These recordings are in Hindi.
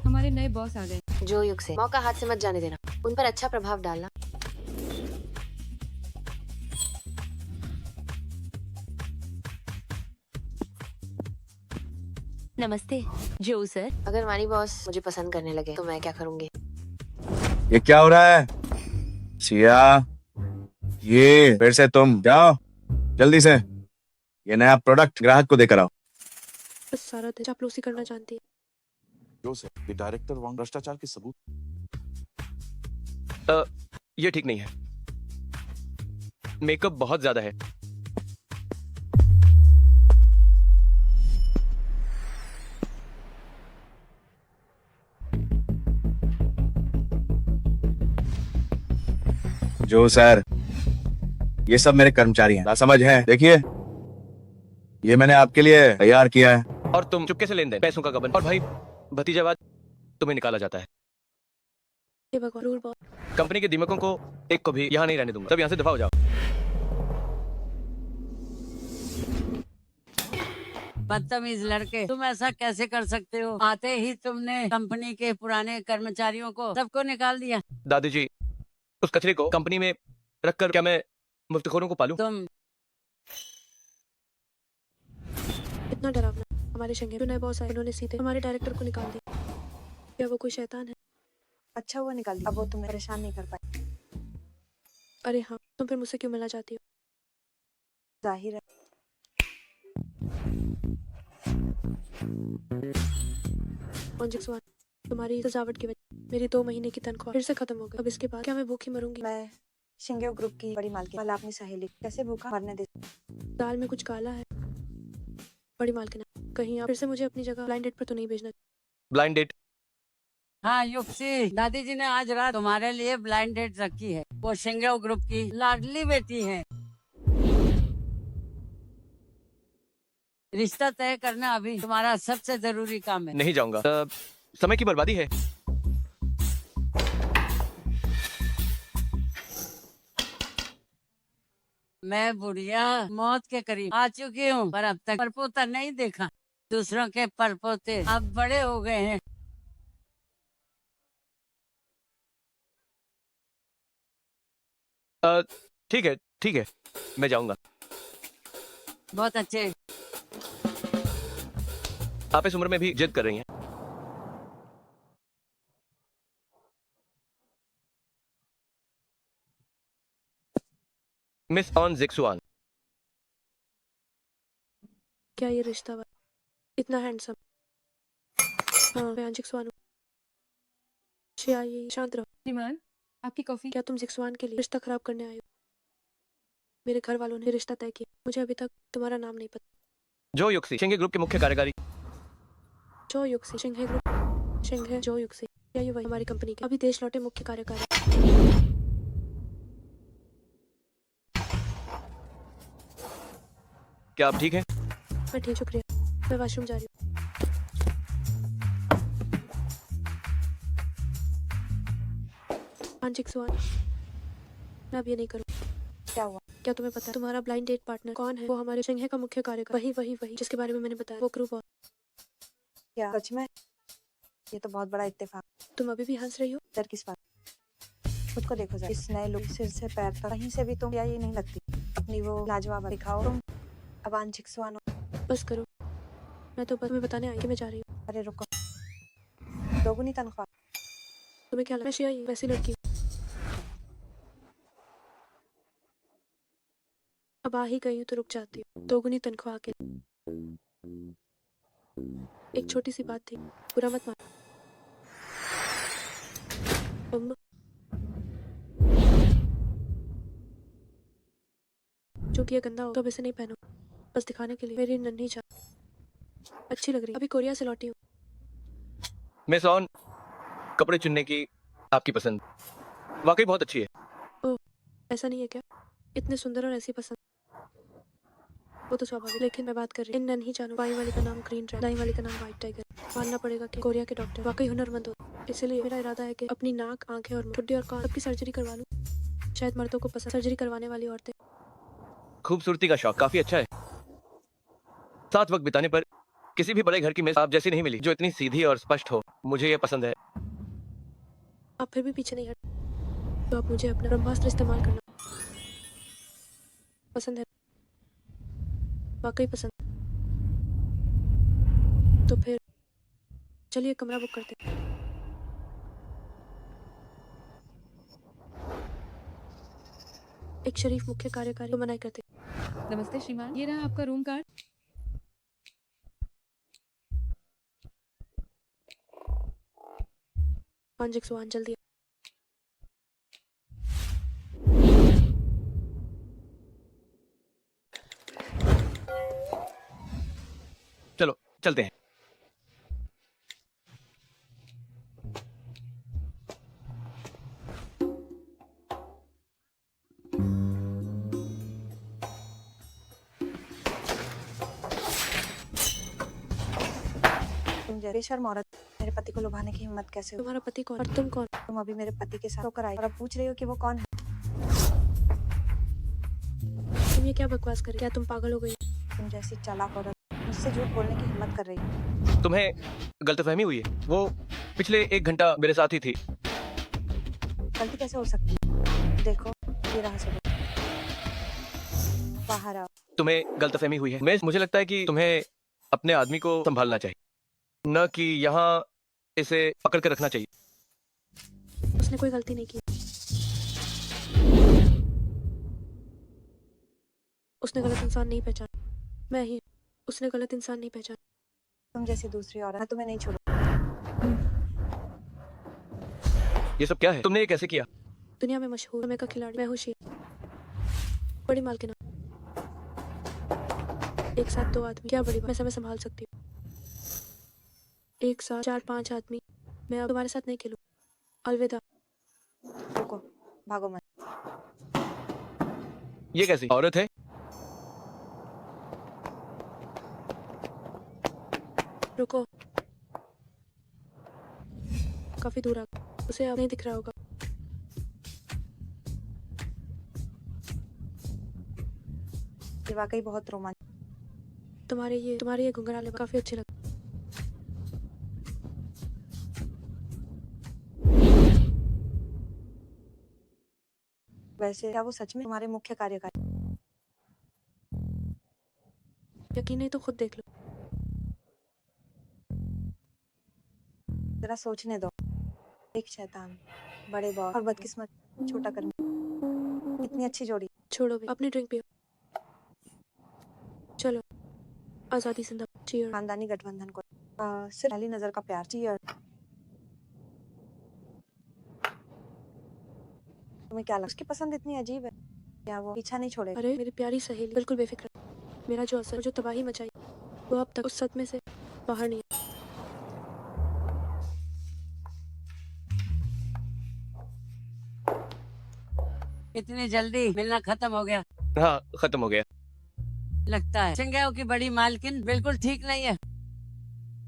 हमारे नए बॉस आ गए। जो युग से मौका हाथ से मत जाने देना, उन पर अच्छा प्रभाव डालना। नमस्ते जो सर। अगर वानी बॉस मुझे पसंद करने लगे तो मैं क्या करूंगी? ये क्या हो रहा है? सिया, ये फिर से तुम जाओ जल्दी से, ये नया प्रोडक्ट ग्राहक को देकर आओ। बस सारा दिन चापलूसी करना जानती है। जो से ये डायरेक्टर वहां भ्रष्टाचार के सबूत। ये ठीक नहीं है। मेकअप बहुत ज्यादा है। जो सर, ये सब मेरे कर्मचारी हैं, समझ है? देखिए, ये मैंने आपके लिए तैयार किया है। और तुम चुपके से लेन देन, पैसों का गबन, और भाई भतीजावाद, तुम्हें निकाला जाता है। ये भगवान रूल बॉस। कंपनी के दीमकों को एक को भी यहाँ नहीं रहने दूंगा। सब यहाँ से दफा हो जाओ। बदतमीज लड़के, तुम ऐसा कैसे कर सकते हो? आते ही तुमने कंपनी के पुराने कर्मचारियों को सबको निकाल दिया। दादी जी, उस कचरे को कंपनी में रखकर क्या मैं मुफ्तखोरों को पालूं? तुम इतना डरावना। हमारे शंघे जो नए बॉस आए, उन्होंने सीधे हमारे डायरेक्टर को निकाल दिया। क्या वो कोई शैतान है? अच्छा हुआ निकाल दिया, अब वो तुम्हें परेशान नहीं कर पाए। अरे हाँ, तुम फिर मुझसे क्यों मिलना चाहती हो? जाहिर है। कॉन्जिक्सवान, तुम्हारी सजावट की वजह मेरी 2 महीने की तनख्वाह फिर से खत्म हो गई। अब इसके बाद क्या मैं भूखी मरूंगी? मैं शिंगे ग्रुप की बड़ी मालकिन, कल अपनी सहेली कैसे भूखा मरने दे? दाल में कुछ काला है। बड़ी मालकिन, कहीं आप फिर से मुझे अपनी जगह ब्लाइंड डेट पर तो नहीं भेजना? Blind date? हाँ युक्सी, दादी जी ने आज रात तुम्हारे लिए ब्लाइंड डेट रखी है। वो शिंगो ग्रुप की लाडली बेटी है। रिश्ता तय करना अभी तुम्हारा सबसे जरूरी काम है। नहीं जाऊंगा। समय की बर्बादी है। मैं बुढ़िया मौत के करीब आ चुकी हूँ, पर अब तक परपोता नहीं देखा। दूसरों के परपोते अब बड़े हो गए हैं। ठीक है, ठीक है, मैं जाऊंगा। बहुत अच्छे। आप इस उम्र में भी जिद कर रही हैं। मिस ऑन जिक्सुआन। क्या ये रिश्ता हुआ? इतना हैंडसम। हाँ, मैं जिक्सवान हूँ। ये शांत रहो। श्रीमान, आपकी कॉफी। क्या तुम जिक्सवान के लिए रिश्ता खराब करने आए हो? मेरे घर वालों ने रिश्ता तय किया। मुझे अभी तक तुम्हारा नाम नहीं पता। जो युक्सी, शिंगे ग्रुप के मुख्य कार्यकारी। जो युक्सी, शिंघे ग्रुप, शिंघे जो युक्सी। क्या ये वही हमारी कंपनी के अभी देश लौटे मुख्य कार्यकारी? क्या आप ठीक हैं? मैं ठीक, शुक्रिया। मैं वॉशरूम जा रही हूँ। हाँ जिक्सवान, मैं अब ये नहीं करूँ। क्या हुआ? क्या तुम्हें पता है तुम्हारा ब्लाइंड डेट पार्टनर कौन है? वो हमारे शिंघे का मुख्य कार्यकारी। वही वही वही जिसके बारे में मैंने बताया, वो ग्रुप। और क्या सच में? ये तो बहुत बड़ा इत्तेफाक। तुम अभी भी हंस रही हो? डर किस बात? खुद को देखो जरा, इस नए लुक, सिर से पैर तक कहीं से भी तुम या ये नहीं लगती। अपनी वो लाजवाब दिखाओ। तुम अब जिक्सवान हो। बस करो, मैं तो बस तुम्हें बताने आई कि मैं जा रही हूँ। अरे रुको, दोगुनी तनख्वाह। तुम्हें क्या लगा मैं शिया ही वैसी लड़की हूँ? अब आ ही गई हूँ तो रुक जाती हूँ। दोगुनी तनख्वाह के एक छोटी सी बात थी, बुरा मत मान। जो कि ये गंदा हो तो अब इसे नहीं पहनो, बस दिखाने के लिए। मेरी नन्ही चाह अच्छी लग रही। अभी कोरिया से लौटी हूँ। मिस ऑन, कपड़े चुनने की आपकी पसंद वाकई बहुत अच्छी है। ओह, ऐसा नहीं है क्या? इतने सुंदर और ऐसी पसंद, वो तो स्वाभाविक। लेकिन मैं बात कर रही हूँ इन नन्ही जानू। बाई वाली का नाम ग्रीन ड्रैगन, दाई वाली का नाम व्हाइट टाइगर। मानना पड़ेगा कि कोरिया के डॉक्टर वाकई हुनरमंद होते। इसलिए मेरा इरादा है कि अपनी नाक, आंखें और ठुड्डी और कान सबकी सर्जरी करवा लूँ। शायद मर्दों को पसंद सर्जरी करवाने वाली औरतें। खूबसूरती का शौक काफी अच्छा है। साथ वक्त बिताने पर किसी भी बड़े घर की मेज आप जैसी नहीं मिली, जो इतनी सीधी और स्पष्ट हो। मुझे ये पसंद है। आप फिर भी पीछे नहीं हट, तो आप मुझे अपना ब्रह्मास्त्र इस्तेमाल करना पसंद है, वाकई पसंद। तो फिर चलिए कमरा बुक करते हैं। एक शरीफ मुख्य कार्यकारी को मनाई करते। नमस्ते श्रीमान, ये रहा आपका रूम कार्ड। 501 जल्दी। चलो चलते हैं। तुम जैसे बेशर्म औरत, मेरे पति को लुभाने की हिम्मत कैसे हुई? तुम्हारा पति कौन और तुम कौन? तुम अभी मेरे पति के साथ होकर आई और अब पूछ रही हो कि वो कौन है? तुम ये क्या बकवास कर रही? क्या तुम पागल हो गई? तुम जैसी चालाक औरत मुझसे झूठ बोलने की हिम्मत कर रही है। तुम्हें गलतफहमी हुई है। वो पिछले 1 घंटा मेरे साथ ही थी। गलती कैसे हो सकती है? देखो, ये रहा सब। बाहर आओ। तुम्हें गलतफहमी हुई है। मुझे लगता है कि तुम्हें अपने आदमी को संभालना चाहिए, न कि यहाँ इसे पकड़ के रखना चाहिए। उसने कोई गलती नहीं की। उसने गलत इंसान नहीं पहचाना, मैं ही। उसने गलत इंसान नहीं पहचाना। तुम जैसी दूसरी औरत मैं तुम्हें नहीं छोड़ूंगी। ये सब क्या है? तुमने ये कैसे किया? दुनिया में मशहूर समय का खिलाड़ी मैं हूँ शीला, बड़ी मालकिन। एक साथ 2 आदमी, क्या बड़ी बात। मैं समय संभाल सकती हूँ। एक साथ 4-5 आदमी। मैं अब तुम्हारे साथ नहीं खेलूँ। अलविदा। रुको, भागो मत। ये कैसी औरत है? रुको, काफी दूर आ गए। उसे अब नहीं दिख रहा होगा। ये वाकई बहुत रोमांच। तुम्हारे ये घुंघराले काफी अच्छे लगते। वैसे क्या वो सच में तुम्हारे मुख्य कार्यकारी? यकीन नहीं तो खुद देख लो। जरा सोचने दो। एक शैतान, बड़े बॉस और बदकिस्मत छोटा कर्मी, इतनी अच्छी जोड़ी। छोड़ो भी, अपनी ड्रिंक पियो। चलो, आजादी जिंदाबाद। चीयर। खानदानी गठबंधन को सिर्फ पहली नजर का प्यार। चीयर। तुम्हें क्या लगा? उसकी पसंद इतनी अजीब है, क्या वो पीछा नहीं छोड़ेगा? अरे मेरी प्यारी सहेली, बिल्कुल बेफिक्र। मेरा जो असर, जो तबाही मचाई, वो अब तक उस सदमे से बाहर नहीं आया। इतनी जल्दी मिलना खत्म हो गया? हाँ, खत्म हो गया। लगता है सिंगाओ की बड़ी मालकिन बिल्कुल ठीक नहीं है।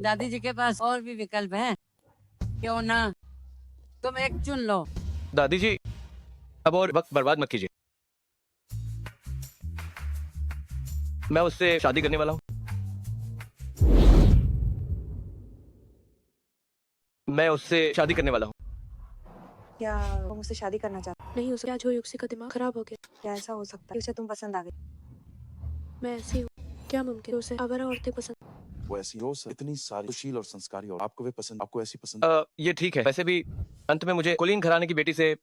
दादी जी के पास और भी विकल्प हैं, क्यों ना तुम एक चुन लो। दादी जी, अब और वक्त बर्बाद मत कीजिए। मैं उससे शादी करने वाला हूँ। मैं उससे शादी करने वाला हूँ। क्या वो मुझसे शादी करना चाहता? नहीं हो सकता। आज हो युक्सी का दिमाग खराब हो गया। क्या ऐसा हो सकता है कि उसे तुम पसंद आ गई? मैं ऐसी हूँ, क्या मुमकिन है उसे आवारा औरतें पसंद? वो ऐसी रोज इतनी सारी सुशील और संस्कारी और आपको वे पसंद, आपको ऐसी पसंद। ये ठीक है। वैसे भी अंत में मुझे कुलीन घराने की बेटी से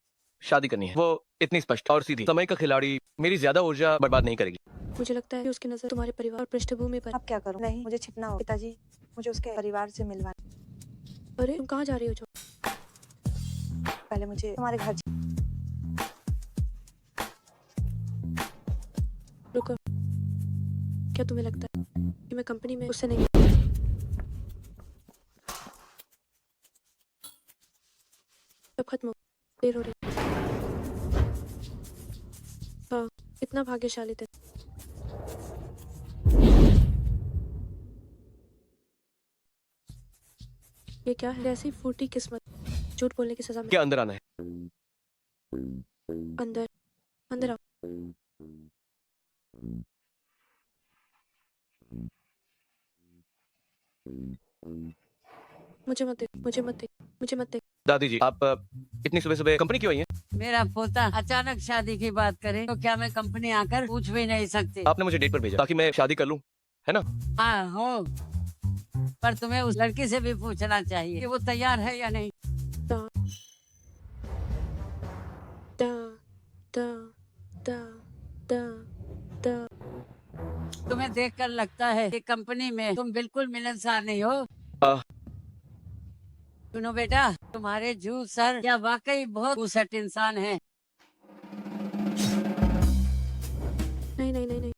शादी करनी है। वो इतनी स्पष्ट और सीधी, समय का खिलाड़ी, मेरी ज्यादा ऊर्जा बर्बाद नहीं करेगी। मुझे लगता है कि उसकी नजर तुम्हारे परिवार और पृष्ठभूमि पर। अब क्या करूं? नहीं, मुझे छिपना हो। पिताजी मुझे उसके परिवार से मिलवा। अरे तुम कहाँ जा रही हो? जो पहले मुझे तुम्हारे घर रुको, क्या तुम्हें लगता है कि मैं कंपनी में उससे नहीं? अब खत्म हो, देर हो रही। हाँ, इतना भाग्यशाली थे। ये क्या है? ऐसी फूटी किस्मत, झूठ बोलने की सजा। क्या अंदर आना है? अंदर, अंदर आओ। मुझे मत देख, मुझे मत देख, मुझे मत देख। दादी जी, आप इतनी सुबह सुबह कंपनी क्यों आई हैं? मेरा पोता अचानक शादी की बात करे तो क्या मैं कंपनी आकर पूछ भी नहीं सकती? आपने मुझे डेट पर भेजा ताकि मैं शादी कर लूं, है ना? हाँ हो, पर तुम्हें उस लड़की से भी पूछना चाहिए कि वो तैयार है या नहीं। दा दा दा दा दा। तुम्हें देखकर लगता है कि कंपनी में तुम बिल्कुल मिलनसार नहीं हो। आ, सुनो बेटा, तुम्हारे जू सर या वाकई बहुत उसट इंसान है। नहीं नहीं नहीं नहीं।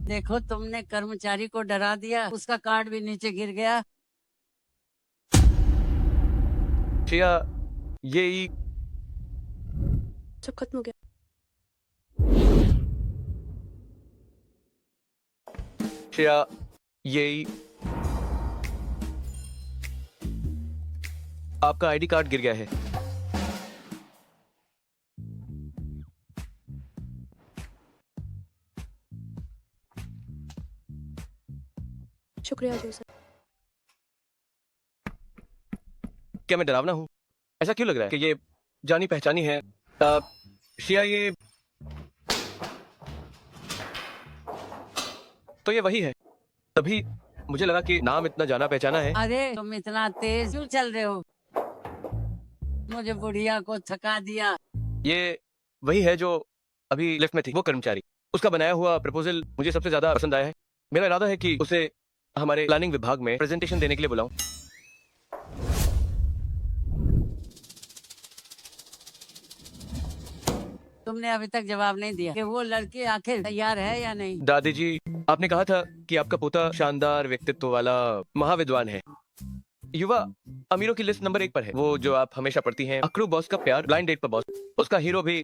देखो, तुमने कर्मचारी को डरा दिया, उसका कार्ड भी नीचे गिर गया। श्रेया, ये सब खत्म हो गया। श्रेया, ये आपका आईडी कार्ड गिर गया है। शुक्रिया जो सर। क्या मैं डरावना हूँ? ऐसा क्यों लग रहा है कि ये जानी पहचानी है? श्रेया, ये तो ये वही है। तभी मुझे लगा कि नाम इतना जाना पहचाना है। अरे तुम इतना तेज क्यों चल रहे हो? मुझे बुढ़िया को थका दिया। ये वही है जो अभी लिफ्ट में थी, वो कर्मचारी। उसका बनाया हुआ प्रपोजल मुझे सबसे ज्यादा पसंद आया है। मेरा इरादा है कि उसे हमारे प्लानिंग विभाग में प्रेजेंटेशन देने के लिए बुलाऊं। तुमने अभी तक जवाब नहीं दिया कि वो लड़की आखिर तैयार है या नहीं। दादी जी, आपने कहा था कि आपका पोता शानदार व्यक्तित्व वाला महाविद्वान है। युवा अमीरों की लिस्ट नंबर 1 पर है। वो जो आप हमेशा पढ़ती हैं, अकड़ू बॉस का प्यार, ब्लाइंड डेट पर बॉस। उसका हीरो भी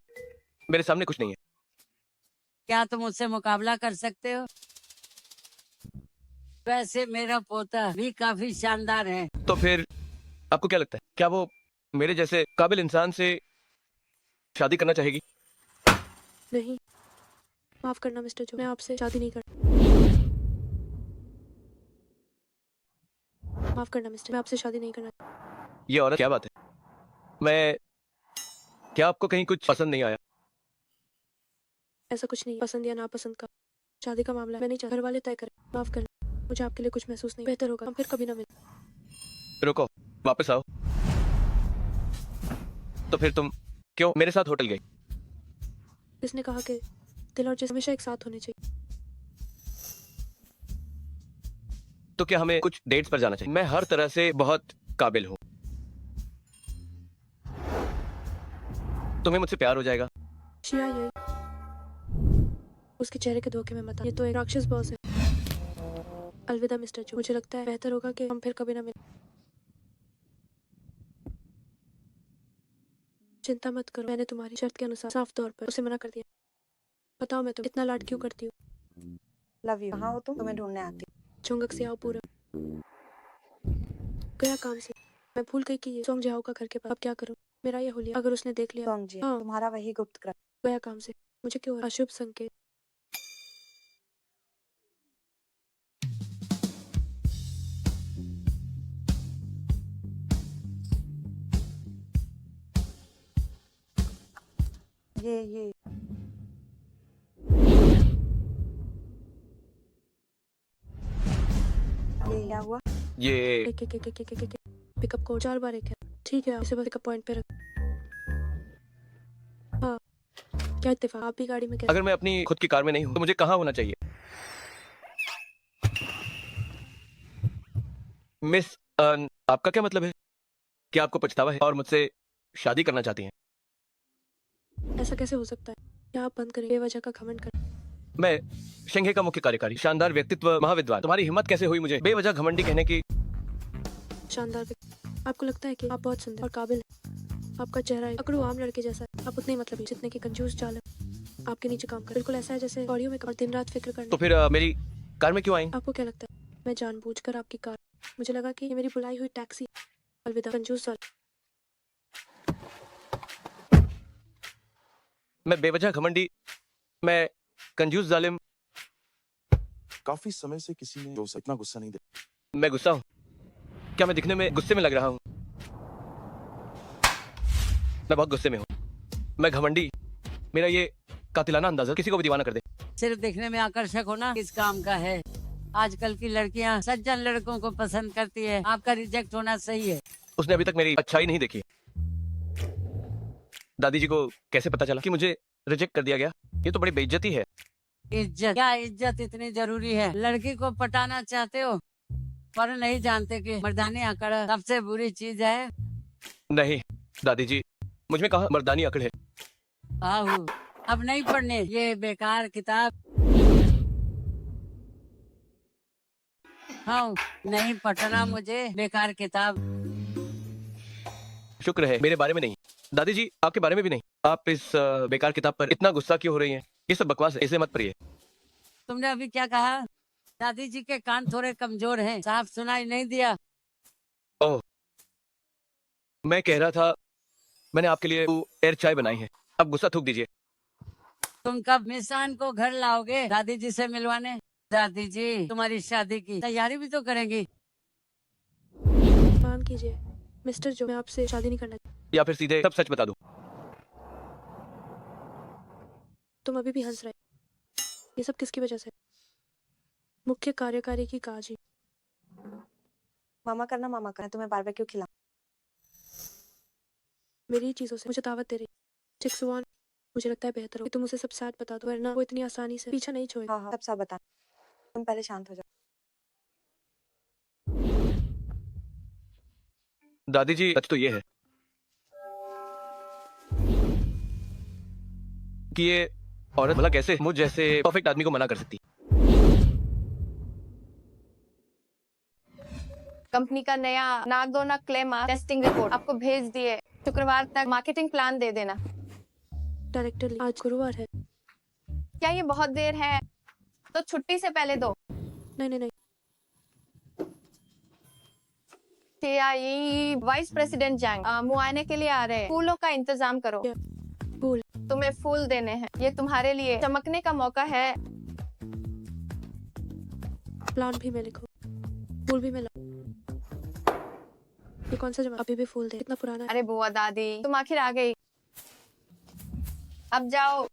मेरे सामने कुछ नहीं है। क्या तुम उससे मुकाबला कर सकते हो? वैसे मेरा पोता भी काफी शानदार है। तो फिर आपको क्या लगता है, क्या वो मेरे जैसे काबिल इंसान से शादी करना चाहेगी? नहीं, माफ करना मिस्टर जो, मैं आपसे शादी नहीं कर। माफ करना मिस्टर, मैं आपसे शादी नहीं करना। ये औरत, क्या बात है? क्या आपको कहीं कुछ पसंद नहीं आया? ऐसा कुछ नहीं, पसंद या नापसंद का शादी का मामला मैं नहीं चाहता। घर वाले तय करें। माफ करना, मुझे आपके लिए कुछ महसूस नहीं। बेहतर होगा हम फिर कभी ना मिले। रुको, वापस आओ। तो फिर तुम क्यों मेरे साथ होटल गई? किसने कहा कि दिल और जिस्म हमेशा एक साथ होने चाहिए? तो क्या हमें कुछ डेट्स पर जाना चाहिए? मैं हर तरह से बहुत काबिल हूँ। तुम्हें मुझसे प्यार हो जाएगा। शिया, ये उसके चेहरे के धोखे में मत आ। ये तो एक राक्षस बॉस है। अलविदा मिस्टर जो, मुझे लगता है बेहतर होगा कि हम फिर कभी ना मिले। चिंता मत करो, मैंने तुम्हारी शर्त के अनुसार साफ तौर पर उसे मना कर दिया। बताओ मैं तुम्हें इतना लाड क्यों करती हूँ? Love you. कहाँ हो तुम? तुम्हें ढूंढने आती चुंगक से आओ पूरा गया काम से। मैं भूल गई कि ये सोंग जाओ का घर के पास। अब क्या करूं? मेरा ये हुलिया अगर उसने देख लिया। सोंग जी, हाँ। तुम्हारा वही गुप्त ग्रह। गया काम से। मुझे क्यों अशुभ संकेत? ये क्या हुआ? ये एक पिकअप कोड 4 बार एक है। ठीक है, इसे बस पिकअप पॉइंट पे रख। हाँ, क्या इत्तेफाक, आप भी गाड़ी में? अगर मैं अपनी खुद की कार में नहीं हूँ तो मुझे कहाँ होना चाहिए? मिस आपका क्या मतलब है? क्या आपको पछतावा है और मुझसे शादी करना चाहती हैं? ऐसा कैसे हो सकता है? क्या आप बंद करें बेवजह का घमंड कर? मैं शेंघे का मुख्य कार्यकारी, शानदार व्यक्तित्व, महाविद्वान। तुम्हारी हिम्मत कैसे हुई मुझे बेवजह घमंडी कहने की? शानदार व्यक्ति। आपको लगता है कि आप बहुत सुंदर और काबिल हैं। आपका चेहरा एक अकड़ू आम लड़के जैसा है। आप उतने ही मतलब जितने की कंजूस चाल है। आपके नीचे काम कर बिल्कुल ऐसा है जैसे ऑडियो में और दिन रात फिक्र करना। तो फिर मेरी कार में क्यों आई? आपको क्या लगता है मैं जानबूझकर आपकी कार? मुझे लगा कि ये मेरी बुलाई हुई टैक्सी। अलविदा कंजूस वाला। मैं बेवजह घमंडी मैं कंजूस जालिम। काफी समय से किसी ने जोसेफ इतना गुस्सा नहीं देखा। मैं गुस्सा हूँ? क्या मैं दिखने में गुस्से में लग रहा हूँ? मैं बहुत गुस्से में हूँ। मैं घमंडी। मेरा ये कातिलाना अंदाजा किसी को भी दीवाना कर दे। सिर्फ दिखने में आकर्षक होना किस काम का है? आजकल की लड़कियां सज्जन लड़कों को पसंद करती है। आपका रिजेक्ट होना सही है। उसने अभी तक मेरी अच्छाई नहीं देखी। दादी जी को कैसे पता चला कि मुझे रिजेक्ट कर दिया गया? ये तो बड़ी बेइज्जती है। इज्जत? क्या इज्जत इतनी जरूरी है? लड़की को पटाना चाहते हो पर नहीं जानते कि मर्दानी अकड़ सबसे बुरी चीज है। नहीं दादी जी, मुझ में कहाँ मर्दानी अकड़ है। आहू, अब नहीं पढ़ने ये बेकार किताब। हाँ, नहीं पढ़ना मुझे बेकार किताब। शुक्र है मेरे बारे में नहीं, दादी जी आपके बारे में भी नहीं। आप इस बेकार किताब पर इतना गुस्सा क्यों हो रही हैं? ये सब बकवास है, इसे मत पढ़िए। तुमने अभी क्या कहा? दादी जी के कान थोड़े कमजोर हैं, साफ सुनाई नहीं दिया। ओह, मैं कह रहा था मैंने आपके लिए एयर चाय बनाई है, अब गुस्सा थूक दीजिए। तुम कब मिसान को घर लाओगे दादी जी से मिलवाने? दादी जी तुम्हारी शादी की तैयारी भी तो करेंगी। मान कीजिए मिस्टर जो, मैं आपसे शादी नहीं करना। या फिर सीधे सब सच बता दूं? तुम अभी भी हंस रहे। ये सब किसकी वजह से? मुख्य कार्यकारी की काजी। मामा करना मामा करना, तुम्हें बारबेक्यू खिलाऊं। मेरी चीजों से मुझे दावत दे रही। चिक्सवान, मुझे लगता है बेहतर हो कि तुम उसे सब साथ बता दो, वरना वो इतनी आसानी से पीछा नहीं छोड़ेगा। हाँ हाँ, सब बता। तुम पहले शांत हो जाओ। दादी जी सच तो ये है कि ये औरत भला कैसे मुझ जैसे परफेक्ट आदमी को मना कर सकती? कंपनी का नया नाक दो नाक क्लेम टेस्टिंग रिपोर्ट आपको भेज दिए। शुक्रवार तक मार्केटिंग प्लान दे देना। डायरेक्टर ली, आज गुरुवार है। क्या ये बहुत देर है? तो छुट्टी से पहले दो। नहीं नहीं नहीं, CIE वाइस प्रेसिडेंट जैंग मुआयने के लिए आ रहे हैं। फूलों का इंतजाम करो। क्या? फूल? तुम्हें फूल देने हैं, ये तुम्हारे लिए चमकने का मौका है। प्लान भी मैं लिखो, फूल भी मैं लाऊं। ये कौन सा जमा? अभी भी फूल दे, इतना पुराना है। अरे बुआ दादी तुम आखिर आ गई, अब जाओ।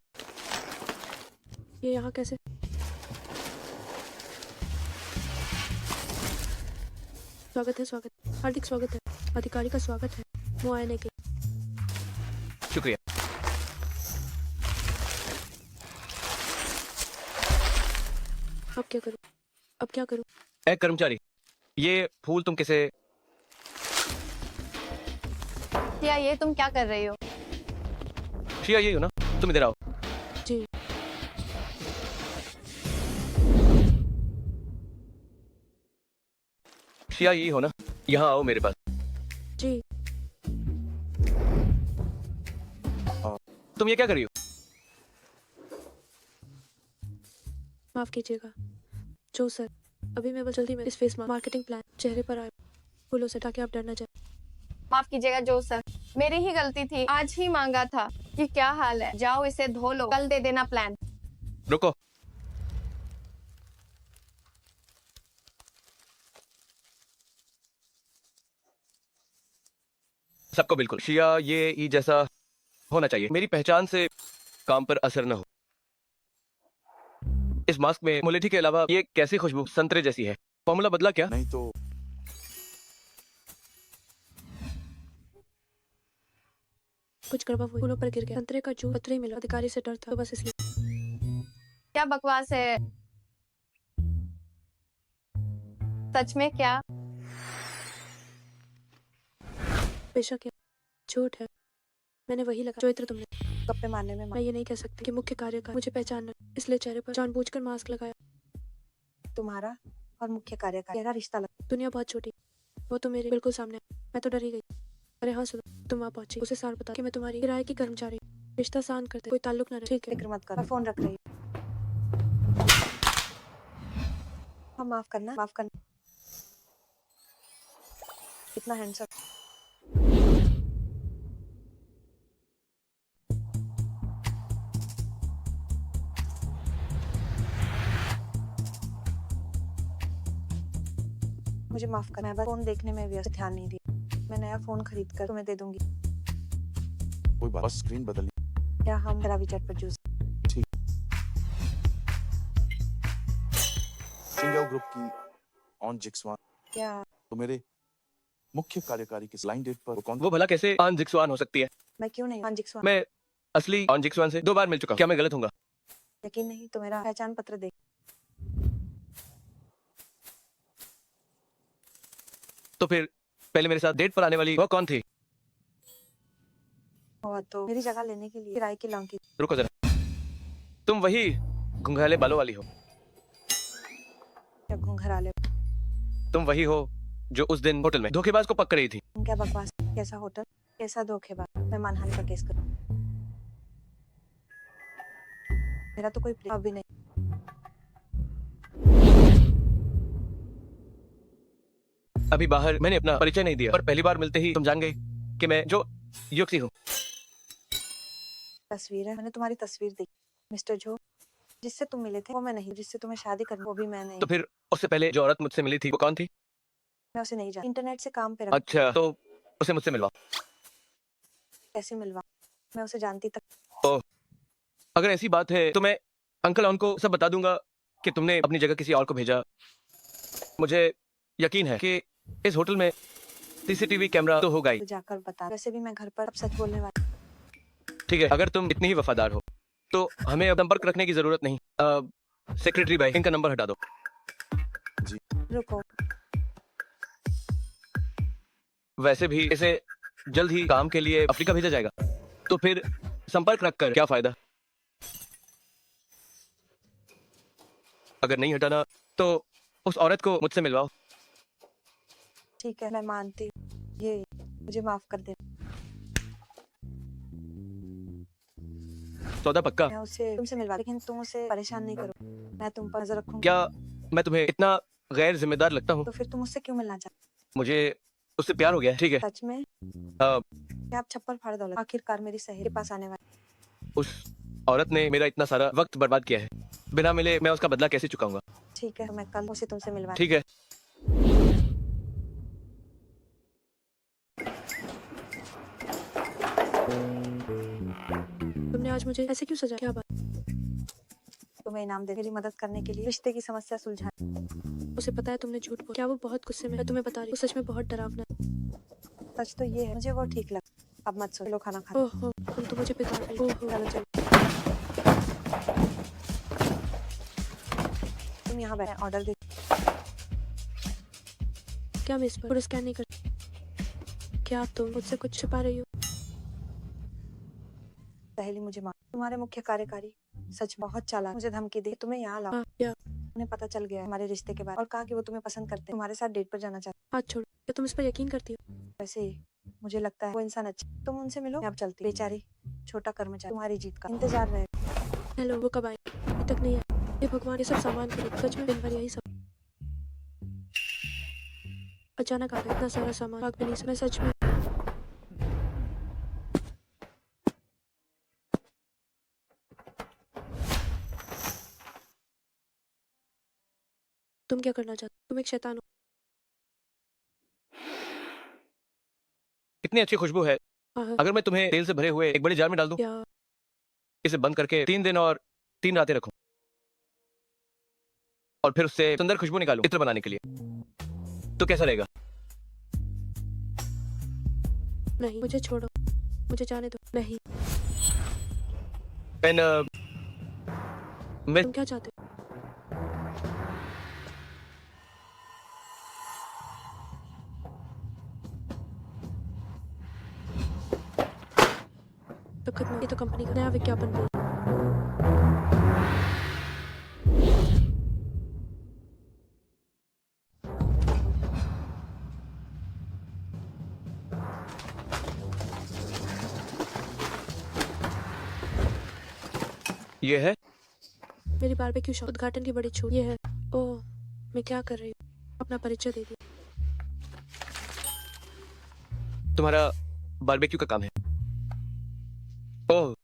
ये यहाँ कैसे? स्वागत है, स्वागत, हार्दिक स्वागत है। अधिकारी का स्वागत है मुआयने के। शुक्रिया। अब क्या करूं? अब क्या करूं? ए कर्मचारी, ये फूल तुम किसे? क्या ये तुम क्या कर रही हो? शिया यही हो ना? तुम इधर आओ। जी शिया यही हो ना? यहाँ आओ मेरे पास। जी। तुम ये क्या कर रही हो? माफ कीजिएगा जो सर, अभी मैं बस जल्दी में इस फेस मार्केटिंग प्लान चेहरे पर आया फूलों से, ताकि आप डर न जाए। माफ कीजिएगा जो सर, मेरी ही गलती थी। आज ही मांगा था कि क्या हाल है, जाओ इसे धो लो, कल दे देना प्लान। रुको, सबको बिल्कुल शिया ये ई जैसा होना चाहिए। मेरी पहचान से काम पर असर न हो। इस मास्क में मुलेठी के अलावा ये कैसी खुशबू संतरे जैसी है? फॉर्मूला बदला क्या? नहीं तो कुछ गड़बड़ हुई, फूलों पर गिर गया। संतरे का जूस पत्र ही मिला। अधिकारी से डर था तो बस इसलिए। क्या बकवास है? सच में क्या? बेशक क्या झूठ है, मैंने वही लगा जो इत्र तुमने। गप्पे मारने में मैं ये नहीं कह सकती कि मुख्य कार्यकारी मुझे पहचानना, इसलिए चेहरे पर जानबूझकर मास्क लगाया। तुम्हारा और मुख्य कार्यकारी गहरा रिश्ता लगा। दुनिया बहुत छोटी, वो तो मेरे बिल्कुल सामने। मैं तो डरी गई। अरे हाँ सुनो, तुम वहाँ पहुंची, उसे सार बता कि मैं तुम्हारी किराए की कर्मचारी। रिश्ता सान करते, कोई ताल्लुक न रहे, ठीक है? फिक्र मत करो, मैं फोन रख रही हूँ। हाँ माफ करना, माफ करना। इतना हैंडसम। मुझे माफ कर, मैं बस फोन देखने में व्यस्त ध्यान नहीं दिया। मैं नया फोन खरीद कर तुम्हें दे दूंगी। कोई बात, बस स्क्रीन बदलनी। क्या हम रवि चट पर जूस? सिंगाओ ग्रुप की ऑन जिक्सवान क्या तो मेरे मुख्य कार्यकारी की लाइन डेट पर वो कौन? वो भला कैसे आन जिक्सवान हो सकती है? मैं क्यों नहीं अंजिक्सवान? मैं असली ऑन जिक्सवान से 2 बार मिल चुका हूं। क्या मैं गलत हूँगा? यकीन नहीं तो मेरा पहचान पत्र देख। तो फिर पहले मेरे साथ डेट पर आने वाली वो कौन थी? हुआ तो मेरी जगह लेने के लिए किराए की लौंकी। रुको जरा, तुम वही घुंघराले बालों वाली हो? क्या घुंघराले? तुम वही हो जो उस दिन होटल में धोखेबाज को पकड़ रही थी? तुम क्या बकवास? कैसा होटल, कैसा धोखेबाज? मैं मानहानि का केस करूं? मेरा तो कोई प्रेम अभी नहीं। अभी बाहर मैंने अपना परिचय नहीं दिया, पर पहली बार मिलते ही तुम जान गई कि मैं जो युक्ति हूँ। तस्वीर है, मैंने तुम्हारी तस्वीर देखी। मिस्टर जो जिससे तुम मिले थे वो मैं नहीं, जिससे तुम्हें शादी करनी वो भी मैं नहीं। तो फिर उससे पहले जो औरत मुझसे मिली थी वो कौन थी? मैं उसे नहीं जानती। इंटरनेट से काम पे रख। अच्छा, तो उसे मुझसे मिलवा। कैसे मिलवा? मैं उसे जानती तक। ओह, अगर ऐसी बात है तो मैं अंकल ऑन को सब बता दूंगा कि तुमने अपनी जगह किसी और को भेजा। मुझे यकीन है कि इस होटल में सीसीटीवी कैमरा तो होगा ही। तो जाकर बता। वैसे भी मैं घर पर अब सच बोलने वाली। ठीक है, अगर तुम इतनी ही वफादार हो तो हमें अब संपर्क रखने की जरूरत नहीं। सेक्रेटरी भाई, इनका नंबर हटा दो। रुको, वैसे भी इसे जल्द ही काम के लिए अफ्रीका भेजा जाएगा, तो फिर संपर्क रखकर क्या फायदा? अगर नहीं हटाना तो उस औरत को मुझसे मिलवाओ। ठीक है, मैं मानती हूँ। ये मुझे माफ कर दे। सौदा पक्का? मैं उसे तुमसे मिलवा, लेकिन तुम उसे परेशान नहीं करो। मैं तुम पर नजर रखूंगी। क्या मैं तुम्हें इतना गैर जिम्मेदार लगता हूँ? तो फिर तुम उससे क्यों मिलना चाहते? मुझे उससे प्यार हो गया है। ठीक है, सच में? अ, क्या आप छप्पर फाड़ दौलत आखिरकार मेरी सहेली के पास आने वाली? उस औरत ने मेरा इतना सारा वक्त बर्बाद किया है, बिना मिले मैं उसका बदला कैसे चुकाऊंगा? ठीक है, मैं कल उसे तुमसे मिलवा। ठीक है। तुमने आज मुझे ऐसे क्यों सजा? क्या बात? तुम्हें इनाम दे, मेरी मदद करने के लिए, रिश्ते की समस्या सुलझाने। उसे पता है तुमने झूठ बोला? क्या वो बहुत गुस्से में? मैं तुम्हें बता रही हूँ, वो सच में बहुत डरावना है। सच तो ये है, मुझे वो ठीक लगा। अब मत सोचो, लो खाना खा। ओहो, तुम तो मुझे बिगाड़ रही हो। ओहो, चलो चलो, तुम यहाँ बैठे, ऑर्डर दे। क्या मैं इस पर स्कैन नहीं कर? क्या तुम मुझसे कुछ छुपा रही हो? सहेली मुझे मार। तुम्हारे मुख्य कार्यकारी सच बहुत चालाक, मुझे धमकी दी तुम्हें यहाँ लाओ। हाँ, क्या? उन्हें पता चल गया हमारे रिश्ते के बारे और कहा कि वो तुम्हें पसंद करते हैं, तुम्हारे साथ डेट पर जाना चाहते हाथ छोड़ो। क्या तुम इस पर यकीन करती हो? हैं। वैसे ही मुझे लगता है वो इंसान अच्छा। तुम उनसे मिलो, मैं अब चलती। बेचारी छोटा कर्मचारी तुम्हारी जीत का इंतजार रहे। हेलो, वो कब आए? अभी तक नहीं आए। हे भगवान, ये सब सामान खरीद सच में दिन भर यही सब अचानक आ गया। इतना सारा सामान भाग भी नहीं सकता। मैं सच में तुम क्या करना चाहते? तुम एक शैतान हो। इतनी अच्छी खुशबू है, हाँ, अगर मैं तुम्हें तेल से भरे हुए एक बड़े जार में डाल दूं, क्या? इसे बंद करके 3 दिन और 3 रातें रखूं और फिर उससे सुंदर खुशबू निकालूं इत्र बनाने के लिए, तो कैसा रहेगा? नहीं, मुझे छोड़ो, मुझे जाने दो। नहीं, मैं तुम क्या चाहते हो? तो खत्म। ये तो कंपनी का नया विज्ञापन भी है। ये है मेरी बारबेक्यू शॉप उद्घाटन की बड़ी छूट। ये है। ओह, मैं क्या कर रही हूँ? अपना परिचय दे दिया। तुम्हारा बारबेक्यू का काम है? ओह,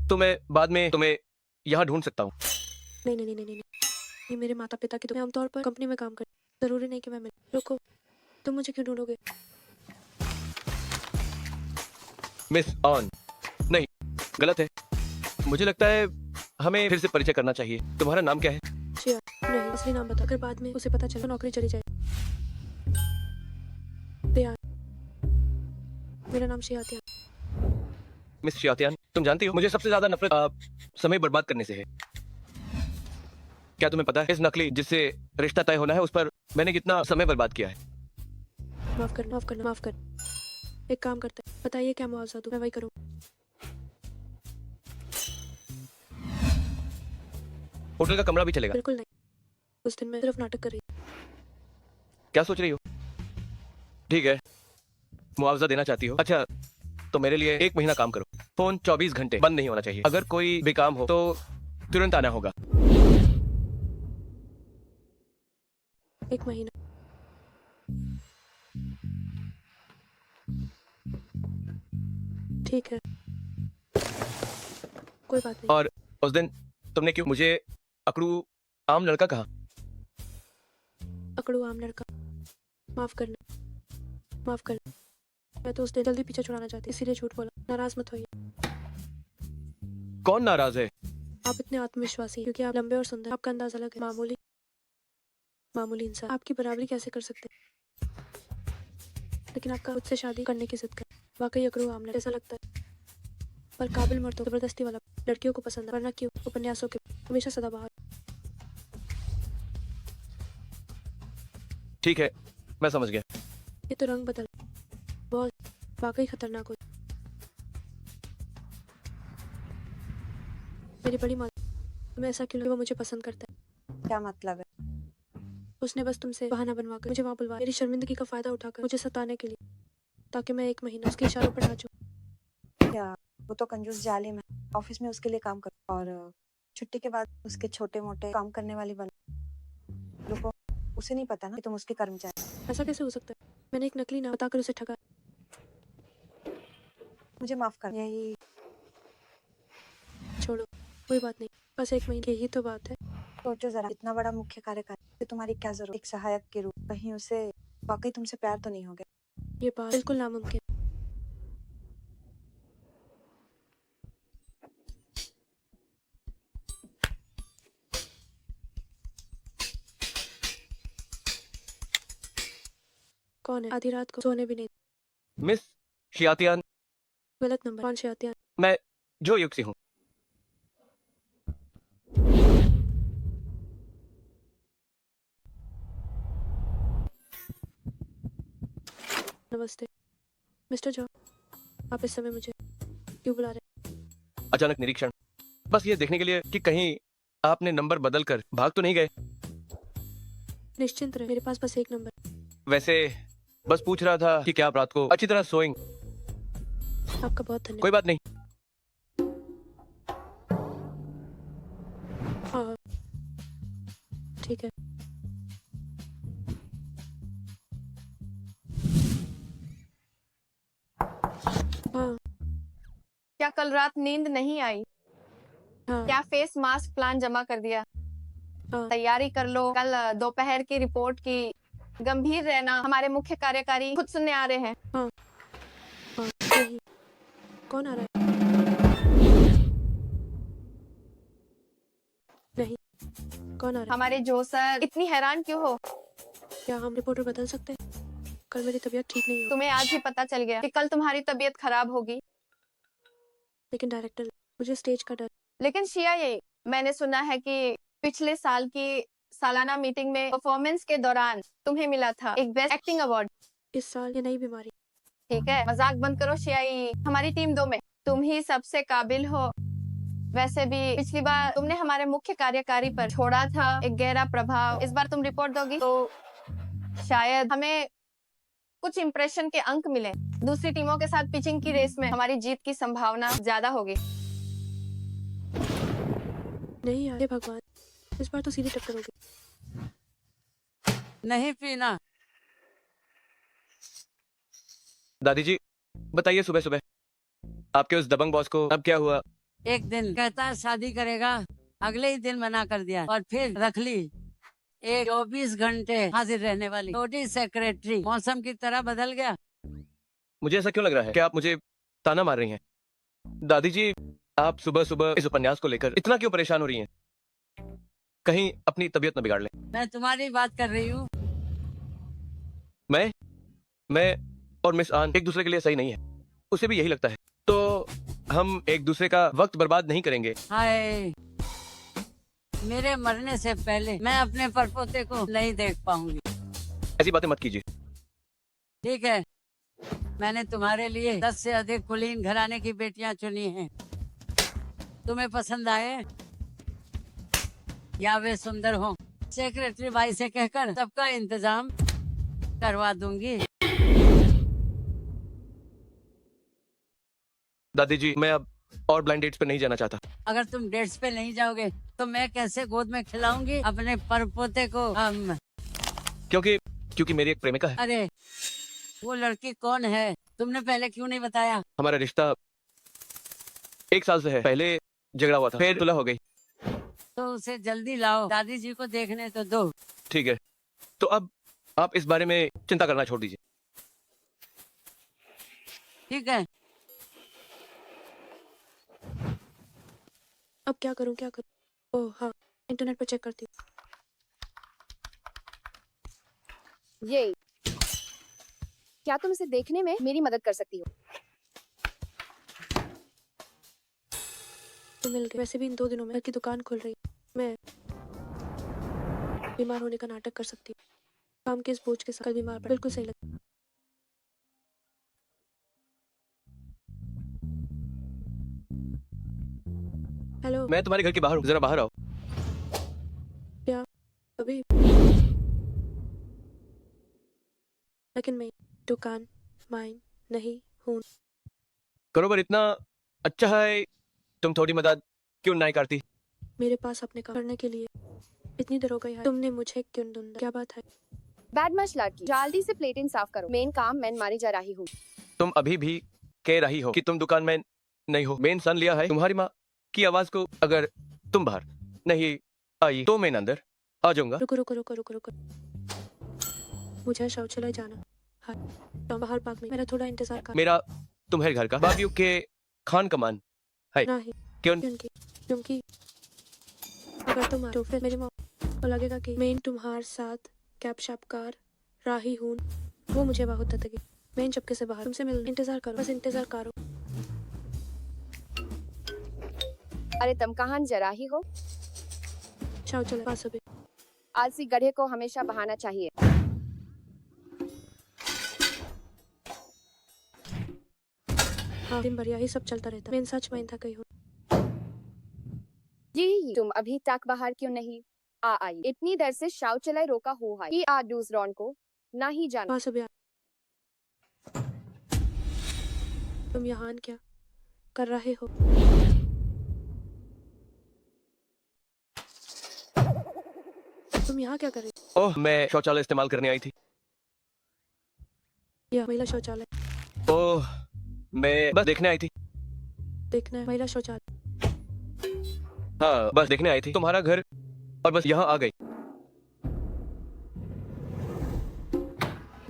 तो मैं बाद में तुम्हें यहाँ ढूंढ सकता हूँ। नहीं नहीं नहीं नहीं नहीं, ये मेरे माता पिता की तो आमतौर पर कंपनी में काम कर जरूरी नहीं कि मैं मिल। रुको, तुम मुझे क्यों ढूंढोगे? Miss on. नहीं, गलत है। मुझे लगता है हमें फिर से परिचय करना चाहिए। तुम्हारा नाम क्या है? शिया। नहीं, असली नाम बता। अगर बाद में उसे पता चला तो नौकरी चली जाए। प्यार। मेरा नाम शियातिया। मिस शियातियान, तुम जानती हो मुझे सबसे ज्यादा नफरत समय बर्बाद करने से है। क्या तुम्हें पता है इस नकली जिससे रिश्ता तय होना है उस पर मैंने कितना समय बर्बाद किया है? माफ कर, माफ करना, माफ कर। एक काम करते हैं, बताइए क्या मुआवजा दूं, मैं वही करूँ। होटल का कमरा भी चलेगा? बिल्कुल नहीं, उस दिन मैं सिर्फ नाटक कर रही थी। क्या सोच रही हो? ठीक है, मुआवजा देना चाहती हो? अच्छा, तो मेरे लिए 1 महीना काम करो। फोन 24 घंटे बंद नहीं होना चाहिए। अगर कोई भी काम हो तो तुरंत आना होगा। 1 महीना। ठीक है, कोई बात नहीं। और उस दिन तुमने क्यों मुझे अकड़ू आम लड़का कहा? अकड़ू आम लड़का, माफ करना, माफ करना। मैं तो उस दिन जल्दी पीछे छुड़ाना चाहती, इसीलिए झूठ बोला। नाराज मत होइए। कौन नाराज है? आप इतने आत्मविश्वासी क्योंकि आप लंबे और सुंदर। आपका अंदाज अलग है। मामूली मामूली इंसान आपकी बराबरी कैसे कर सकते हैं? लेकिन आपका खुद से शादी करने की जिद कर। वाकई अकड़ू आम लड़का ऐसा लगता है, पर काबिल मर्द तो जबरदस्ती वाला लड़कियों को पसंद है। वरना क्यों उपन्यासों के हमेशा सदाबहार। ठीक है, मैं समझ गया। ये तो रंग बदल बहुत, वाकई खतरनाक हो। मेरी बड़ी माँ, तुम्हें ऐसा क्यों लगा? वो मुझे पसंद करता है। क्या मतलब है? उसने बस तुमसे बहाना बनवाकर मुझे वहाँ बुलवा, मेरी शर्मिंदगी का फायदा उठाकर मुझे सताने के लिए, ताकि मैं 1 महीना उसके इशारों पर नाचूं। क्या वो तो कंजूस जालिम है। ऑफिस में उसके लिए काम करो और छुट्टी के बाद उसके छोटे मोटे काम करने वाली बनो। रुको, उसे नहीं पता ना कि तुम उसके कर्मचारी। ऐसा कैसे हो सकता है? मैंने एक नकली नाम बताकर उसे ठगा। मुझे माफ कर। यही छोड़ो, कोई बात नहीं। बस 1 महीने की ही तो बात है। सोचो जरा, इतना बड़ा मुख्य कार्यकारी फिर तुम्हारी क्या जरूरत? एक सहायक के रूप कहीं उसे वाकई तुमसे प्यार तो नहीं हो गया? ये बात बिल्कुल नामुमकिन। कौन है? आधी रात को सोने भी नहीं। मिस शियातियान, गलत नंबर। कौन शियातियान? मैं जो युग से हूँ। नमस्ते मिस्टर जॉ, आप इस समय मुझे क्यों बुला रहे? अचानक निरीक्षण, बस ये देखने के लिए कि कहीं आपने नंबर बदल कर भाग तो नहीं गए। निश्चिंत रहे, मेरे पास बस 1 नंबर। वैसे बस पूछ रहा था कि क्या आप रात को अच्छी तरह सोएंगे? आपका बहुत धन्यवाद। कोई बात नहीं। हाँ, ठीक है। हाँ, क्या कल रात नींद नहीं आई? हाँ, क्या फेस मास्क प्लान जमा कर दिया? हाँ। तैयारी कर लो, कल दोपहर की रिपोर्ट की। गंभीर रहना, हमारे मुख्य कार्यकारी खुद सुनने आ रहे हैं। हाँ, नहीं। कौन आ रहा है? नहीं, कौन आ रहा है? हमारे जो सर, इतनी हैरान क्यों हो? क्या हम रिपोर्टर बदल सकते हैं? कल मेरी तबीयत ठीक नहीं हो, तुम्हें आज ही पता चल गया कि कल तुम्हारी तबीयत खराब होगी। लेकिन डायरेक्टर, मुझे स्टेज का डर। लेकिन शिया, ये मैंने सुना है कि पिछले साल की सालाना मीटिंग में परफॉर्मेंस के दौरान तुम्हें मिला था एक बेस्ट एक्टिंग अवार्ड। इस साल ये नई बीमारी। ठीक है, मजाक बंद करो शियाई। हमारी टीम 2 में तुम ही सबसे काबिल हो। वैसे भी पिछली बार तुमने हमारे मुख्य कार्यकारी पर छोड़ा था एक गहरा प्रभाव। इस बार तुम रिपोर्ट दोगी तो शायद हमें कुछ इंप्रेशन के अंक मिले। दूसरी टीमों के साथ पिचिंग की रेस में हमारी जीत की संभावना ज्यादा होगी। नहीं यार, हे भगवान, इस बार तो सीधी टक्कर होगी। नहीं पीना। दादी जी, बताइए सुबह सुबह आपके उस दबंग बॉस को अब क्या हुआ? एक दिन कहता है शादी करेगा, अगले ही दिन मना कर दिया और फिर रख ली। एक 24 घंटे हाजिर रहने वाली छोटी सेक्रेटरी मौसम की तरह बदल गया। मुझे ऐसा क्यों लग रहा है कि आप मुझे ताना मार रही हैं? दादी जी, आप सुबह सुबह इस उपन्यास को लेकर इतना क्यों परेशान हो रही हैं? कहीं अपनी तबीयत न बिगाड़ लें। मैं तुम्हारी बात कर रही हूँ। मैं और मिस आन एक दूसरे के लिए सही नहीं है, उसे भी यही लगता है। तो हम एक दूसरे का वक्त बर्बाद नहीं करेंगे। हाय, मेरे मरने से पहले मैं अपने परपोते को नहीं देख पाऊंगी। ऐसी बातें मत कीजिए। ठीक है, मैंने तुम्हारे लिए 10 से अधिक कुलीन घराने की बेटियां चुनी हैं। तुम्हें पसंद आए या वे सुंदर हो, सेक्रेटरी भाई से कहकर सबका इंतजाम करवा दूंगी। दादी जी, मैं अब और ब्लाइंड डेट्स पे नहीं जाना चाहता। अगर तुम डेट्स पे नहीं जाओगे तो मैं कैसे गोद में खिलाऊंगी अपने परपोते को? क्योंकि मेरी एक प्रेमिका है। अरे, वो लड़की कौन है? तुमने पहले क्यों नहीं बताया? हमारा रिश्ता 1 साल से है। पहले झगड़ा हुआ था, फिर सुलह हो गई। तो उसे जल्दी लाओ, दादी जी को देखने तो दो। ठीक है, तो अब आप इस बारे में चिंता करना छोड़ दीजिए। ठीक है, अब क्या करूँ? ओह हाँ, इंटरनेट पर चेक करती हूँ। ये क्या तुम इसे देखने में मेरी मदद कर सकती हो? तो मिल गए। वैसे भी इन 2 दिनों में घर की दुकान खुल रही है। मैं बीमार होने का नाटक कर सकती हूँ। काम के इस बोझ के साथ कल बीमार पड़, बिल्कुल सही लगा। हेलो, मैं तुम्हारे घर के बाहर हूँ, जरा बाहर आओ। अभी लेकिन मैं दुकान माइन नहीं हूँ। करो, पर इतना अच्छा है, तुम थोड़ी मदद क्यों नहीं करती? मेरे पास अपने काम करने के लिए इतनी देर हो गई है। तुमने मुझे क्यों ढूंढा? क्या बात है? बैड मच लड़की, जल्दी से प्लेटिंग साफ करो। मेन काम मैं मारी जा रही हूँ। तुम अभी भी कह रही हो कि तुम दुकान में नहीं हो। मैंने सन लिया है तुम्हारी माँ की आवाज को। अगर तुम बाहर नहीं आई तो मैं अंदर आ जाऊंगा। रुको। मुझे शौचालय जाना है। तो बाहर पार्क में मेरा थोड़ा इंतजार कर। मेरा तुम्हारे घर का बाबियों के खान कमान है। नहीं, क्यों? क्योंकि अगर तुम आए तो फिर मेरी माँ को लगेगा कि मैं तुम्हारे साथ कैब शापकार राही हूँ। वो मुझे बहुत ततेगी। मैं चपके से बाहर तुमसे मिल इंतजार करो, बस इंतजार करो। अरे तुम कहाँ जा रही हो? शौचालय पास अभी। आलसी गधे को हमेशा बहाना चाहिए। हाँ, दिन भर यही सब चलता रहता। मैं सच में था कहीं हूँ। जी, तुम अभी तक बाहर क्यों नहीं आई? इतनी देर से शौचालय रोका हुआ है कि आज दूसरों को नहीं जाना। पास अभी। तुम यहाँ क्या कर रहे हो? तुम यहाँ क्या कर रहे हो? ओह, मैं शौचालय इस्तेमाल करने आई थी। यह महिला शौचालय ओह, मैं बस देखने आई थी। देखना है। महिला शौचालय। हाँ, बस देखने आई थी तुम्हारा घर और बस यहाँ आ गई।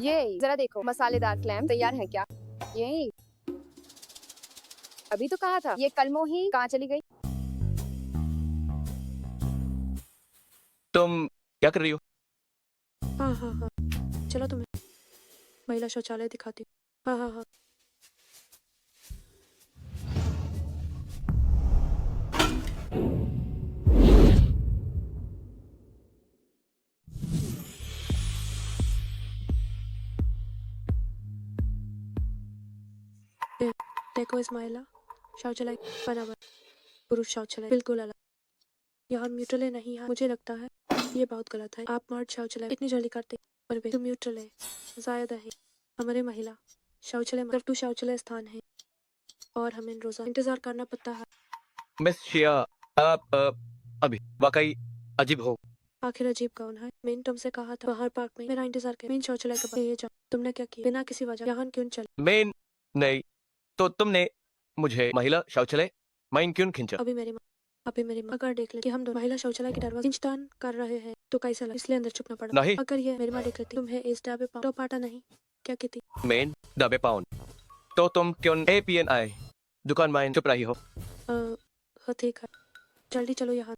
ये जरा देखो, मसालेदार क्लैम तैयार है क्या? ये अभी तो कहा था। ये कलमो ही कहाँ चली गई? तुम क्या कर रही हो? हाँ, चलो तुम्हें महिला शौचालय दिखाती हूँ। हाँ। देखो, इस महिला शौचालय बना हुआ पुरुष शौचालय बिल्कुल अलग। यहाँ न्यूट्रल नहीं है। मुझे लगता है ये बहुत गलत है। आप मर्द शौचालय इतनी जल्दी करते पर वे तुम न्यूट्रल है ज्यादा है। हमारे महिला शौचालय सिर्फ 2 शौचालय स्थान है और हमें रोजा इंतजार करना पड़ता है। मिस शिया, आप अभी वाकई अजीब हो। आखिर अजीब कौन है? मैंने तुमसे कहा था बाहर पार्क में मेरा इंतजार कर। मैं शौचालय के पास जाऊँ। तुमने क्या किया? बिना किसी वजह यहाँ क्यों चल? मैं नहीं तो तुमने मुझे महिला शौचालय माइन क्यों खींचा? अभी मेरी अभी मेरी माँ अगर देख ले कि हम दोनों महिला शौचालय के दरवाजे इंस्टान कर रहे हैं तो कैसा लगे, इसलिए अंदर छुपना पड़ा। नहीं। अगर ये मेरी माँ देख लेती तुम्हें इस ढाबे पर टॉप आटा नहीं क्या कहती? मेन दबे पाउन तो तुम क्यों APNI दुकान माइन चुप रही हो? हाँ ठीक है, जल्दी चलो यहाँ।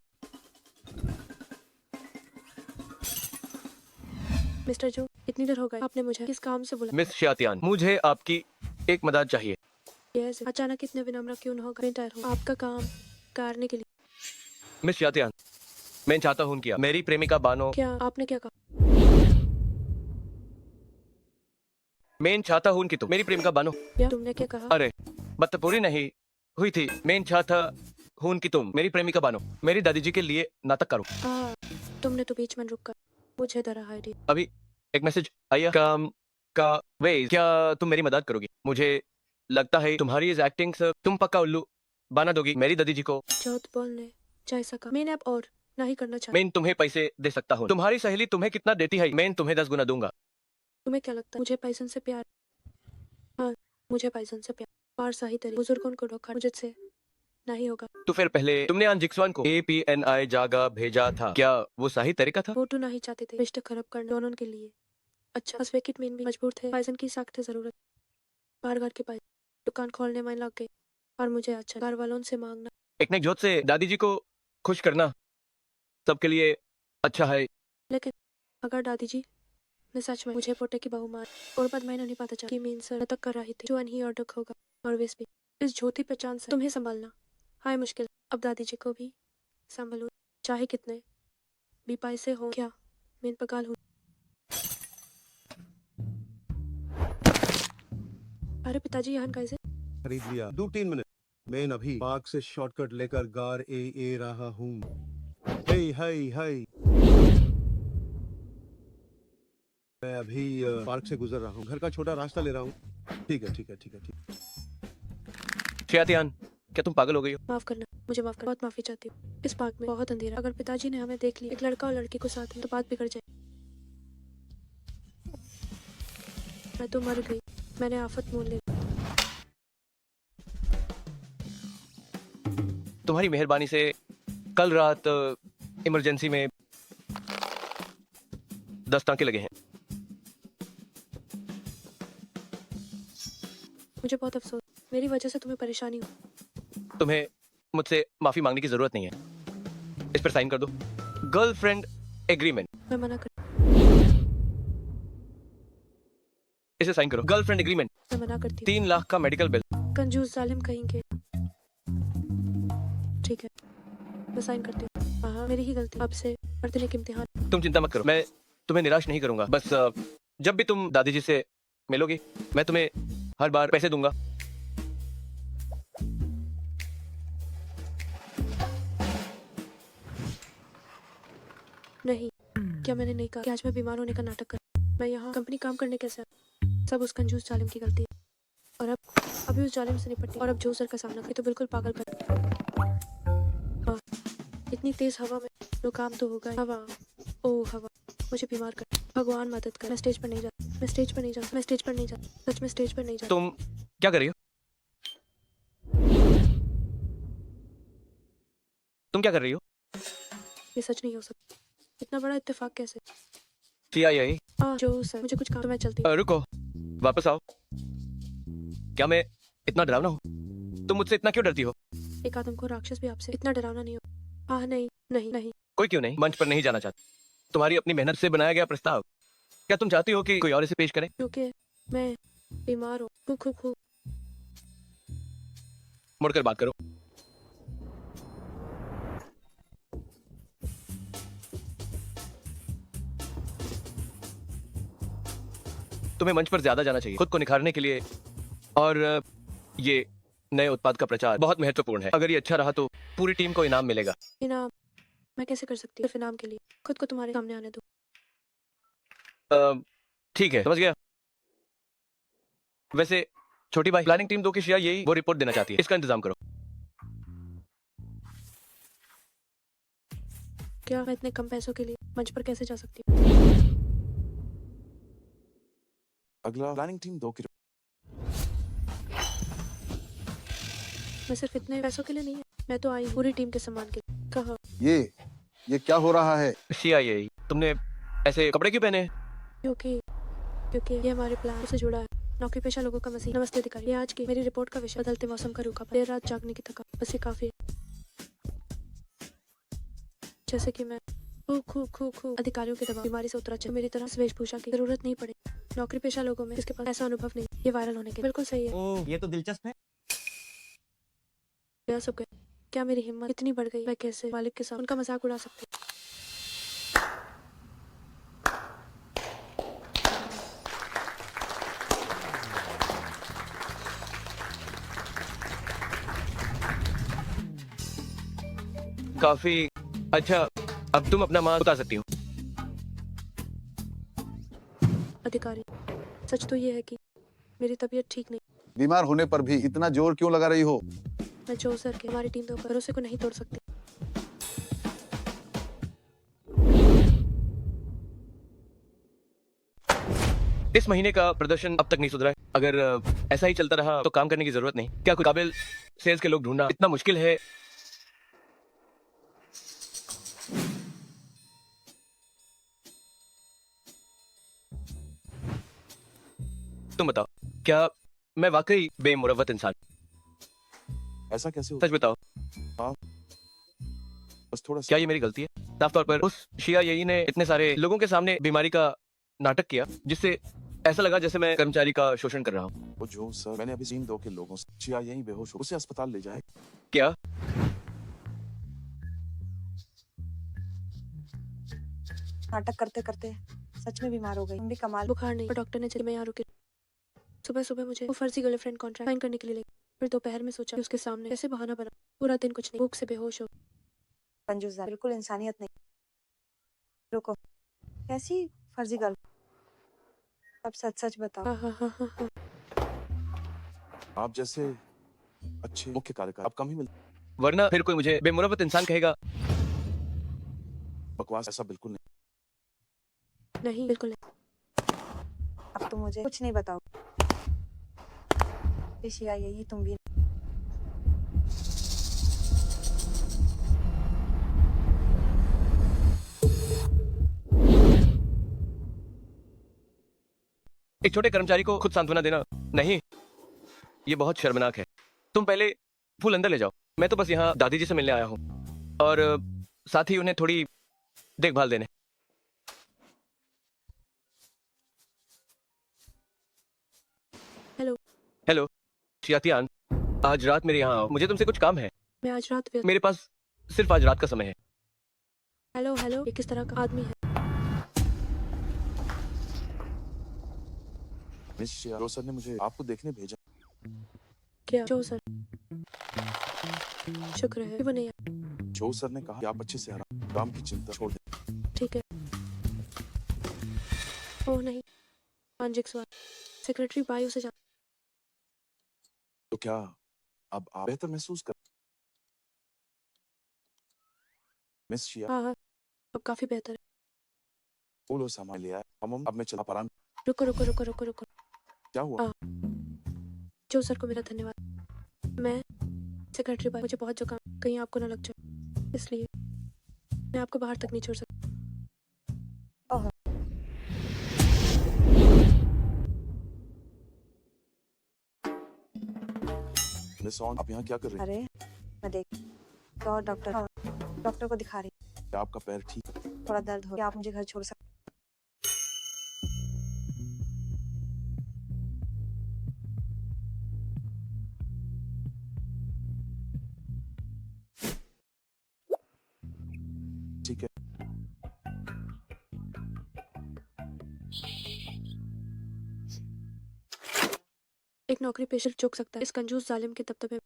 मिस्टर जो, इतनी देर हो गई, आपने मुझे किस काम से बुलाया? मिस शातियान, मुझे आपकी एक मदद चाहिए। यस, अचानक इतने विनम्र क्यों होगा? मैं तैयार हूँ आपका काम करने के लिए। मिस शातियान, मैं चाहता हूँ कि आप मेरी प्रेमिका बानो। क्या आपने क्या कहा? मैं चाहता हूँ कि तुम मेरी प्रेमिका बानो। क्या तुमने क्या कहा? अरे बात तो पूरी नहीं हुई थी। मैं चाहता हूँ कि तुम मेरी प्रेमिका बानो, मेरी दादी जी के लिए नाटक करो। तुमने तो बीच में रुक कर मुझे डरा है। अभी एक मैसेज आया काम का वे, क्या तुम मेरी मदद करोगी? मुझे लगता है तुम्हारी इस एक्टिंग से तुम पक्का उल्लू बना दोगी मेरी दादी जी को। जो तो बोलने जैसा का मैंने अब और नहीं करना चाहता। मैं तुम्हें पैसे दे सकता हूँ। तुम्हारी सहेली तुम्हें कितना देती है, मैं तुम्हें 10 गुना दूंगा। तुम्हें क्या लगता है मुझे पैसन से प्यार? हाँ, मुझे पैसन से प्यार सही तरीके बुजुर्गों को धोखा मुझसे नहीं होगा। तो फिर पहले तुमने अंजिक्सवान को APNI जागा भेजा था, क्या वो सही तरीका था? वो तो नहीं चाहते थे रिश्ते खराब करने दोनों के लिए। अच्छा अस्वेकित में भी मजबूर थे, पैसन की सख्त जरूरत। बाहर घर के पास दुकान खोलने में लग गए और मुझे अच्छा घर वालों से मांगना। एक ने जोत से दादी जी को खुश करना सबके लिए अच्छा है। लेकिन अगर दादी जी ने सच में मुझे पोटे की बहू मान और बाद मैंने नहीं पता चला कि मीन सर तक कर रही थी जो अनही और दुख होगा। और वैसे भी इस झूठी पहचान से तुम्हें संभालना हाय मुश्किल। अब दादी जी को भी संभालूं चाहे कितने भी पैसे हो। क्या मैं पगाल हूँ? अरे पिताजी यहाँ कैसे? खरीद लिया 2-3 मिनट। मैं अभी पार्क से शॉर्टकट लेकर गार ए रहा हूँ। हे हाय हाय, मैं अभी पार्क से गुजर रहा हूँ, घर का छोटा रास्ता ले रहा हूँ। ठीक है ठीक है ठीक है ठीक। शातियान, क्या तुम पागल हो गई हो? माफ करना, मुझे माफ कर, बहुत माफी चाहती हूँ। इस पार्क में बहुत अंधेरा, अगर पिताजी ने हमें देख लिया एक लड़का और लड़की को साथ में तो बात बिगड़ जाए। मैं तो मर गई, मैंने आफत मोल ली। तुम्हारी मेहरबानी से कल रात इमरजेंसी में 10 टांके लगे हैं। मुझे बहुत अफसोस, मेरी वजह से तुम्हें परेशानी हो। तुम्हें मुझसे माफी मांगने की जरूरत नहीं है। इस पर साइन कर दो, गर्लफ्रेंड एग्रीमेंट। मैं मना कर, इसे साइन करो, गर्लफ्रेंड एग्रीमेंट। मैं मना करती हूँ। 3 लाख का मेडिकल बिल। कंजूस जालिम कहेंगे। ठीक है, मैं साइन करती हूँ। हाँ मेरी ही गलती, अब से पढ़ने के इम्तिहान। तुम चिंता मत करो, मैं तुम्हें निराश नहीं करूंगा। बस जब भी तुम दादी जी से मिलोगी मैं तुम्हें हर बार पैसे दूंगा। नहीं, क्या मैंने नहीं कहा कि आज मैं बीमार होने का नाटक कर? मैं यहाँ कंपनी काम करने कैसे आया? सब उस कंजूस जालिम की गलती है। और अब अभी उस जालिम से निपटी और अब जो सर का सामना की तो बिल्कुल पागल कर। हाँ, इतनी तेज हवा में जो काम तो होगा। हवा, ओ हवा, मुझे बीमार कर, भगवान मदद कर। मैं स्टेज पर नहीं जा, मैं स्टेज पर नहीं जा, मैं स्टेज पर नहीं जा, सच में स्टेज पर नहीं जा। तुम क्या कर रही हो? तुम क्या कर रही हो? ये सच नहीं हो सकता, इतना बड़ा इत्तेफाक कैसे? CIA। जो सर मुझे कुछ काम तो मैं चलती हूँ। रुको, वापस आओ। क्या मैं इतना डरावना हूँ? तुम मुझसे इतना क्यों डरती हो? एक आदम को राक्षस भी आपसे इतना डरावना नहीं हो। हाँ नहीं नहीं नहीं, कोई क्यों नहीं, मंच पर नहीं जाना चाहता। तुम्हारी अपनी मेहनत से बनाया गया प्रस्ताव, क्या तुम चाहती हो कि कोई और इसे पेश करे? क्योंकि मैं बीमार हूँ। खू खू खू। मुड़कर बात करो। तुम्हें मंच पर ज्यादा जाना चाहिए खुद को निखारने के लिए। और ये नए उत्पाद का प्रचार बहुत महत्वपूर्ण है। अगर ये अच्छा रहा तो पूरी टीम को इनाम मिलेगा। इनाम मैं कैसे कर सकती हूँ? सिर्फ इनाम के लिए खुद को तुम्हारे सामने आने दो। ठीक है, समझ गया। वैसे छोटी भाई, प्लानिंग टीम 2 की शिया यही वो रिपोर्ट देना चाहती है, इसका इंतजाम करो। क्या मैं इतने कम पैसों के लिए मंच पर कैसे जा सकती हूँ? अगला प्लानिंग टीम 2 की मैं सिर्फ इतने पैसों के लिए नहीं है, मैं तो आई पूरी टीम के सम्मान के लिए। कहा ये क्या हो रहा है? CIA, तुमने ऐसे कपड़े क्यों पहने? क्योंकि क्योंकि ये हमारे प्लान से जुड़ा है। नौकरी पेशा लोगों का मसीह। नमस्ते अधिकारी, ये आज की मेरी रिपोर्ट का विषय बदलते मौसम का रूखा, देर रात जागने की थका, बस ये काफी है। जैसे कि मैं खू अधिकारियों के दबाव बीमारी से उतरा, मेरी तरह इस वेशभूषा की जरूरत नहीं पड़े। नौकरी पेशा लोगों में इसके पास ऐसा अनुभव नहीं, ये वायरल होने के बिल्कुल सही है। ओह, ये तो दिलचस्प है। क्या सब गए? क्या मेरी हिम्मत इतनी बढ़ गई, मैं कैसे मालिक के साथ उनका मजाक उड़ा सकती? काफी अच्छा, अब तुम अपना मार्क्स बता सकती हो। अधिकारी, सच तो ये है कि मेरी तबीयत ठीक नहीं। बीमार होने पर भी इतना जोर क्यों लगा रही हो? मैं जो सर के हमारी टीम के भरोसे को नहीं तोड़ सकती। इस महीने का प्रदर्शन अब तक नहीं सुधरा है। अगर ऐसा ही चलता रहा तो काम करने की जरूरत नहीं। क्या कोई काबिल सेल्स के लोग ढूंढना इतना मुश्किल है? तुम बताओ, क्या मैं वाकई बेमुरव्वत इंसान? ऐसा कैसे हो? सच बताओ, बस थोड़ा क्या ये मेरी गलती है? साफ तौर पर उस CIA ने इतने सारे लोगों के सामने बीमारी का नाटक किया जिससे ऐसा लगा जैसे मैं कर्मचारी का शोषण कर रहा हूँ। वो जो सर, मैंने अभी सीन 2 के लोगों से चिया यहीं बेहोश हो, उसे अस्पताल ले जाए। क्या? नाटक करते करते सच में बीमार हो गई। हम भी कमाल। बुखार नहीं, पर डॉक्टर ने चली मैं यहाँ रुकी। सुबह सुबह मुझे वो फर्जी गर्लफ्रेंड कॉन्ट्रैक्ट साइन करने के लिए ले गई। फिर दोपहर में सोचा कि उसके सामने कैसे बहाना बना। पूरा दिन कुछ नहीं, भूख से बेहोश हो। कंजूस है, बिल्कुल इंसानियत नहीं। रुको, कैसी फर्जी गर्ल? अब सच सच बताओ। हाँ। आप जैसे अच्छे मुख्य कार्यकारी आप कम ही मिलते। वरना फिर कोई मुझे बेमुरव्वत इंसान कहेगा। बकवास, ऐसा बिल्कुल नहीं। नहीं, बिल्कुल नहीं। अब तुम मुझे कुछ नहीं बताओ। यही तुम भी। एक छोटे कर्मचारी को खुद सांत्वना देना, नहीं, ये बहुत शर्मनाक है। तुम पहले फूल अंदर ले जाओ। मैं तो बस यहाँ दादी जी से मिलने आया हूँ और साथ ही उन्हें थोड़ी देखभाल देने। हेलो शियातियान, आज रात मेरे यहाँ आओ, मुझे तुमसे कुछ काम है। मैं आज रात मेरे पास सिर्फ आज रात का समय है। हेलो, ये किस तरह का आदमी है? मिस शिया, जो सर ने मुझे आपको देखने भेजा। क्या? जो सर? शुक्र है वो नहीं आया। जो सर ने कहा कि आप अच्छे से आराम की चिंता छोड़ दें। ठीक है। ओह नहीं, मानजिक सवाल। सेक्रेटरी बायू से तो क्या अब आप बेहतर महसूस कर? मिस शिया, हाँ, अब काफी बेहतर है। बोलो सामान लिया है। अब मैं चला आराम। रुको। क्या हुआ? जो सर को मेरा धन्यवाद। मैं सेक्रेटरी बाय, मुझे बहुत जुकाम, कहीं आपको ना लग जाए, इसलिए मैं आपको बाहर तक नहीं छोड़ सकती। मिस ऑन, आप यहाँ क्या कर रही हैं? अरे मैं देख तो डॉक्टर को दिखा रही। क्या आपका पैर ठीक है? थोड़ा दर्द हो, क्या आप मुझे घर छोड़ सकते? ठीक है। एक नौकरी पेशा चूक सकता है इस कंजूस जालिम के दबदबे।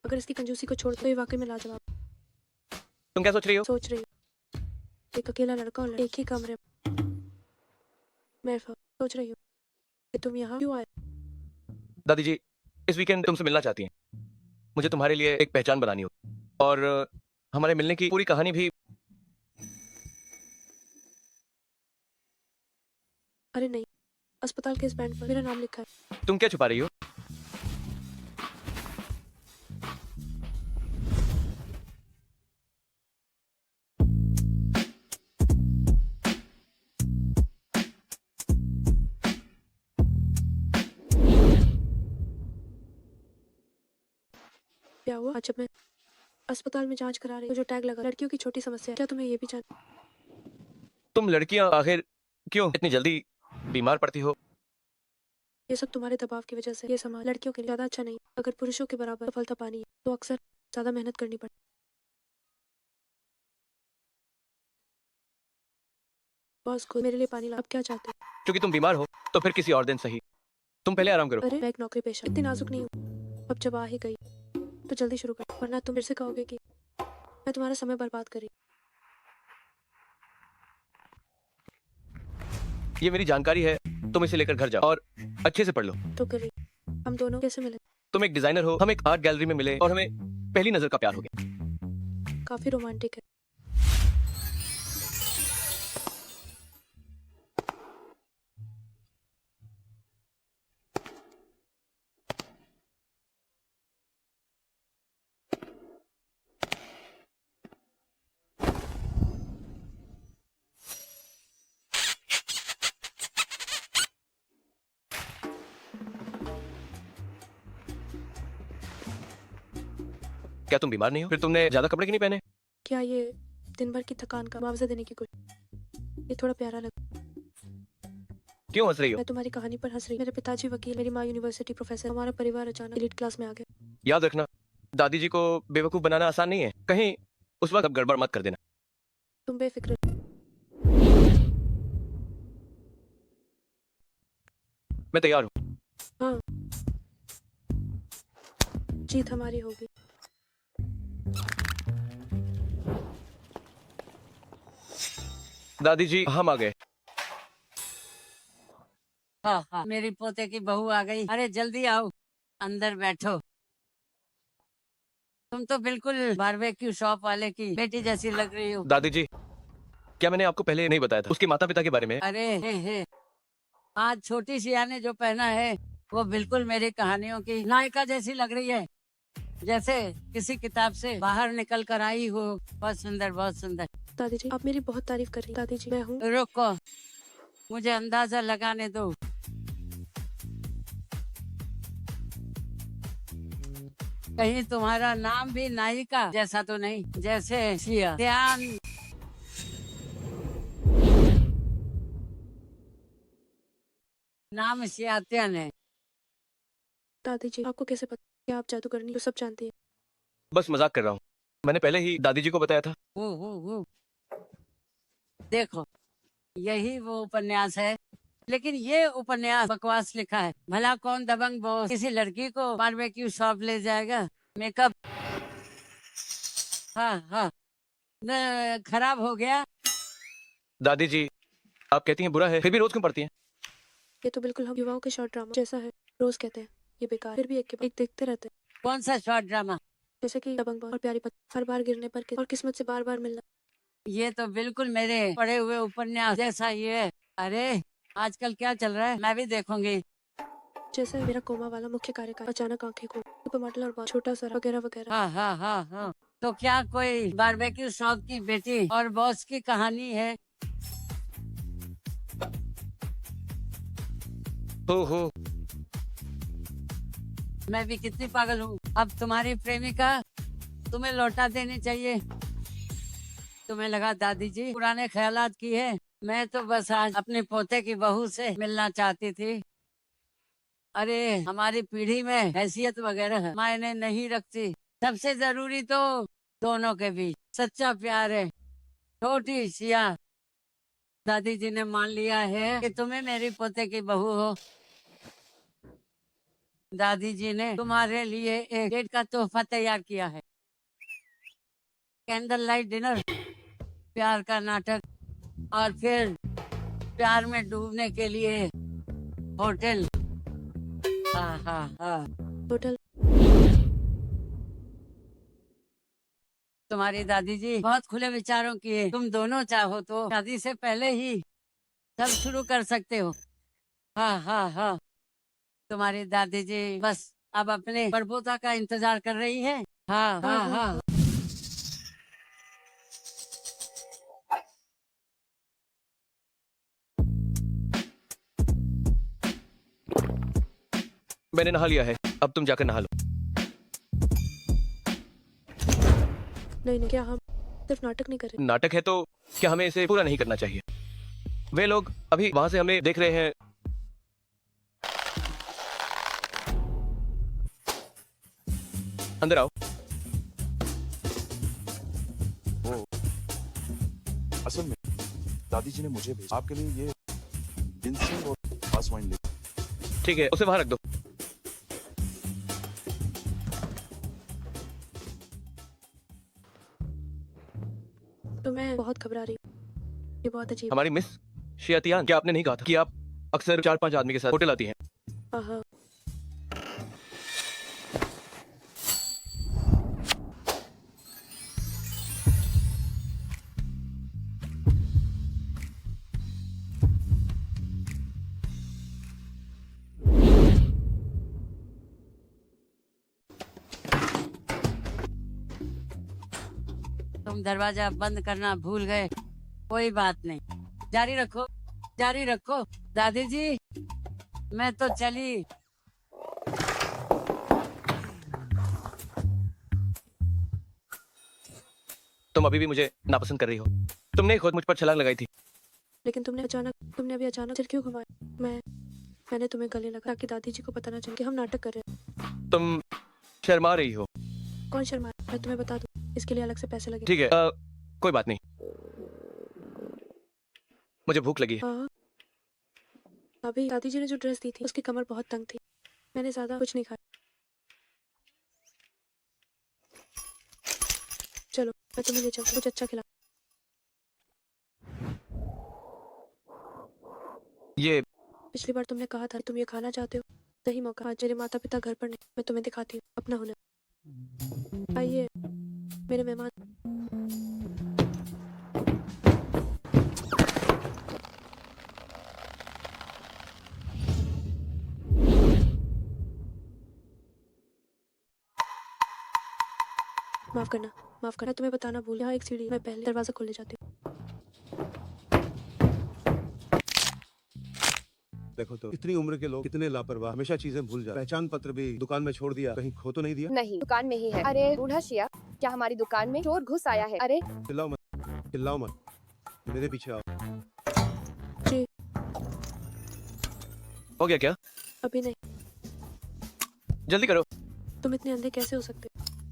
अगर इसकी कंजूसी को छोड़ तो ये वाकई में लाजवाब। तुम क्या सोच रही हो? सोच रही हूँ एक अकेला लड़का और एक ही कमरे में सोच रही हूँ कि तुम यहाँ क्यों आए। दादी जी इस वीकेंड तुमसे मिलना चाहती हैं। मुझे तुम्हारे लिए एक पहचान बनानी होगी और हमारे मिलने की पूरी कहानी भी। अरे नहीं, अस्पताल के इस बैंड पर मेरा नाम लिखा है। तुम क्या छुपा रही हो? क्या हुआ? आज जब मैं अस्पताल में जांच करा रही तो जो टैग लगा लड़कियों की छोटी समस्या, क्या तुम्हें ये भी जान? तुम लड़कियां आखिर क्यों इतनी जल्दी बीमार पड़ती हो? ये सब तुम्हारे दबाव की वजह से। ये समाज लड़कियों के लिए ज्यादा अच्छा नहीं। अगर पुरुषों के बराबर सफलता पानी है तो अक्सर ज्यादा मेहनत करनी पड़ती। बॉस को मेरे लिए पानी ला। अब क्या चाहते हो? क्योंकि तुम बीमार हो तो फिर किसी और दिन सही। तुम पहले आराम करो। अरे मैं एक नौकरी पेशा, इतनी नाजुक नहीं हूँ। अब जब आ ही गई तो जल्दी शुरू कर, वरना तुम फिर से कहोगे कि मैं तुम्हारा समय बर्बाद करी। ये मेरी जानकारी है, तुम इसे लेकर घर जाओ और अच्छे से पढ़ लो। तो करी। हम दोनों कैसे मिले? तुम एक डिजाइनर हो, हम एक आर्ट गैलरी में मिले और हमें पहली नजर का प्यार हो गया। काफी रोमांटिक है। क्या तुम बीमार नहीं हो? फिर तुमने ज्यादा कपड़े क्यों नहीं पहने? क्या ये दिन भर की थकान का मुआवजा देने की कोशिश? ये थोड़ा प्यारा लगा। क्यों हंस रही हो? मैं तुम्हारी कहानी पर हंस रही। मेरे पिताजी वकील, मेरी माँ यूनिवर्सिटी प्रोफेसर, हमारा परिवार अचानक एलीट क्लास में आ गया। याद रखना, दादी जी को बेवकूफ बनाना आसान नहीं है। कहीं उस वक्त अब गड़बड़ मत कर देना। तुम बेफिक्र। मैं तैयार हूँ। हाँ, जीत हमारी होगी। दादी जी हम आ गए। हाँ हाँ, मेरी पोते की बहू आ गई। अरे जल्दी आओ, अंदर बैठो। तुम तो बिल्कुल बारबेक्यू शॉप वाले की बेटी जैसी लग रही हो। दादी जी, क्या मैंने आपको पहले नहीं बताया था उसके माता पिता के बारे में? अरे हे, आज छोटी सिया ने जो पहना है वो बिल्कुल मेरी कहानियों की नायिका जैसी लग रही है, जैसे किसी किताब से बाहर निकल कर आई हो। बहुत सुंदर, बहुत सुंदर। दादी जी आप मेरी बहुत तारीफ कर रही। दादी जी मैं हूँ। रुको, मुझे अंदाजा लगाने दो। कहीं तुम्हारा नाम भी नायिका जैसा तो नहीं, जैसे सिया। ध्यान। नाम सियात्यन है। दादी जी आपको कैसे पता कि आप जादूगरनी? तो सब जानती है। बस मजाक कर रहा हूँ, मैंने पहले ही दादी जी को बताया था। वो देखो, यही वो उपन्यास है, लेकिन ये उपन्यास बकवास लिखा है। भला कौन दबंग बॉस किसी लड़की को बारबेक्यू शॉप ले जाएगा? मेकअप हाँ हाँ खराब हो गया। दादी जी आप कहती हैं बुरा है, फिर भी रोज क्यों पढ़ती हैं? ये तो बिल्कुल हम युवाओं के शॉर्ट ड्रामा जैसा है। रोज कहते हैं ये बेकार, फिर भी एक के बाद एक देखते रहते हैं। कौन सा शॉर्ट ड्रामा? जैसे कि दबंग बॉस और प्यारी पत्नी, हर बार गिरने पर और किस्मत से बार बार मिलना। ये तो बिल्कुल मेरे पढ़े हुए उपन्यास जैसा ही है। अरे आजकल क्या चल रहा है, मैं भी देखूंगी। जैसे मेरा कोमा वाला मुख्य कार्यकारी अचानक आंखें खोल, सुपरमॉडल और छोटा सा वगैरह वगैरह। हाँ हाँ हाँ हाँ। तो क्या कोई बारबेक्यू शॉप की बेटी और बॉस की कहानी है? हो मैं भी कितनी पागल हूँ। अब तुम्हारी प्रेमिका तुम्हें लौटा देनी चाहिए। तुम्हें लगा दादी जी पुराने ख्यालात की है। मैं तो बस आज अपने पोते की बहू से मिलना चाहती थी। अरे हमारी पीढ़ी में हैसियत वगैरह मायने नहीं रखती। सबसे जरूरी तो दोनों के बीच सच्चा प्यार है। छोटी सिया, दादी जी ने मान लिया है कि तुम्हें मेरी पोते की बहू हो। दादी जी ने तुम्हारे लिए एक डेट का तोहफा तैयार किया है। कैंडल लाइट डिनर, प्यार का नाटक और फिर प्यार में डूबने के लिए होटल। हाँ हाँ हाँ। होटल। तुम्हारी दादी जी बहुत खुले विचारों की है। तुम दोनों चाहो तो शादी से पहले ही सब शुरू कर सकते हो। हाँ हाँ हाँ, तुम्हारी दादी जी बस अब अपने परपोता का इंतजार कर रही है। हाँ हाँ हाँ। मैंने नहा लिया है, अब तुम जाकर नहा लो। नहीं नहीं, क्या हम सिर्फ नाटक नहीं कर रहे? नाटक है तो क्या हमें इसे पूरा नहीं करना चाहिए? वे लोग अभी वहां से हमें देख रहे हैं। अंदर आओ। वो असल में दादी जी ने मुझे भेजा आपके लिए ये जिंसम और पास वाइन ले। ठीक है, उसे वहां रख दो। तो मैं बहुत घबरा रही हूँ, ये बहुत अजीब। हमारी मिस शियातियान, क्या आपने नहीं कहा था कि आप अक्सर 4-5 आदमी के साथ होटल आती हैं? हाँ। तुम दरवाजा बंद करना भूल गए, कोई बात नहीं, जारी रखो जारी रखो। दादी जी मैं तो चली। तुम अभी भी मुझे नापसंद कर रही हो। तुमने खुद मुझ पर छलांग लगाई थी। लेकिन तुमने अभी अचानक सिर क्यों घुमाया? मैंने तुम्हें गले लगा ताकि दादी जी को पता ना चले कि हम नाटक कर रहे हैं। तुम शर्मा रही हो। कौन शर्माए? मैं तुम्हें बता दूं, इसके लिए अलग से पैसे लगे। ठीक है, कोई बात नहीं। मुझे भूख लगी है। हाँ, अभी दादी जी ने जो ड्रेस दी थी उसकी कमर बहुत तंग थी, मैंने ज्यादा कुछ नहीं खाया। चलो मैं तुम्हें ले चलती, कुछ अच्छा खिला। ये पिछली बार तुमने कहा था तुम ये खाना चाहते हो, सही मौका। आज मेरे माता पिता घर पर नहीं, मैं तुम्हें दिखाती हूँ अपना हुनर। आइए मेरे मेहमान। माफ करना, तुम्हें बताना भूल, यहाँ एक सीढ़ी, मैं पहले दरवाजा खोले जाती हूँ। देखो तो इतनी उम्र के लोग कितने लापरवाह, हमेशा चीजें भूल जाते। पहचान पत्र भी दुकान में छोड़ दिया, कहीं खो तो नहीं दिया? नहीं, दुकान में ही है। अरे बूढ़ा शिया, क्या हमारी दुकान में चोर घुस आया है? अरे चिल्लाओ मत, मेरे पीछे आओ। जी। हो गया क्या? अभी नहीं। जल्दी करो। तुम इतने अंधे कैसे हो सकते?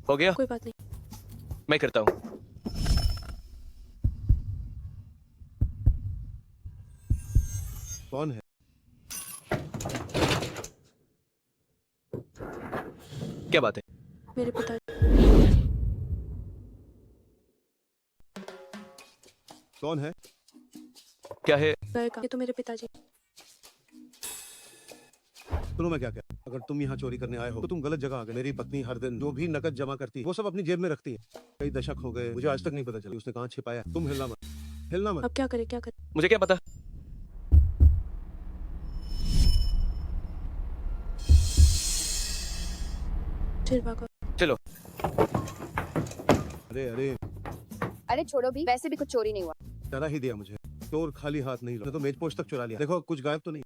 हो गया? कोई बात नहीं, मैं करता हूँ। कौन है? क्या बात है? मेरे पिताजी। कौन है? क्या है? ये तो मेरे पिताजी। सुनो मैं क्या कहता हूं, अगर तुम यहाँ चोरी करने आए हो तो तुम गलत जगह आ गए। मेरी पत्नी हर दिन जो भी नकद जमा करती है वो सब अपनी जेब में रखती है। कई दशक हो गए, मुझे आज तक नहीं पता चला उसने कहाँ छिपाया। तुम हिलना मत। अब क्या करे? मुझे क्या पता? फिर भागो। चलो। अरे छोड़ो भी, वैसे भी कुछ चोरी नहीं हुआ। डरा ही दिया मुझे। चोर खाली हाथ नहीं लौटा, तो मेज पोस्ट तक चुरा लिया। देखो कुछ गायब तो नहीं।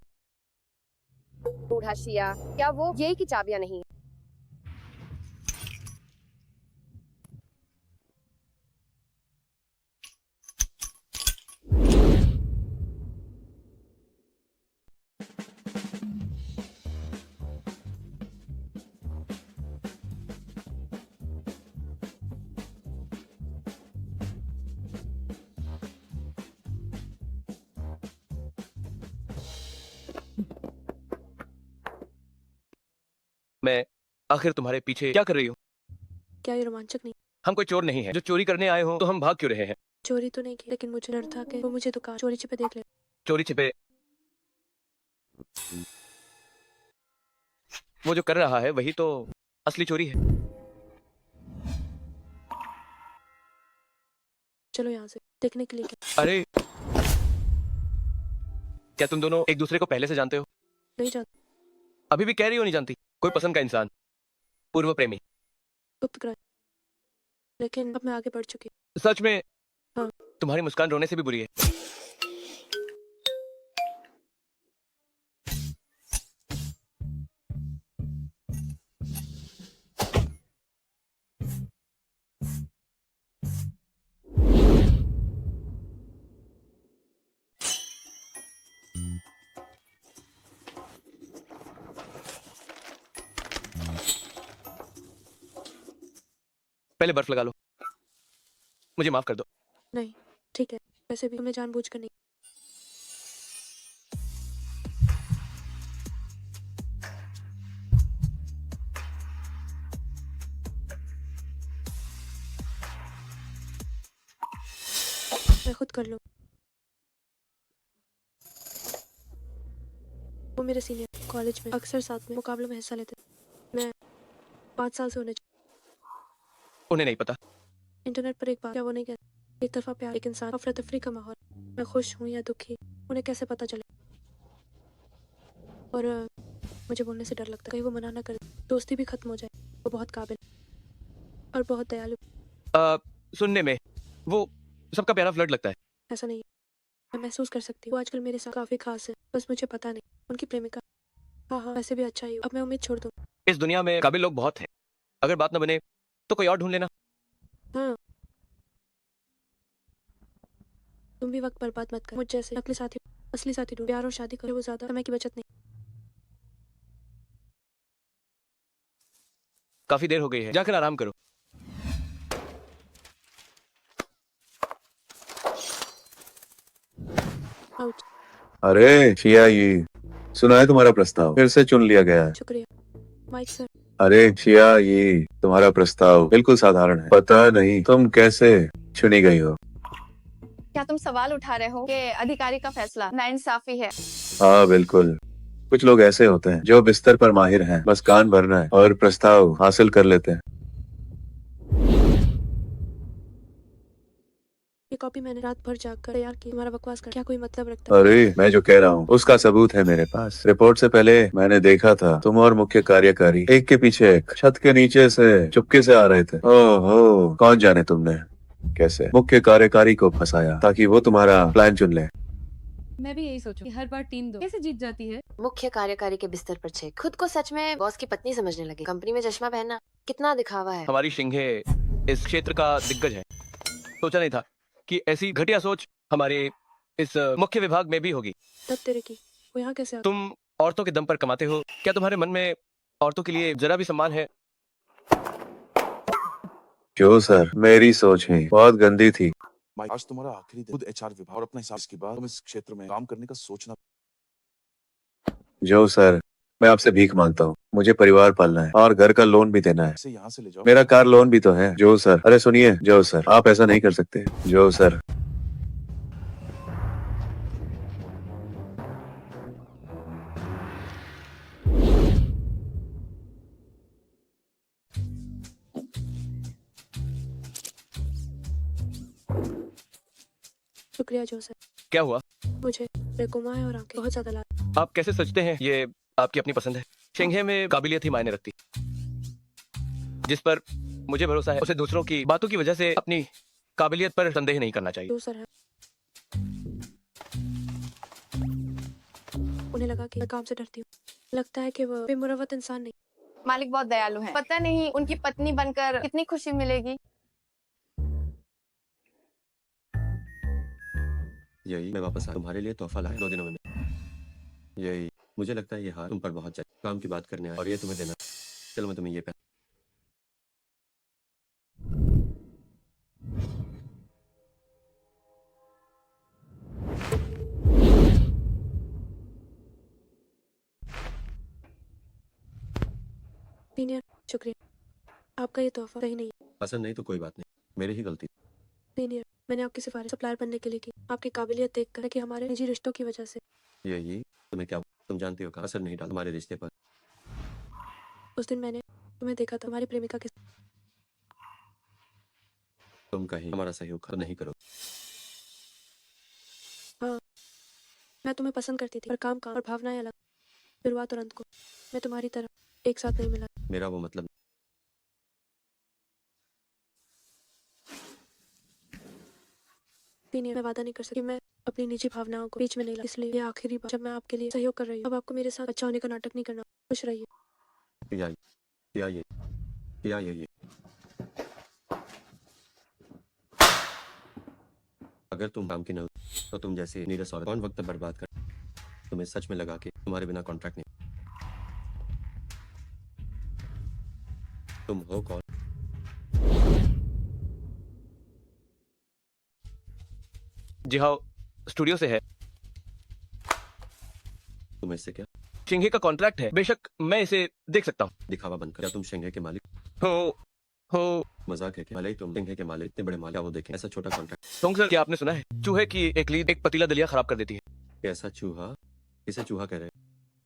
बूढ़ा शिया, क्या वो यही की चाबियां नहीं? मैं आखिर तुम्हारे पीछे क्या कर रही हूँ? क्या ये रोमांचक नहीं? हम कोई चोर नहीं है जो चोरी करने आए हो, तो हम भाग क्यों रहे हैं? चोरी तो नहीं की, लेकिन मुझे डर था कि वो मुझे दुकान चोरी छिपे देख ले। चोरी छिपे? वो जो कर रहा है वही तो असली चोरी है। चलो यहाँ से, देखने के लिए क्या? अरे क्या तुम दोनों एक दूसरे को पहले से जानते हो? नहीं जानती। अभी भी कह रही हो नहीं जानती? कोई पसंद का इंसान, पूर्व प्रेमी। गुप्त ग्रह। लेकिन अब मैं आगे बढ़ चुकी सच में? हाँ। तुम्हारी मुस्कान रोने से भी बुरी है। पहले बर्फ लगा लो। मुझे माफ कर दो। नहीं, ठीक है। वैसे भी हमें जानबूझकर नहीं। मैं खुद कर लूँ। वो मेरे सीनियर कॉलेज में अक्सर साथ में मुकाबलों में हिस्सा लेते। मैं 5 साल से उन्हें उन्हें नहीं पता। इंटरनेट पर एक बात, क्या वो नहीं कहते एक तरफा प्यार, एक इंसान, अफरा तफरी का माहौल। मैं खुश हूँ या दुखी, उन्हें कैसे पता चले? और मुझे बोलने से डर लगता है कहीं वो मना ना करे, दोस्ती भी खत्म हो जाए। वो बहुत काबिल और बहुत दयालु। सुनने में वो सबका प्यारा फ्लर्ट लगता है। ऐसा नहीं है, मैं महसूस कर सकती हूँ। वो आजकल मेरे साथ काफी खास है, बस मुझे पता नहीं उनकी प्रेमिका। हाँ हाँ, वैसे भी अच्छा ही। अब मैं उम्मीद छोड़ दूँ। इस दुनिया में काबिल लोग बहुत हैं। अगर बात ना बने तो कोई और ढूंढ लेना। हाँ, तुम भी वक्त बर्बाद मत कर। मुझ जैसे नकली साथी, असली साथी ढूंढ। प्यार और शादी करो, वो ज्यादा समय की बचत नहीं। काफी देर हो गई है, जाकर आराम करो। आउट। अरे शिया, ये सुना है तुम्हारा प्रस्ताव फिर से चुन लिया गया है। शुक्रिया माइक सर। अरे शिया, ये तुम्हारा प्रस्ताव बिल्कुल साधारण है। पता नहीं तुम कैसे चुनी गई हो। क्या तुम सवाल उठा रहे हो कि अधिकारी का फैसला नाइंसाफी है? हाँ बिल्कुल। कुछ लोग ऐसे होते हैं जो बिस्तर पर माहिर हैं, बस कान भरना है और प्रस्ताव हासिल कर लेते हैं। ये कॉपी मैंने रात भर जागकर तैयार की। तुम्हारा बकवास कर क्या कोई मतलब रखता है? अरे मैं जो कह रहा हूँ उसका सबूत है मेरे पास। रिपोर्ट से पहले मैंने देखा था तुम और मुख्य कार्यकारी एक के पीछे एक छत के नीचे से चुपके से आ रहे थे। ओहो, कौन जाने तुमने कैसे मुख्य कार्यकारी को फंसाया ताकि वो तुम्हारा प्लान चुन ले। मैं भी यही सोचूं कि हर बार टीम दो कैसे जीत जाती है। मुख्य कार्यकारी के बिस्तर पर छेद, खुद को सच में बॉस की पत्नी समझने लगे। कंपनी में चश्मा पहनना कितना दिखावा है। हमारी सिंघे इस क्षेत्र का दिग्गज है। सोचा नहीं था कि ऐसी घटिया सोच हमारे इस मुख्य विभाग में भी होगी। तब तेरे की वो यहाँ कैसे आ? तुम औरतों के दम पर कमाते हो। क्या तुम्हारे मन में औरतों के लिए जरा भी सम्मान है? क्यों सर, मेरी सोच ही बहुत गंदी थी। माइक, आज तुम्हारा आखिरी दिन। खुद एचआर विभाग और अपना हिसाब के बाद तुम इस क्षेत्र में काम करने का सोचना। जो सर, मैं आपसे भीख मांगता हूँ। मुझे परिवार पालना है और घर का लोन भी देना है। इसे यहाँ से ले जाओ। मेरा कार लोन भी तो है। जो सर, अरे सुनिए जो सर, आप ऐसा नहीं कर सकते। जो सर, शुक्रिया जो सर। क्या हुआ? मुझे रेकुमा है और आंखें बहुत ज्यादा लाल। आप कैसे सोचते हैं ये आपकी अपनी पसंद है? सिंघे में काबिलियत ही मायने रखती। जिस पर मुझे भरोसा है उसे दूसरों की बातों की वजह से अपनी काबिलियत पर संदेह नहीं करना चाहिए। जो सर है, उन्हें लगा कि मैं काम से डरती हूँ। लगता है कि वो बेमुरवत इंसान नहीं। मालिक बहुत दयालु हैं। पता नहीं उनकी पत्नी बनकर कितनी खुशी मिलेगी। यही मैं वापस आ तुम्हारे लिए तोहफा लाया 2 दिनों में। यही मुझे लगता है ये हार तुम पर बहुत चल काम की बात करने आया और ये तुम्हें देना। चलो मैं तुम्हें ये पहन। सीनियर शुक्रिया, आपका ये तोहफा सही नहीं है। पसंद नहीं तो कोई बात नहीं, मेरी ही गलती। सीनियर, मैंने आपकी सिफारिश सप्लायर बनने के लिए की। आपकी काबिलियत देखकर कि हमारे निजी रिश्तों की वजह से। यही तुम्हें क्या तुम जानती हो का असर नहीं डाला तुम्हारे रिश्ते पर। उस दिन मैंने तुम्हें देखा था हमारी प्रेमिका के साथ। तुम कहीं हमारा सहयोग नहीं करो। हाँ, मैं तुम्हें पसंद करती थी पर काम और भावनाएं अलग। शुरुआत और अंत को मैं तुम्हारी तरह एक साथ नहीं मिला। मेरा वो मतलब मैं वादा नहीं कर सकती कि मैं अपनी निजी भावनाओं को बीच में नहीं ला, इसलिए ये आखिरी बार जब मैं आपके लिए सहयोग कर रही हूँ। अब आपको मेरे साथ अच्छा होने का नाटक नहीं करना। खुश रहिए। या ये या ये अगर तुम काम की न हो तो तुम जैसे नीरस और कौन वक्त बर्बाद कर। तुम्हें सच में लगा कि तुम्हारे बिना कॉन्ट्रैक्ट नहीं। तुम हो कौन? जी हाँ, स्टूडियो से है। तुम्हें इससे क्या? शिंगे का कॉन्ट्रैक्ट है। बेशक मैं इसे देख सकता हूँ। दिखावा बंद कर। क्या तुम शेंगे के मालिक हो? मजाक है क्या? भले ही तुम शेंगे के मालिक इतने बड़े मालिक, क्या वो देखें ऐसा छोटा कॉन्ट्रैक्ट? सोंग सर, क्या आपने सुना है चूहे की एक लीद एक पतीला दलिया खराब कर देती है? ऐसा चूहा? इसे चूहा कह रहे हैं?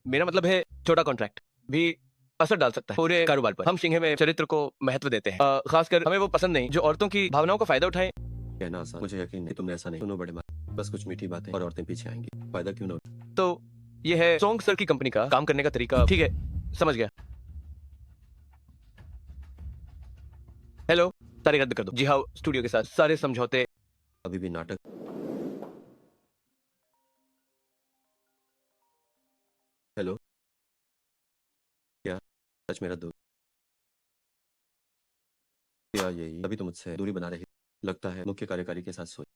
मेरा मतलब है छोटा कॉन्ट्रैक्ट भी असर डाल सकता है पूरे कारोबार पर। हम शिंगे में चरित्र को महत्व देते हैं। खासकर हमें वो पसंद नहीं जो औरतों की भावनाओं का फायदा उठाएं। कहना आसान, मुझे यकीन नहीं तुमने ऐसा नहीं। सुनो बड़े मालिक, बस कुछ मीठी बातें और औरतें पीछे आएंगी, फायदा क्यों ना हो? तो ये है सोंग सर की कंपनी का काम करने का तरीका। ठीक है, समझ गया। हेलो, सारे रद्द कर दो। जी हाँ, स्टूडियो के साथ सारे समझौते। अभी भी नाटक? हेलो, क्या सच में रद्द हो? क्या यही अभी तो मुझसे दूरी बना रही? लगता है मुख्य कार्यकारी के साथ सोच।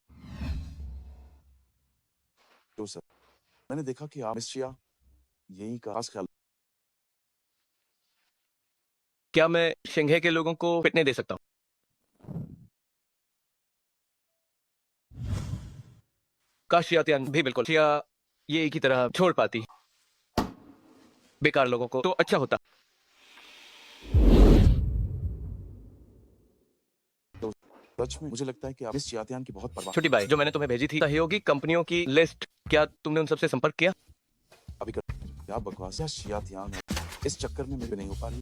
तो सर, मैंने देखा कि आप मिस्ट्रिया यही का खास ख्याल। क्या मैं शिंगे के लोगों को पिटने दे सकता हूँ? काश यातियान भी बिल्कुल या ये एक ही तरह छोड़ पाती बेकार लोगों को तो अच्छा होता। तो सच में मुझे लगता है कि आप इस यातियान की बहुत परवाह। छोटी बाई, जो मैंने तुम्हें भेजी थी सहयोगी कंपनियों की लिस्ट, क्या तुमने उन सबसे संपर्क किया? अभी कर क्या बकवास है, यातियान है। इस चक्कर में मेरे नहीं हो पा रही।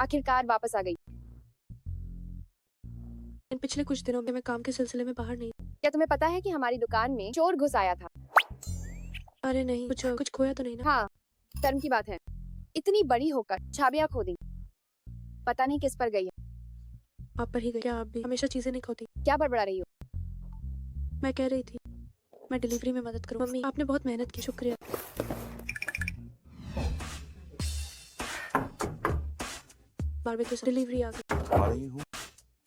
आखिरकार वापस आ गई। इन पिछले कुछ दिनों में मैं काम के सिलसिले में बाहर नहीं। क्या तुम्हें पता है कि हमारी दुकान में चोर घुस आया था? अरे नहीं, कुछ खोया तो नहीं ना? हाँ, शर्म की बात है। इतनी बड़ी होकर चाबियां खो दी। पता नहीं किस पर गई है। आप पर ही गई। क्या आप भी हमेशा चीजें नहीं खोती? क्या बड़बड़ा रही हो? मैं कह रही थी मैं डिलीवरी में मदद करूं। मम्मी, आपने बहुत मेहनत की, शुक्रिया। बारबेक्यू डिलीवरी आ गई। आ रही हूँ।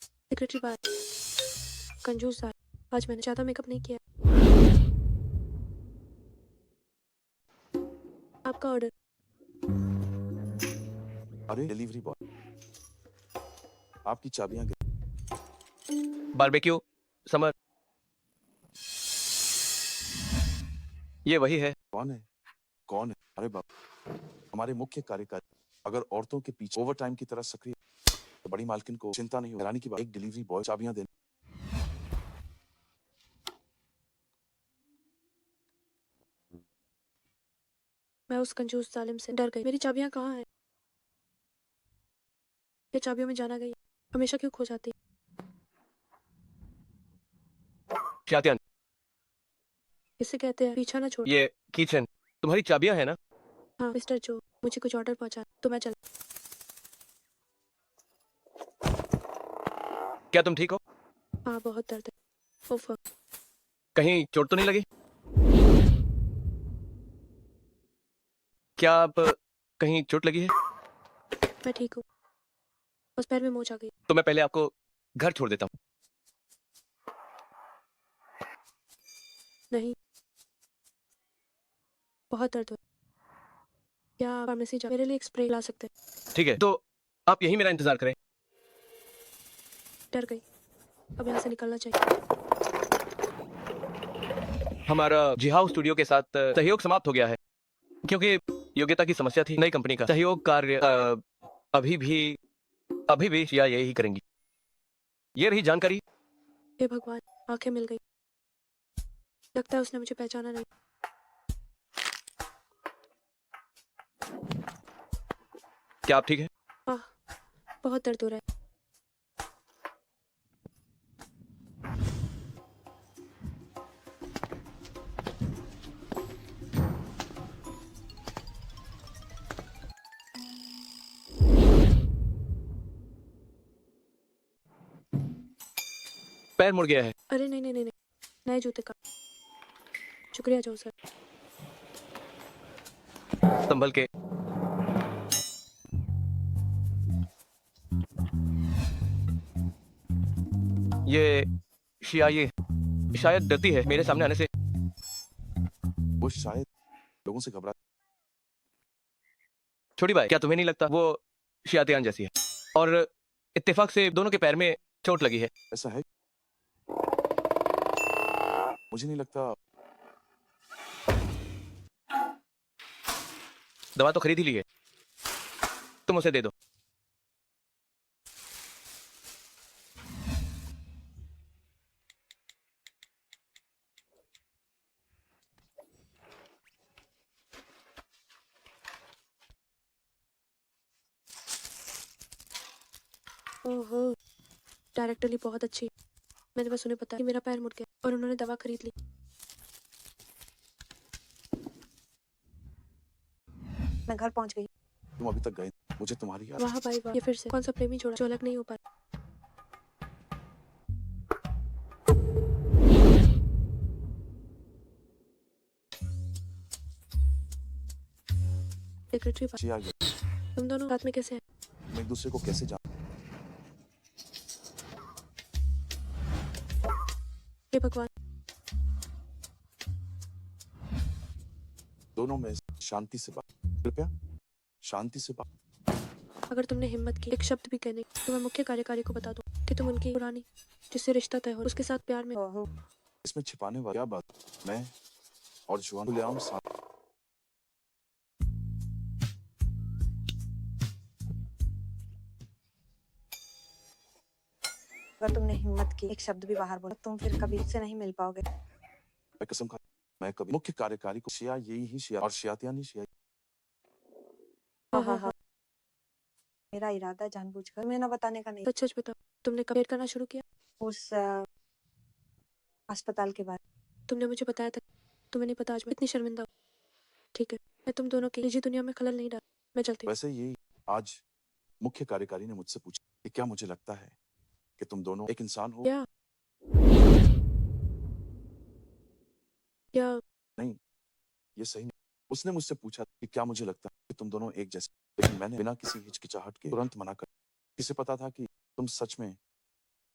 सेक्रेटरी बात कंजूस है। आज मैंने ज्यादा मेकअप नहीं किया। आपका ऑर्डर। अरे डिलीवरी बॉय, आपकी चाबियां गिर। बारबेक्यू समर, ये वही है। कौन है? कौन है? अरे बाप, हमारे मुख्य कार्यकारी। अगर औरतों के पीछे ओवरटाइम की तरह सक्रिय तो बड़ी मालकिन को चिंता नहीं हो। हैरानी की बात, एक डिलीवरी बॉय चाबियां देने। मैं उस कंजूस जालिम से डर गई। मेरी चाबियां कहाँ हैं? ये चाबियों में जाना गई हमेशा क्यों खो जाती? शातियान, इसे कहते हैं पीछा ना छोड़। ये किचन तुम्हारी चाबियां है ना? हाँ मिस्टर जो, मुझे कुछ ऑर्डर पहुंचा तो मैं चल। क्या तुम ठीक हो? हाँ बहुत दर्द है। उफ। कहीं चोट तो नहीं लगी? क्या आप कहीं चोट लगी है? मैं ठीक हूँ, बस पैर में मोच आ गई। तो मैं पहले आपको घर छोड़ देता हूँ। नहीं, बहुत दर्द हो। क्या आप फार्मेसी जा मेरे लिए एक स्प्रे ला सकते हैं? ठीक है, तो आप यहीं मेरा इंतजार करें। डर गई, अब यहाँ से निकलना चाहिए। हमारा जिहाउ स्टूडियो के साथ सहयोग समाप्त हो गया है क्योंकि योग्यता की समस्या थी। नई कंपनी का सहयोग कार्य अभी भी या यही करेंगी। ये रही जानकारी। हे भगवान, आंखें मिल गई। लगता है उसने मुझे पहचाना नहीं। क्या आप ठीक है? बहुत दर्द हो रहा है। पैर मुड़ गया है। अरे नहीं नहीं नहीं नहीं, नए जूते का। शुक्रिया जो सर। संभल के। ये शिया ये शायद डरती है मेरे सामने आने से। वो शायद लोगों से घबरा। छोटी भाई, क्या तुम्हें नहीं लगता वो शियातियान जैसी है? और इत्तेफाक से दोनों के पैर में चोट लगी है। ऐसा है? मुझे नहीं लगता। दवा तो खरीद ही ली है, तुम उसे दे दो। ओहो, डायरेक्टरली बहुत अच्छी है। मैंने बस उन्हें बताया कि मेरा पैर मुड़ गया और उन्होंने दवा खरीद ली। मैं घर पहुंच गई। तुम अभी तक गए, मुझे तुम्हारी याद। वाह भाई वाह, ये फिर से कौन सा प्रेमी जोड़ा जो अलग नहीं हो पा रहा। सेक्रेटरी जी आ गया। तुम दोनों साथ में कैसे हैं? हम एक दूसरे को कैसे जान। हे भगवान, दोनों में शांति से बात, कृपया शांति से बात। अगर तुमने हिम्मत की एक शब्द भी कहने की, तो मैं मुख्य कार्यकारी को बता दूं कि तुम उनकी पुरानी जिससे रिश्ता तय हो उसके साथ प्यार में। ओहो, इसमें छिपाने वाली क्या बात? मैं और जुआन ले आऊं साथ। अगर तुमने हिम्मत की एक शब्द भी बाहर बोला, तुम फिर कभी इससे नहीं मिल पाओगे। मैं कसम खा, मैं कभी मुख्य कार्यकारी को शिया यही ही शिया और शियातियां नहीं शिया। हाँ हाँ हाँ, मेरा इरादा जानबूझकर तुम्हें ना बताने का नहीं। सच सच बताओ, तुमने कब डेट करना शुरू किया? उस अस्पताल के बाद। तुमने मुझे बताया था, तुम्हें नहीं पता आज मैं इतनी शर्मिंदा हूँ। ठीक है, मैं तुम दोनों की निजी दुनिया में खलल नहीं डाल, मैं चलती हूँ। वैसे यही आज मुख्य कार्यकारी ने मुझसे पूछा कि क्या मुझे लगता है कि तुम दोनों एक इंसान हो। या नहीं, ये सही नहीं। उसने मुझसे पूछा कि क्या मुझे लगता है कि तुम दोनों एक जैसे, लेकिन मैंने बिना किसी हिचकिचाहट के तुरंत मना कर। किसे पता था कि तुम सच में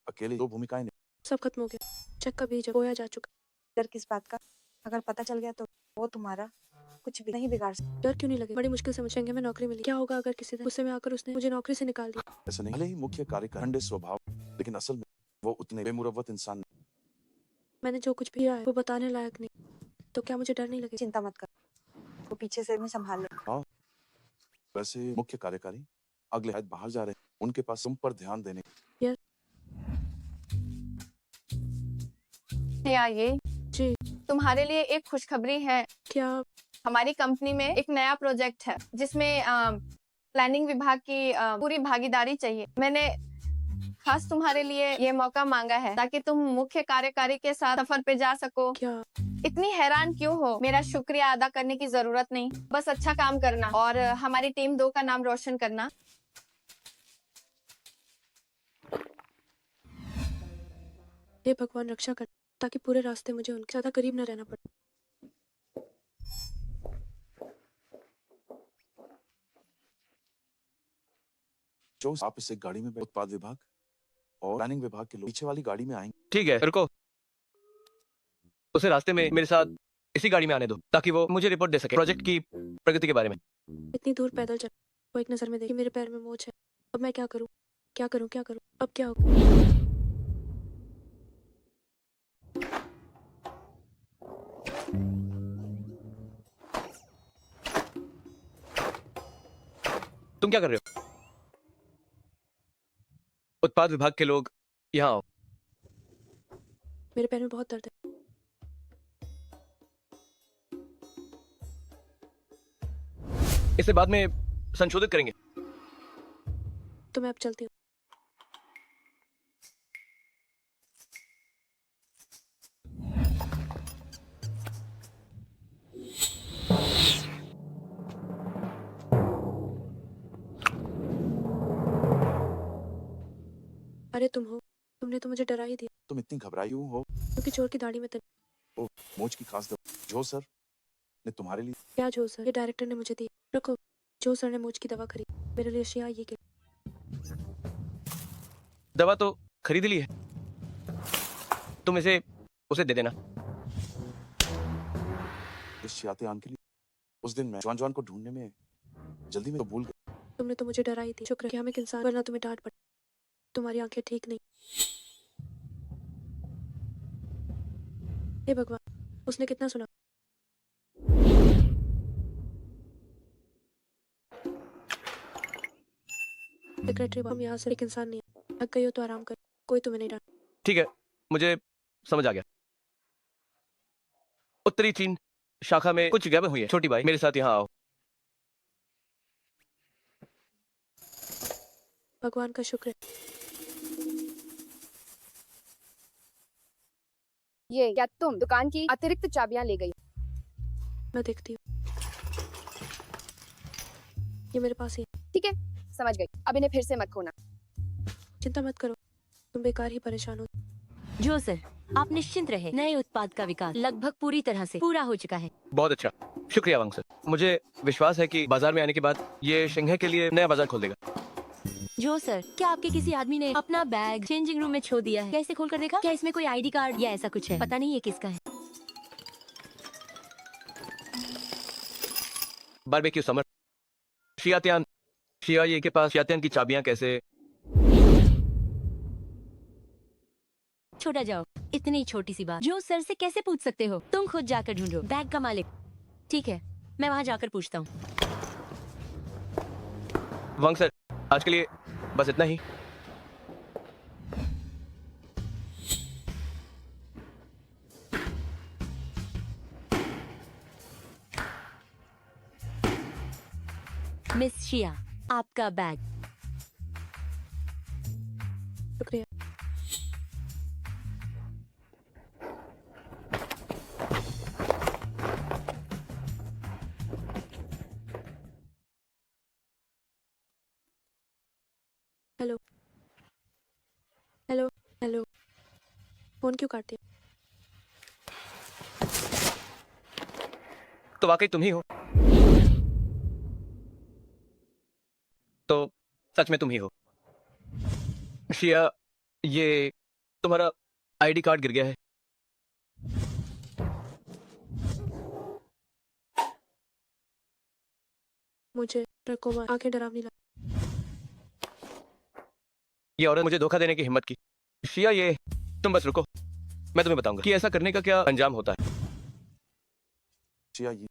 अकेले दो भूमिकाएं नहीं। सब खत्म हो गया, चक का बीज बोया जा चुका। डर किस बात का? अगर पता चल गया तो वो तुम्हारा कुछ भी नहीं बिगाड़ सकता। डर क्यों नहीं लगे? बड़ी मुश्किल से मुझे में नौकरी मिली। क्या होगा अगर किसी दिन गुस्से में आकर उसने मुझे नौकरी से निकाल दिया? ऐसा नहीं, भले ही मुख्य कार्यकारी ठंडे स्वभाव, लेकिन असल में वो उतने बेमुरव्वत इंसान नहीं। मैंने जो कुछ भी किया है वो बताने लायक नहीं, तो क्या मुझे डर नहीं लगेगा? चिंता मत कर, वो पीछे से मैं संभाल ले। हाँ, वैसे मुख्य कार्यकारी अगले शायद बाहर जा रहे हैं, उनके पास तुम पर ध्यान देने। ये जी, तुम्हारे लिए एक खुशखबरी है। क्या? हमारी कंपनी में एक नया प्रोजेक्ट है जिसमें प्लानिंग विभाग की पूरी भागीदारी चाहिए। मैंने खास तुम्हारे लिए ये मौका मांगा है ताकि तुम मुख्य कार्यकारी के साथ सफर पे जा सको। क्या? इतनी हैरान क्यों हो? मेरा शुक्रिया अदा करने की जरूरत नहीं, बस अच्छा काम करना और हमारी टीम 2 का नाम रोशन करना। हे भगवान, रक्षा कर ताकि पूरे रास्ते मुझे उनके ज्यादा करीब न रहना पड़े। जो आप इस एक गाड़ी में उत्पाद विभाग और प्लानिंग विभाग के लोग पीछे वाली गाड़ी में आएंगे। ठीक है, रुको। उसे रास्ते में मेरे साथ इसी गाड़ी में आने दो ताकि वो मुझे रिपोर्ट दे सके प्रोजेक्ट की प्रगति के बारे में। इतनी दूर पैदल चल, वो एक नजर में देखी मेरे पैर में मोच है। अब मैं क्या करूं? क्या करूं? क्या करूं? अब क्या होगा? तुम क्या कर रहे हो? उत्पाद विभाग के लोग यहाँ आओ। मेरे पैर में बहुत दर्द है। इसे बाद में संशोधित करेंगे। तो मैं अब चलती हूँ। अरे तुम हो, तुमने तो मुझे डरा ही दिया। तुम इतनी घबराई क्यों हो? क्योंकि चोर की दाढ़ी में ओ, मोच की खास दवा जो सर ने तुम्हारे लिए क्या जो सर, ये डायरेक्टर ने मुझे दी। रुको, जो सर ने मुझ की दवा खरीदी मेरे लिए शिया ये के। दवा तो खरीद ली है, तुम इसे उसे दे देना। इस शियाते के लिए उस दिन मैं जॉन जॉन को ढूंढने में जल्दी में तो भूल गया। तुमने तो मुझे डराई थी। शुक्र है कि हम एक इंसान, वरना तुम्हें डांट पड़। तुम्हारी आंखें ठीक नहीं। हे भगवान, उसने कितना सुना। सेक्रेटरी, हम यहाँ से एक इंसान नहीं है। थक गई हो तो आराम कर, कोई तुम्हें नहीं डांट। ठीक है, मुझे समझ आ गया। उत्तरी चीन शाखा में कुछ गड़बड़ हुई है। छोटी भाई, मेरे साथ यहाँ आओ। भगवान का शुक्र है। ये क्या तुम दुकान की अतिरिक्त चाबियां ले गई? मैं देखती हूँ, ये मेरे पास ही है। ठीक है, समझ गई। अब इन्हें फिर से मत खोना। चिंता मत करो, तुम बेकार ही परेशान हो। जो सर, आप निश्चिंत रहे, नए उत्पाद का विकास लगभग पूरी तरह से पूरा हो चुका है। बहुत अच्छा, शुक्रिया वांग सर। मुझे विश्वास है कि बाजार में आने के बाद ये शंघाई के लिए नया बाजार खोल देगा। जो सर, क्या आपके किसी आदमी ने अपना बैग चेंजिंग रूम में छोड़ दिया है? कैसे खोल कर देखा? क्या इसमें कोई आईडी कार्ड या ऐसा कुछ है? पता नहीं ये किसका है। बारबेक्यू समर, शियातियान, शिया ये के पास शियातियान की चाबियां कैसे? छोटा जाओ, इतनी छोटी सी बात जो सर से कैसे पूछ सकते हो? तुम खुद जाकर ढूंढो बैग का मालिक। ठीक है, मैं वहाँ जाकर पूछता हूँ। वांग सर, आज के लिए बस इतना ही। मिस शिया, आपका बैग। शुक्रिया। हेलो हेलो हेलो, फोन क्यों काटते? तो वाकई तुम ही हो। तो सच में तुम ही हो। शिया, ये तुम्हारा आईडी कार्ड गिर गया है। मुझे ट्रकों में आंखें डरावनी लगी। ये औरत मुझे धोखा देने की हिम्मत की। शिया, ये तुम बस रुको, मैं तुम्हें बताऊंगा कि ऐसा करने का क्या अंजाम होता है। शिया, ये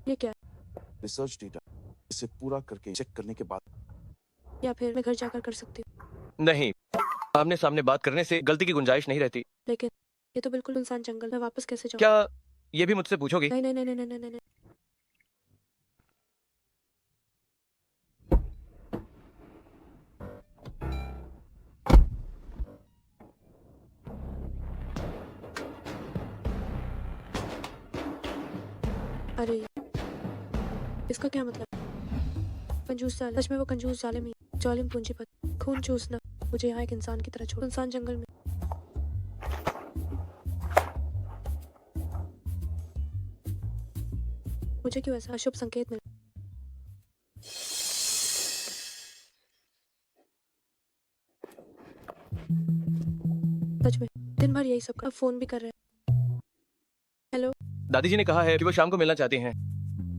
ये क्या? रिसर्च डेटा, इसे पूरा करके चेक करने के बाद या फिर मैं घर जाकर कर सकती हूँ? नहीं, आमने सामने बात करने से गलती की गुंजाइश नहीं रहती। लेकिन ये तो बिल्कुल इंसान जंगल, मैं वापस कैसे जाऊँ? क्या ये भी मुझसे पूछोगी? नहीं नहीं नहीं नहीं नहीं नहीं नहीं। अरे इसका क्या मतलब? कंजूस साल, सच में वो कंजूस जालिम ही, जालिम पूंजीपति, खून चूसना मुझे यहाँ एक इंसान की तरह छोड़, इंसान जंगल में। मुझे क्यों ऐसा अशुभ संकेत मिला? सच में दिन भर यही सब का फोन भी कर रहे हैं। हेलो, दादी जी ने कहा है कि वो शाम को मिलना चाहती हैं।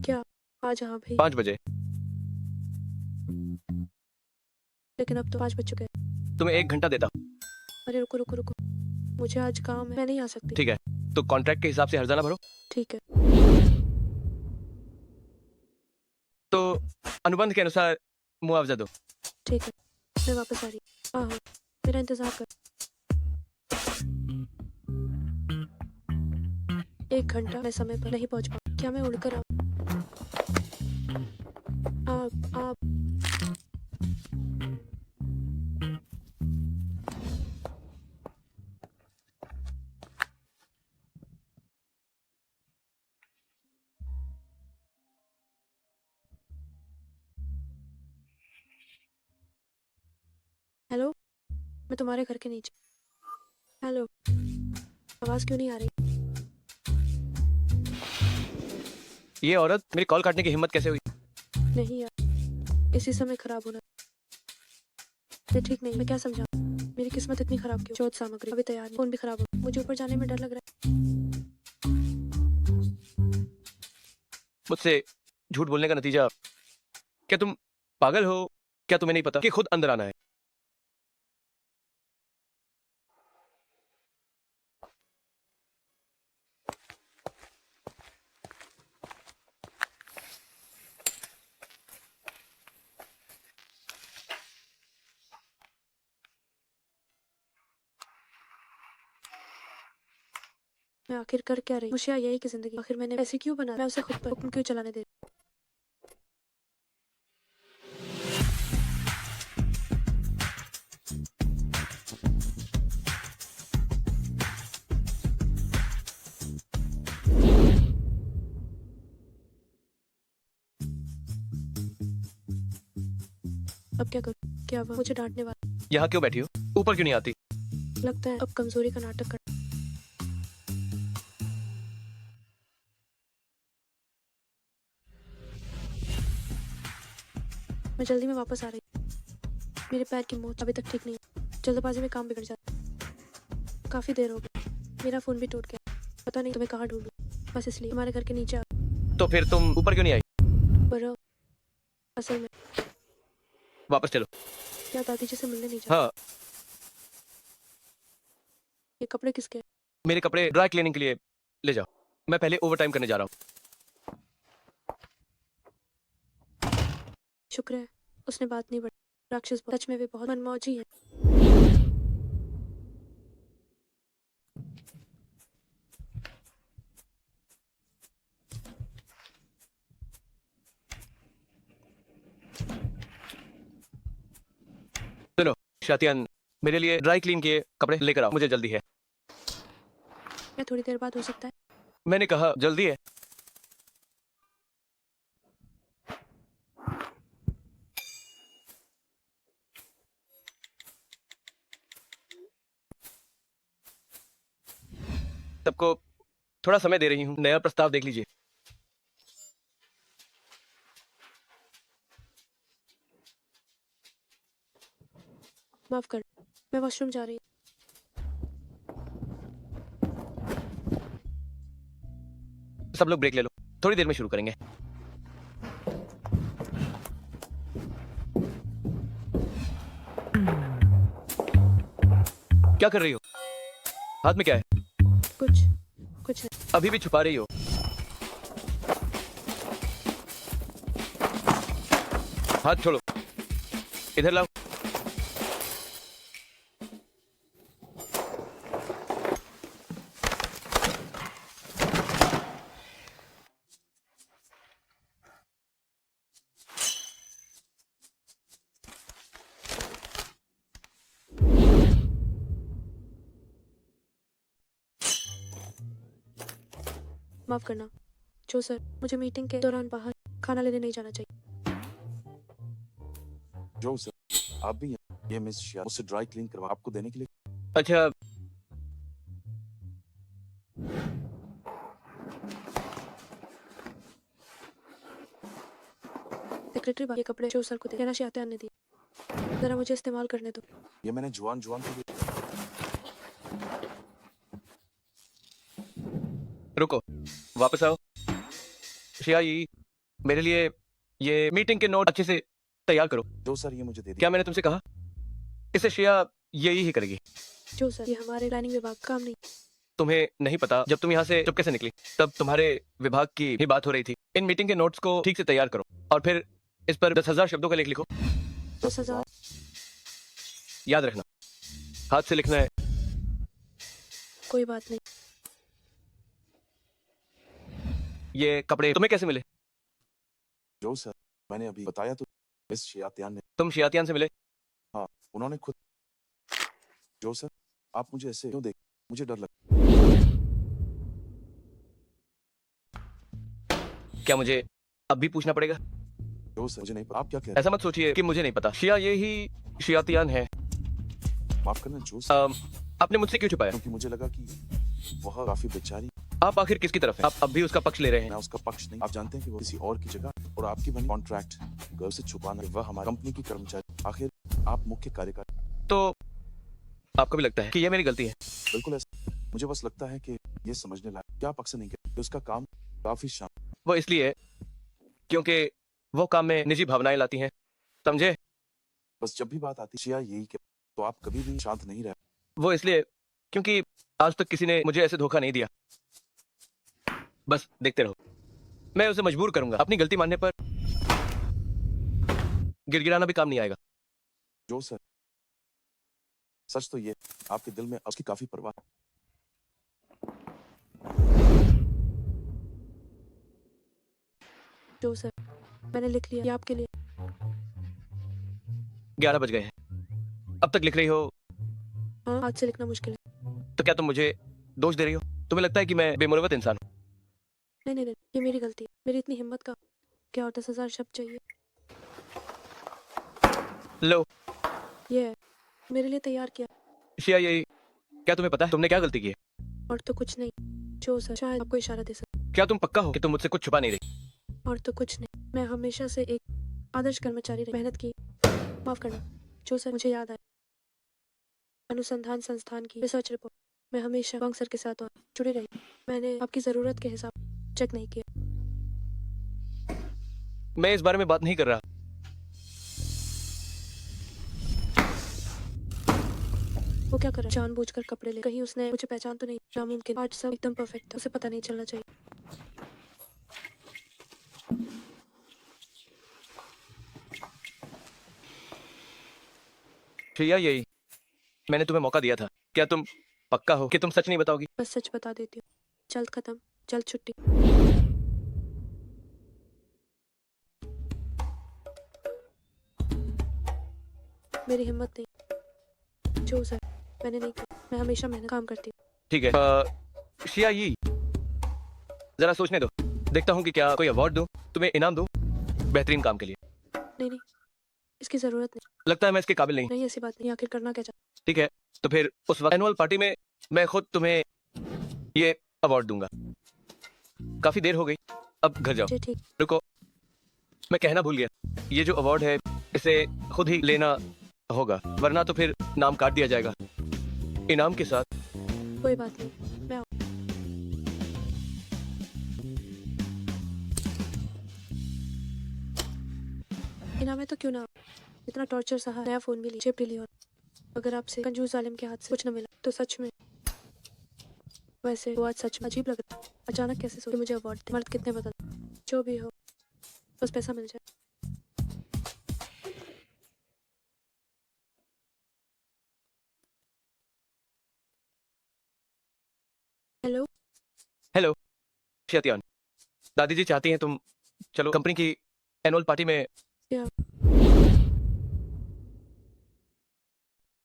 क्या आज? हाँ भाई, 5 बजे। लेकिन अब तो 5 बज चुके हैं। तुम्हें 1 घंटा देता हूँ। अरे रुको रुको रुको, मुझे आज काम है, मैं नहीं आ सकती। ठीक है, तो कॉन्ट्रैक्ट के हिसाब से हर्जाना भरो। ठीक है। तो अनुबंध के अनुसार मुआवजा दो। ठीक है, मैं वापस आ रही हूँ। हाँ हाँ, मेरा इंतजार कर। 1 घंटा मैं समय पर नहीं पहुँच पाऊँ। क्या मैं उड़कर आऊँ? आप मैं तुम्हारे घर के नीचे। हेलो, आवाज क्यों नहीं आ रही? ये औरत मेरी कॉल काटने की हिम्मत कैसे हुई? नहीं यार, इसी समय खराब होना ये ठीक नहीं। मैं क्या समझा, मेरी किस्मत इतनी खराब क्यों? शोध सामग्री अभी तैयार नहीं, फोन भी खराब हो, मुझे ऊपर जाने में डर लग रहा है। मुझसे झूठ बोलने का नतीजा, क्या तुम पागल हो? क्या तुम्हें नहीं पता कि खुद अंदर आना है? मैं आखिर कर क्या रही? मुझे यही की जिंदगी आखिर मैंने ऐसे क्यों बना? मैं उसे खुद पर हुक्म क्यों चलाने दे? अब क्या करूं? क्या हुआ? मुझे डांटने वाला यहाँ क्यों बैठी हो? ऊपर क्यों नहीं आती? लगता है अब कमजोरी का नाटक कर। मैं जल्दी में वापस आ रही। मेरे पैर की मोच अभी तक ठीक नहीं है। जल्दबाजी में काम बिगड़ जाता। काफी देर हो गई, मेरा फोन भी टूट गया। पता नहीं तुम्हें कहाँ ढूंढूं, बस इसलिए हमारे घर के नीचे आ। तो फिर तुम ऊपर क्यों नहीं आई? पर असल में वापस चलो। क्या दादी जी से मिलने नहीं जा? हाँ, ये कपड़े किसके हैं? मेरे कपड़े ड्राई क्लीनिंग के लिए ले जाओ। मैं पहले ओवर टाइम करने जा रहा हूँ। शुक्र है उसने बात नहीं बढ़ी। राक्षस सच में वे बहुत मनमौजी है। सुनो शातियान, मेरे लिए ड्राई क्लीन किए कपड़े लेकर आओ, मुझे जल्दी है। क्या थोड़ी देर बाद हो सकता है? मैंने कहा जल्दी है। सबको थोड़ा समय दे रही हूँ, नया प्रस्ताव देख लीजिए। माफ कर, मैं वॉशरूम जा रही हूँ। सब लोग ब्रेक ले लो, थोड़ी देर में शुरू करेंगे। क्या कर रही हो? हाथ में क्या है? कुछ नहीं। अभी भी छुपा रही हो? हाथ छोड़ो, इधर लाओ। माफ करना जो सर, मुझे मीटिंग के दौरान बाहर खाना लेने नहीं जाना चाहिए। जो सर, आप भी ये मिस शिया मुझसे ड्राई क्लीन करवा आपको देने के लिए। अच्छा, सेक्रेटरी ये कपड़े जो सर को देना चाहते आने दिए, जरा मुझे इस्तेमाल करने दो। ये मैंने जुआन जुआन के लिए। रुको, वापस आओ। शियाई, मेरे लिए ये मीटिंग के नोट अच्छे से तैयार करो। जो सर, ये मुझे दे क्या मैंने तुमसे कहा? इसे शिया यही ही करेगी। जो सर, ये हमारे प्लानिंग विभाग का काम नहीं। तुम्हें नहीं पता, जब तुम यहाँ से चुपके से निकली तब तुम्हारे विभाग की ही बात हो रही थी। इन मीटिंग के नोट्स को ठीक से तैयार करो और फिर इस पर 10,000 शब्दों का लेख लिखो। 10,000? याद रखना, हाथ से लिखना है। कोई बात नहीं। ये कपड़े तुम्हें कैसे मिले? जो सर, मैंने अभी बताया तो मिस शियातियान ने। तुम शियातियान से मिले? हाँ, उन्होंने खुद। जो सर, आप मुझे ऐसे क्यों देख? मुझे डर लगा। क्या मुझे अब भी पूछना पड़ेगा? जो सर, मुझे नहीं पता। आप क्या कह रहे हैं? ऐसा मत सोचिए कि मुझे नहीं पता। शिया ये ही शियातियान है। माफ करना जो आपने मुझसे क्यों छुपाया? क्योंकि मुझे लगा कि वह काफी बेचारी। आप आखिर किसकी तरफ हैं? आप अब भी उसका पक्ष ले रहे हैं? मैं उसका पक्ष नहीं, आप जानते हैं कि वो किसी और की जगह और आपकी बनी कॉन्ट्रैक्ट गर्ल से छुपाना, वह हमारी कंपनी की कर्मचारी, आखिर आप मुख्य कार्यकारी। तो आपको भी लगता है कि यह मेरी गलती है? बिल्कुल ऐसा, मुझे बस लगता है कि ये समझने लायक क्या आप अक्सर नहीं कहते, उसका काम काफी शान। वो इसलिए क्योंकि वो काम में निजी भावनाएं लाती हैं, समझे? बस जब भी बात आती है यही कि तो आप कभी भी शांत नहीं रहे। वो इसलिए क्योंकि आज तक किसी ने मुझे ऐसे धोखा नहीं दिया। बस देखते रहो, मैं उसे मजबूर करूंगा। अपनी गलती मानने पर गिड़गिड़ाना भी काम नहीं आएगा। जो सर, सच तो ये आपके दिल में उसकी काफी परवाह है। जो सर, मैंने लिख लिया ये आपके लिए। 11 बज गए हैं, अब तक लिख रही हो? हाँ, आज से लिखना मुश्किल है। तो क्या तुम मुझे दोष दे रही हो? तुम्हें लगता है कि मैं बेमुरवत इंसान हूँ? नहीं नहीं नहीं, ये मेरी गलती है। मेरी इतनी हिम्मत का क्या, और 10,000 शब्द चाहिए। लो ये है, मेरे लिए तैयार किया। शिया, ये क्या तुम्हें पता है तुमने क्या गलती की है? और तो कुछ नहीं। जो सर, शायद आपको इशारा दे सकता। क्या तुम पक्का हो कि तुम मुझसे कुछ छुपा नहीं रही? और तो कुछ नहीं, मैं हमेशा से एक आदर्श कर्मचारी रही, मेहनत की। माफ करना जो सर, मुझे याद आया अनुसंधान संस्थान की रिसर्च रिपोर्ट। मैं हमेशा वांग सर के साथ और जुड़ी रही। मैंने आपकी जरूरत के हिसाब चेक नहीं किया। मैं इस बारे में बात नहीं कर रहा। वो क्या कर रहा है? जानबूझकर कपड़े ले, कहीं उसने मुझे पहचान तो नहीं? नामुमकिन, आज सब एकदम परफेक्ट था, उसे पता नहीं चलना चाहिए। शिया, यही मैंने तुम्हें मौका दिया था। क्या तुम पक्का हो कि तुम सच नहीं बताओगी? बस सच बता देती हूँ। जल्द खत्म, जल्द छुट्टी। मेरी हिम्मत नहीं जो सर, मैंने नहीं की। मैं हमेशा मेहनत काम करती हूँ। ठीक है शिया, ये जरा सोचने दो। देखता हूँ कि क्या कोई अवार्ड दूं, तुम्हें इनाम दूं बेहतरीन काम के लिए। नहीं नहीं, इसकी जरूरत नहीं। लगता है मैं इसके काबिल नहीं। नहीं, ऐसी बात नहीं। आखिर करना क्या चाहते? ठीक है, तो फिर उस वक्त एनुअल पार्टी में मैं खुद तुम्हें ये अवार्ड दूंगा। काफी देर हो गई, अब घर जाओ। जी ठीक। रुको, मैं कहना भूल गया, ये जो अवार्ड है इसे खुद ही लेना होगा, वरना तो फिर नाम काट दिया जाएगा। इनाम के साथ। कोई बात नहीं, मैं आऊँ। इनाम है तो क्यों ना। इतना टॉर्चर सहा, नया फोन भी ली, चिप भी ली, और अगर आपसे कंजूस जालिम के हाथ से कुछ न मिला तो सच में। वैसे वो आज सच में अजीब लग रहा है। अचानक कैसे सोचे मुझे अवार्ड दे। मर्द कितने बदल, जो भी हो बस पैसा मिल जाए। हेलो हेलो शतियान, दादी जी चाहती हैं तुम चलो कंपनी की एनुअल पार्टी में। क्या?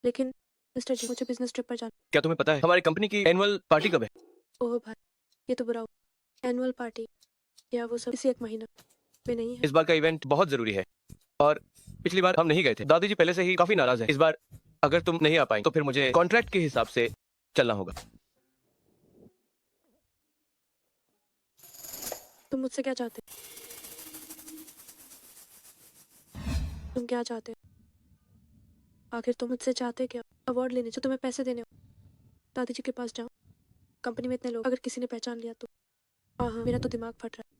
लेकिन मिस्टर जी, मुझे बिजनेस ट्रिप पर जाना। क्या तुम्हें पता है हमारी कंपनी की एनुअल पार्टी कब है? ओह भाई, ये तो बुरा हुआ। एनुअल पार्टी या वो सब इसी एक महीना में नहीं है। इस बार का इवेंट बहुत जरूरी है और पिछली बार हम नहीं गए थे। दादी जी पहले से ही काफी नाराज है। इस बार अगर तुम नहीं आ पाई तो फिर मुझे कॉन्ट्रैक्ट के हिसाब से चलना होगा। तुम मुझसे क्या चाहते? तुम क्या चाहते? आखिर तुम मुझसे चाहते क्या? अवार्ड लेने जो तुम्हें पैसे देने हो? दादी जी के पास जाओ। कंपनी में इतने लोग, अगर किसी ने पहचान लिया तो। हाँ हाँ, मेरा तो दिमाग फट रहा है।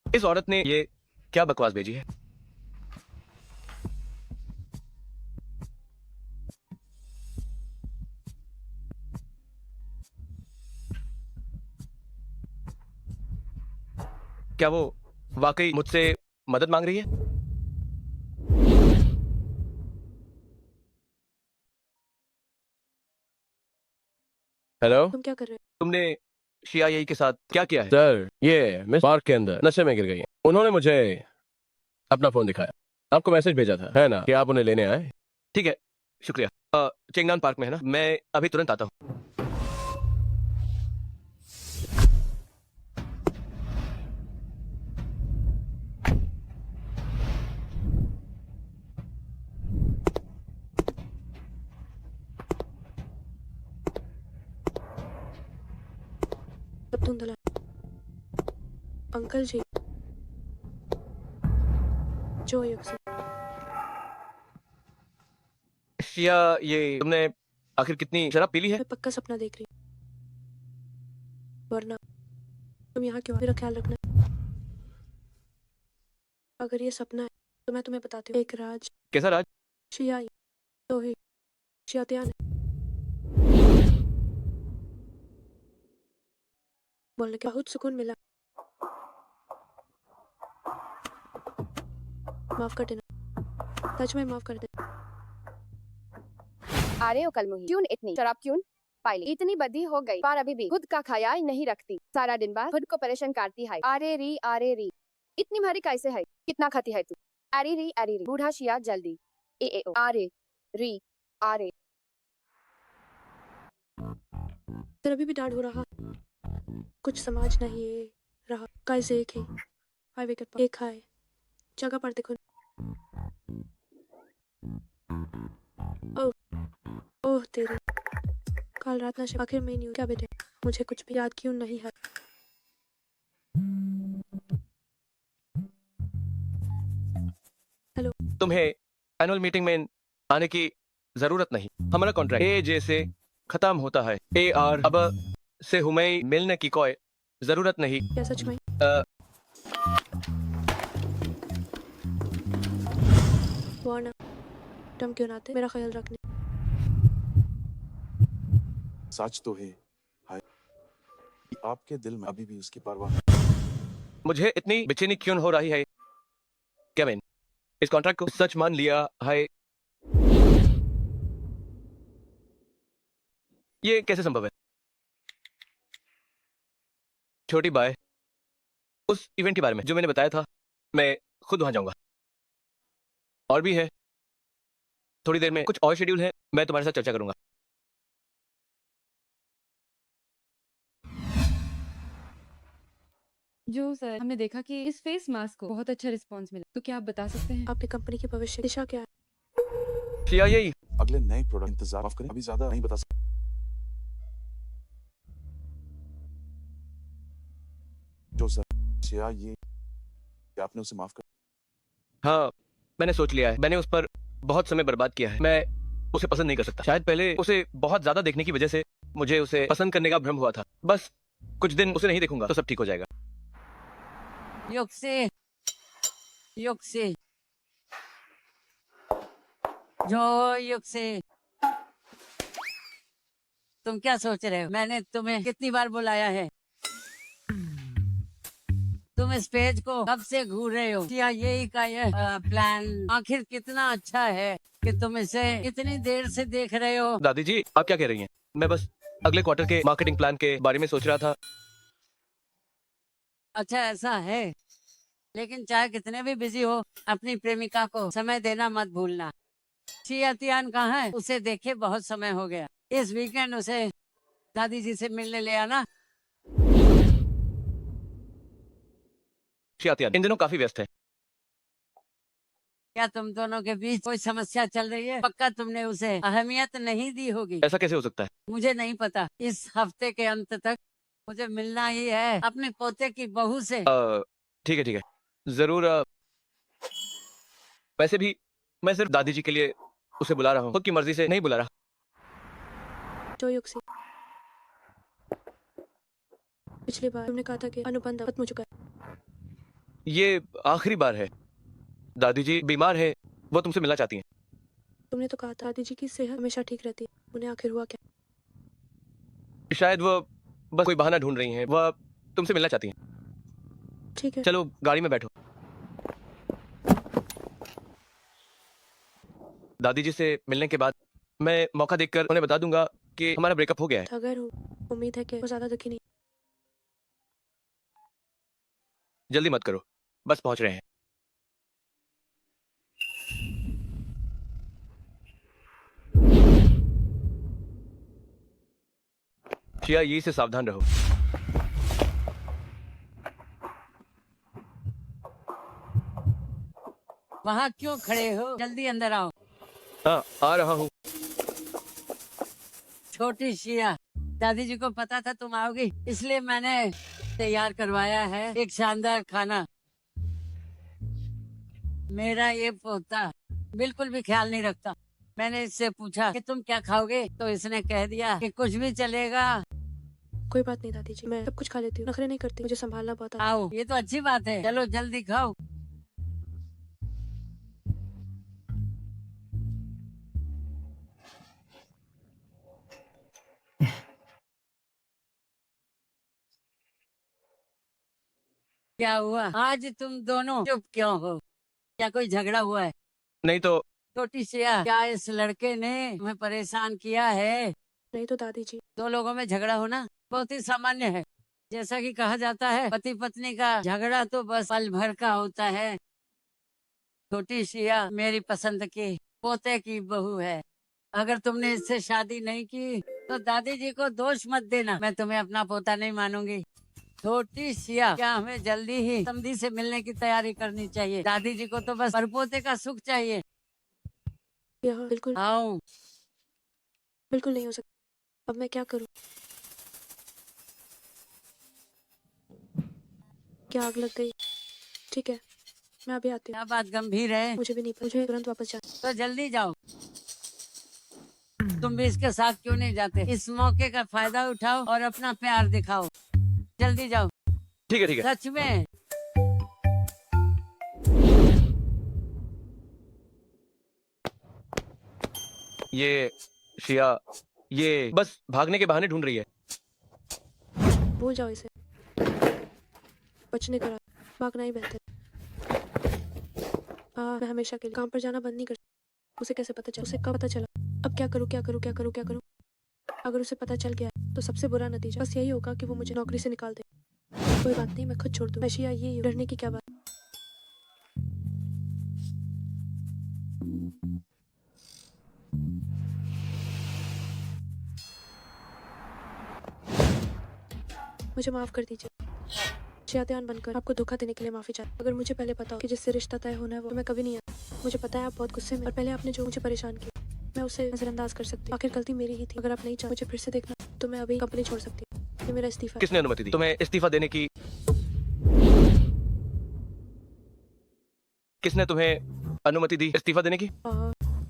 इस औरत ने ये क्या बकवास भेजी है? क्या वो वाकई मुझसे मदद मांग रही है? हेलो, तुम क्या कर रहे हो? तुमने CIA के साथ क्या किया है? सर, ये मिस पार्क के अंदर नशे में गिर गई है। उन्होंने मुझे अपना फोन दिखाया, आपको मैसेज भेजा था, है ना, कि आप उन्हें लेने आए। ठीक है, शुक्रिया। चेंगनान पार्क में है ना? मैं अभी तुरंत आता हूँ। सब धुंधला। अंकल जी, जो युक्सी, शिया, ये तुमने आखिर कितनी शराब पी ली है? मैं पक्का सपना देख रही हूँ। वरना तुम यहाँ क्यों? मेरा ख्याल रखना। अगर ये सपना है तो मैं तुम्हें बताती हूँ। एक राज, कैसा राज? शिया, तो ही शियातियान बोलने के बहुत सुकून मिला। माफ कर देना, सच में माफ कर दे। आ रहे हो कलमुही, क्यों इतनी शराब क्यों पाई ली? इतनी बदी हो गई पर अभी भी खुद का ख्याल नहीं रखती। सारा दिन बाद खुद को परेशान करती है। आरे री इतनी भारी कैसे है? कितना खाती है तू? अरे री बूढ़ा शिया जल्दी ए ओ आरे री। तेरा अभी भी डांट हो रहा, कुछ समझ नहीं रहा। कैसे एक ही हाईवे के पास एक है जगह पर देखो। ओह तेरी, कल रात नशे आखिर में न्यूज़ क्या बेटे? मुझे कुछ भी याद क्यों नहीं है? हेलो, तुम्हें एनुअल मीटिंग में आने की जरूरत नहीं। हमारा कॉन्ट्रैक्ट AJ से खत्म होता है। AR अब से हमें मिलने की कोई जरूरत नहीं। क्या सच में? वरना तुम क्यों ना आते? मेरा ख्याल रखने। सच तो है हाय, आपके दिल में अभी भी उसकी परवाह। मुझे इतनी बेचैनी क्यों हो रही है? केविन, इस कॉन्ट्रैक्ट को सच मान लिया है। ये कैसे संभव है? छोटी बाय, उस इवेंट के बारे में जो मैंने बताया था, मैं खुद वहां जाऊंगा। और भी है, थोड़ी देर में कुछ और शेड्यूल है, मैं तुम्हारे साथ चर्चा करूंगा। जो सर, हमने देखा कि इस फेस मास्क को बहुत अच्छा रिस्पांस मिला, तो क्या आप बता सकते हैं? आपकी कंपनी की भविष्य दिशा क्या है? CIA, अगले नए प्रोडक्ट इंतजार माफ करें, अभी ज्यादा नहीं बता सकता। जो सर, शिया, ये क्या आपने उसे माफ कर? हाँ, मैंने सोच लिया है। मैंने उस पर बहुत समय बर्बाद किया है। मैं उसे पसंद नहीं कर सकता। शायद पहले उसे बहुत ज्यादा देखने की वजह से मुझे उसे पसंद करने का भ्रम हुआ था। बस कुछ दिन उसे नहीं देखूंगा तो सब ठीक हो जाएगा। युक्सी, जो युक्सी, तुम क्या सोच रहे हो? मैंने तुम्हें कितनी बार बुलाया है? तुम इस पेज को कब से घूर रहे हो? क्या यही का ये प्लान आखिर कितना अच्छा है कि तुम इसे इतनी देर से देख रहे हो? दादी जी, आप क्या कह रही हैं? मैं बस अगले क्वार्टर के मार्केटिंग प्लान के बारे में सोच रहा था। अच्छा, ऐसा है। लेकिन चाहे कितने भी बिजी हो, अपनी प्रेमिका को समय देना मत भूलना। शियातियान कहाँ है? उसे देखे बहुत समय हो गया। इस वीकेंड उसे दादी जी से मिलने ले आना। शियातियान इन दिनों काफी व्यस्त है। क्या तुम दोनों के बीच कोई समस्या चल रही है? पक्का तुमने उसे अहमियत नहीं दी होगी। ऐसा कैसे हो सकता है? मुझे नहीं पता। इस हफ्ते के अंत तक मुझे मिलना ही है अपने पोते की बहू से। ठीक है, जरूर। वैसे भी मैं सिर्फ दादी जी के लिए उसे बुला रहा हूँ, खुद की मर्जी से नहीं बुला रहा। जो युक्सी, पिछली बार तुमने कहा था कि अनुबंध खत्म हो चुका है। ये आखिरी बार है। दादी जी बीमार है, वो तुमसे मिलना चाहती हैं। तुमने तो कहा था दादी जी की सेहत हमेशा ठीक रहती है। उन्हें आखिर हुआ क्या? शायद वो बस कोई बहाना ढूंढ रही हैं। वह तुमसे मिलना चाहती हैं। ठीक है, चलो गाड़ी में बैठो। दादी जी से मिलने के बाद मैं मौका देखकर उन्हें बता दूंगा कि हमारा ब्रेकअप हो गया है। अगर उम्मीद है कि वो ज्यादा दुखी नहीं। जल्दी मत करो, बस पहुंच रहे हैं। शिया यी से सावधान रहो। वहाँ क्यों खड़े हो, जल्दी अंदर आओ। हाँ, आ रहा हूँ। छोटी शिया, दादी जी को पता था तुम आओगी, इसलिए मैंने तैयार करवाया है एक शानदार खाना। मेरा ये पोता बिल्कुल भी ख्याल नहीं रखता। मैंने इससे पूछा कि तुम क्या खाओगे, तो इसने कह दिया कि कुछ भी चलेगा। कोई बात नहीं दादी जी, मैं सब कुछ खा लेती हूँ, नखरे नहीं करती, मुझे संभालना बहुत आता है। आओ, ये तो अच्छी बात है, चलो जल्दी खाओ। क्या हुआ आज तुम दोनों चुप क्यों हो? क्या कोई झगड़ा हुआ है? नहीं तो छोटी सिया, क्या इस लड़के ने तुम्हें परेशान किया है? नहीं तो दादी जी। दो लोगों में झगड़ा होना बहुत ही सामान्य है। जैसा कि कहा जाता है, पति पत्नी का झगड़ा तो बस पल भर का होता है। छोटी सिया मेरी पसंद की पोते की बहू है। अगर तुमने इससे शादी नहीं की तो दादी जी को दोष मत देना, मैं तुम्हें अपना पोता नहीं मानूंगी। छोटी सिया, क्या हमें जल्दी ही समधी से मिलने की तैयारी करनी चाहिए? दादी जी को तो बस परपोते का सुख चाहिए। यहाँ बिल्कुल आओ। बिल्कुल नहीं हो सकता। अब मैं क्या करूँ? क्या आग लग गई? ठीक है, मैं अभी आती हूँ। क्या बात गंभीर है? मुझे भी नहीं पता, मुझे तुरंत वापस जाना। तो जल्दी जाओ। तुम भी इसके साथ क्यों नहीं जाते? इस मौके का फायदा उठाओ और अपना प्यार दिखाओ। जल्दी जाओ। ठीक है, ठीक है। सच में। ये शिया, ये बस भागने के बहाने ढूंढ रही है। भूल जाओ इसे। बचने का रास्ता, भागना ही बेहतर। मैं हमेशा के लिए काम पर जाना बंद नहीं कर सकती। उसे कैसे पता चला? उसे कब पता चला? अब क्या करूँ, क्या करूँ, क्या करूँ, क्या करूँ? अगर उसे पता चल गया तो सबसे बुरा नतीजा बस यही होगा कि वो मुझे नौकरी से निकाल दे। कोई बात नहीं, मैं खुद छोड़ दूँ। शिया, ये डरने की क्या बात? मुझे माफ कर दीजिए। शैतान बनकर आपको धोखा देने के लिए माफी चाहती हूं। अगर मुझे पहले पता हो कि जिससे रिश्ता तय होना है वो मैं कभी नहीं आता। मुझे पता है आप बहुत गुस्से में, और पहले आपने जो मुझे परेशान किया मैं उसे नजरअंदाज कर सकती हूँ। आखिर गलती मेरी ही थी। अगर आप नहीं चाहते मुझे फिर से देखना तो मैं अभी कंपनी छोड़ सकती हूँ। ये मेरा इस्तीफा है। किसने अनुमति दी तुम्हें इस्तीफा देने की? किसने तुम्हें अनुमति दी इस्तीफा देने की?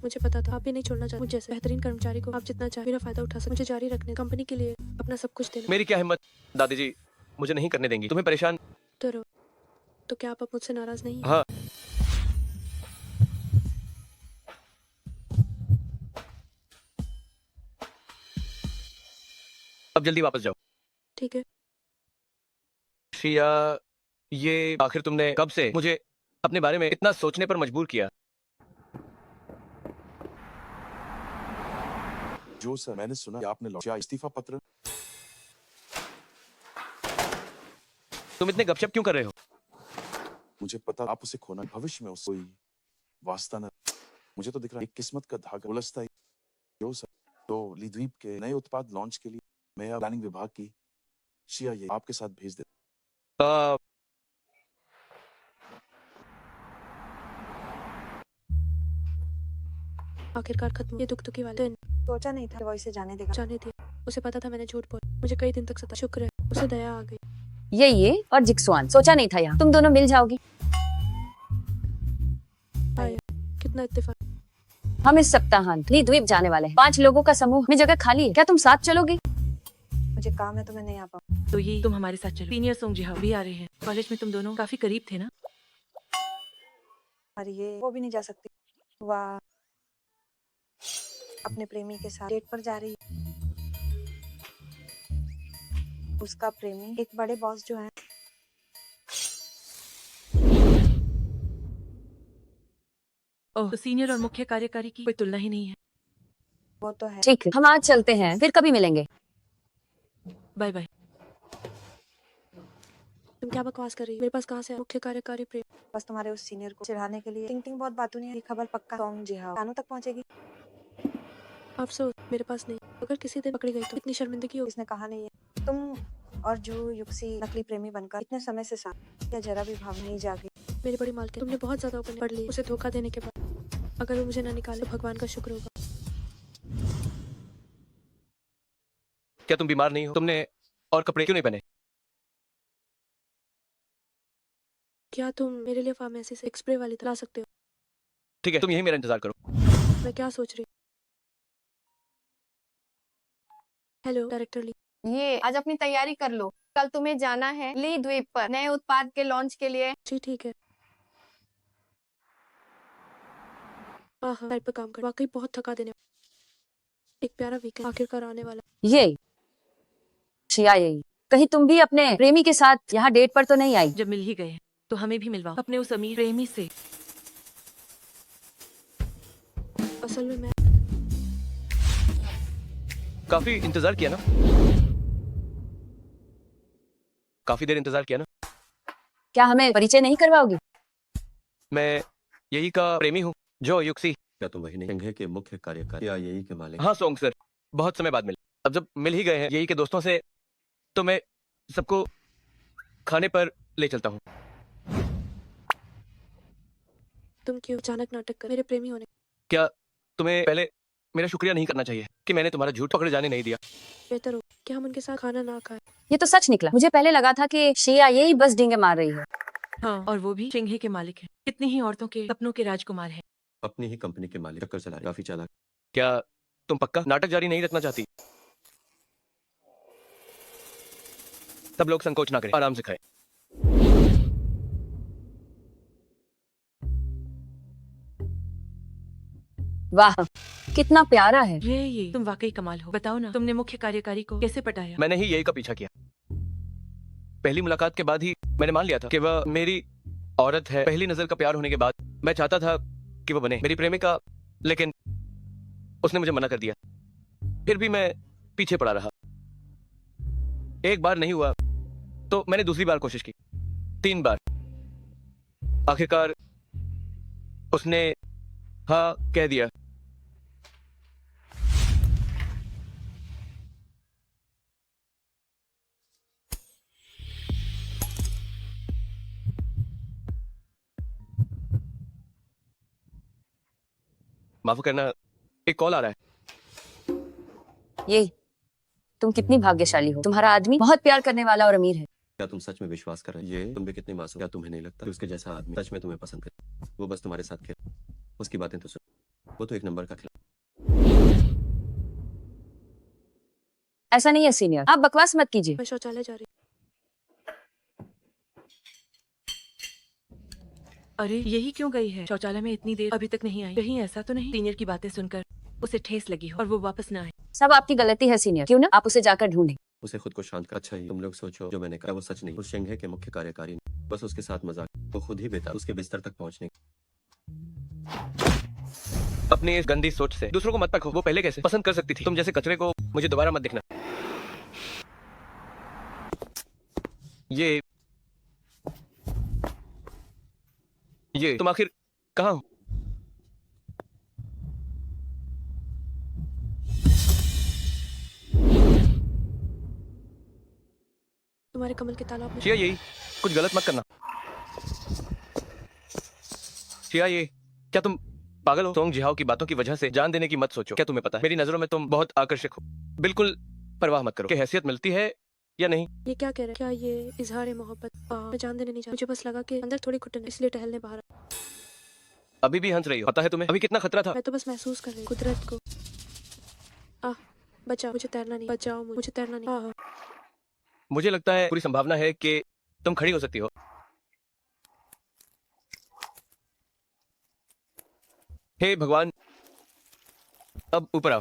मुझे पता था आप भी नहीं छोड़ना चाहते। मुझे जैसे बेहतरीन कर्मचारी को आप जितना चाहे मेरा फायदा उठा सकते। मुझे जारी रखने, कंपनी के लिए अपना सब कुछ देना। मेरी क्या हिम्मत। दादी जी मुझे नहीं करने देंगी। तुम्हें परेशान तो रहो। तो क्या आप अब मुझसे नाराज नहीं? हाँ। अब जल्दी वापस जाओ। ठीक है। शिया, ये आखिर तुमने कब से मुझे अपने बारे में इतना सोचने पर मजबूर किया? जो सर, मैंने सुना कि आपने लौटाया इस्तीफा पत्र। तुम इतने गपशप क्यों कर रहे हो? मुझे पता आप उसे खोना, भविष्य में उससे कोई वास्ता न। मुझे तो दिख रहा है एक किस्मत का धागा उलझता ही। जो सर, तो लीद्वीप के नए उत्पाद लॉन्च के लिए मैं अब प्लानिंग विभाग की शिया ये आपके साथ भेज दे। आखिरकार खत्म। ये दुख दुखी वाले सोचा नहीं था वो इसे जाने देगा। जाने दिया। उसे पता था मैंने झूठ बोला। मुझे कई दिन तक सता। शुक्र है उसे दया आ गई। ये और जिक्सवान, सोचा नहीं था यहाँ तुम दोनों मिल जाओगी। कितना इत्तेफाक। हम इस सप्ताहांत लीद्वीप जाने वाले हैं। 5 लोगों का समूह में जगह खाली है, क्या तुम साथ चलोगी? मुझे काम है तो मैं नहीं आ पाऊँ। तो ये तुम हमारे साथ चलो। सीनियर सोंग जिहा भी आ रहे हैं। कॉलेज में तुम दोनों काफी करीब थे ना? और ये वो भी नहीं जा सकती। वाह, अपने प्रेमी के साथ डेट पर जा रही है। उसका प्रेमी एक बड़े बॉस जो है। ओह, तो सीनियर और मुख्य कार्यकारी की कोई तुलना ही नहीं है। वो तो है। ठीक है, हम आज चलते हैं, फिर कभी मिलेंगे। Bye bye. तुम तुम क्या बकवास कर रही हो? मेरे पास कहाँ से आया मुख्य कार्यकारी प्रेम? बस तुम्हारे उस सीनियर को चिढ़ाने के लिए टिंग टिंग बहुत बातों नहीं है, ये खबर पक्का सॉन्ग जी हाँ कानों तक पहुंचेगी। अफसोस मेरे पास नहीं। अगर किसी दिन पकड़ी गई तो इतनी शर्मिंदगी होगी। इसने कहा नहीं है तुम और जू युक्सी नकली प्रेमी बनकर इतने समय से साथ, या जरा भी भाव नहीं जागी। मेरी बड़ी मालकिन, तुमने बहुत ज्यादा ओपन पढ़ ली उसे धोखा देने के बाद। अगर वो मुझे ना निकाले तो भगवान का शुक्र होगा। क्या तुम बीमार नहीं हो? तुमने और कपड़े क्यों नहीं पहने? क्या तुम मेरे लिए फार्मेसी से एक्सप्रे वाली ला सकते हो? ठीक है, तुम यही मेरा इंतजार करो। मैं क्या सोच रही हूँ? हेलो डायरेक्टर ली। ये आज अपनी तैयारी कर लो, कल तुम्हें जाना है ली द्वीप पर नए उत्पाद के लॉन्च के लिए। जी ठीक है। साइड पे काम कर, वाकई बहुत थका देने। एक प्यारा वीकेंड आखिरकार आने वाला। ये शिया यही, कहीं तुम भी अपने प्रेमी के साथ यहाँ डेट पर तो नहीं आई? जब मिल ही गए हैं, तो हमें भी मिलवाओ अपने उस अमीर प्रेमी से। असल में मैं काफी इंतजार किया ना? काफी देर इंतजार किया ना? क्या हमें परिचय नहीं करवाओगी? मैं यही का प्रेमी हूँ, जो युक्सी। क्या तुम वही नहीं संघ के मुख्य कार्यकारी या यही के मालिक? हाँ सोंग सर, बहुत समय बाद मिले। अब जब मिल ही गए हैं यही के दोस्तों से, तो मैं सबको खाने पर ले चलता हूँ। तुम क्यों अचानक नाटक कर मेरे प्रेमी होने? क्या तुम्हें पहले मेरा शुक्रिया नहीं करना चाहिए कि मैंने तुम्हारा झूठ पकड़े जाने नहीं दिया? बेहतर हो कि हम उनके साथ खाना ना खाएं। ये तो सच निकला। मुझे पहले लगा था कि शिया यही बस डींगे मार रही है। हाँ, और वो भी सिंघे के मालिक हैं। कितनी ही औरतों के सपनों के राजकुमार हैं। अपनी ही कंपनी के मालिक चक्कर चला रहे, काफी चालाक। क्या तुम पक्का नाटक जारी नहीं रखना चाहती? सब लोग संकोच ना करें, आराम से खाएं। वाह कितना प्यारा है। ये तुम वाकई कमाल हो। बताओ ना, तुमने मुख्य कार्यकारी को कैसे पटाया? मैंने ही यही का पीछा किया। पहली मुलाकात के बाद ही मैंने मान लिया था कि वह मेरी औरत है। पहली नजर का प्यार होने के बाद मैं चाहता था कि वो बने मेरी प्रेमिका, लेकिन उसने मुझे मना कर दिया। फिर भी मैं पीछे पड़ा रहा। एक बार नहीं हुआ तो मैंने दूसरी बार कोशिश की, 3 बार। आखिरकार उसने हाँ कह दिया। माफ करना, एक कॉल आ रहा है। ये तुम कितनी भाग्यशाली हो, तुम्हारा आदमी बहुत प्यार करने वाला और अमीर है। क्या तुम सच में विश्वास कर रहे हो? ये तुम भी कितनी मासूम। क्या तुम्हें नहीं लगता कि उसके जैसा आदमी सच में तुम्हें पसंद करे? वो बस तुम्हारे साथ खेल। उसकी बातें तो सुन, वो तो एक नंबर का खिलाड़ी। ऐसा नहीं है सीनियर, आप बकवास मत कीजिए। मैं शौचालय जा रही। अरे यही क्यों गई है शौचालय में इतनी देर, अभी तक नहीं आई? कहीं ऐसा तो नहीं सीनियर की बातें सुनकर उसे ठेस लगी हो और वो वापस ना आए? सब आपकी गलती है सीनियर, क्यों ना आप उसे जाकर ढूंढें। उसे खुद को शांत कर। अच्छा ही तुम लोग सोचो जो मैंने कहा वो सच नहीं। उस शेंघे के मुख्य कार्यकारी ने बस उसके साथ मजाक। वो खुद ही बेता उसके बिस्तर तक पहुंचने। अपनी इस गंदी सोच से दूसरों को मत परखो। वो पहले कैसे पसंद कर सकती थी? तुम जैसे कचरे को मुझे दोबारा मत दिखना। ये तुम आखिर कहाँ हो? तुम्हारे कमल के तालाब में। शिया यही कुछ गलत मत करना। शिया ये क्या तुम पागल हो? सोंग जिहाओ की बातों की वजह से जान देने की मत सोचो। क्या तुम्हें पता है मेरी नजरों में तुम बहुत आकर्षक हो। बिल्कुल परवाह मत करो कि हैसियत मिलती है या नहीं। ये क्या कह रहे हैं? क्या ये इजहार मोहब्बत? मैं जान देने नहीं चाहती। मुझे बस लगा कि अंदर थोड़ी घुटन है, इसलिए टहलने बाहर। अभी भी हंस रही हो? पता है तुम्हें अभी कितना खतरा था? मैं तो बस महसूस कर रही हूँ कुदरत को। बचाओ मुझे, तैरना नहीं। बचाओ मुझे, तैरना नहीं। मुझे लगता है पूरी संभावना है कि तुम खड़ी हो सकती हो। हे भगवान, अब ऊपर आओ।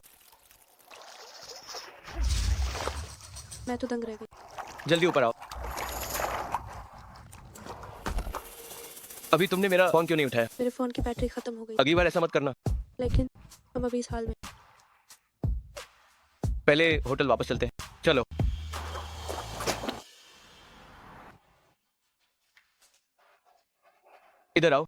मैं तो दंग रह गई। जल्दी ऊपर आओ। अभी तुमने मेरा फोन क्यों नहीं उठाया? मेरे फोन की बैटरी खत्म हो गई। अगली बार ऐसा मत करना। लेकिन हम अभी इस हाल में। पहले होटल वापस चलते हैं, चलो। इधर आओ।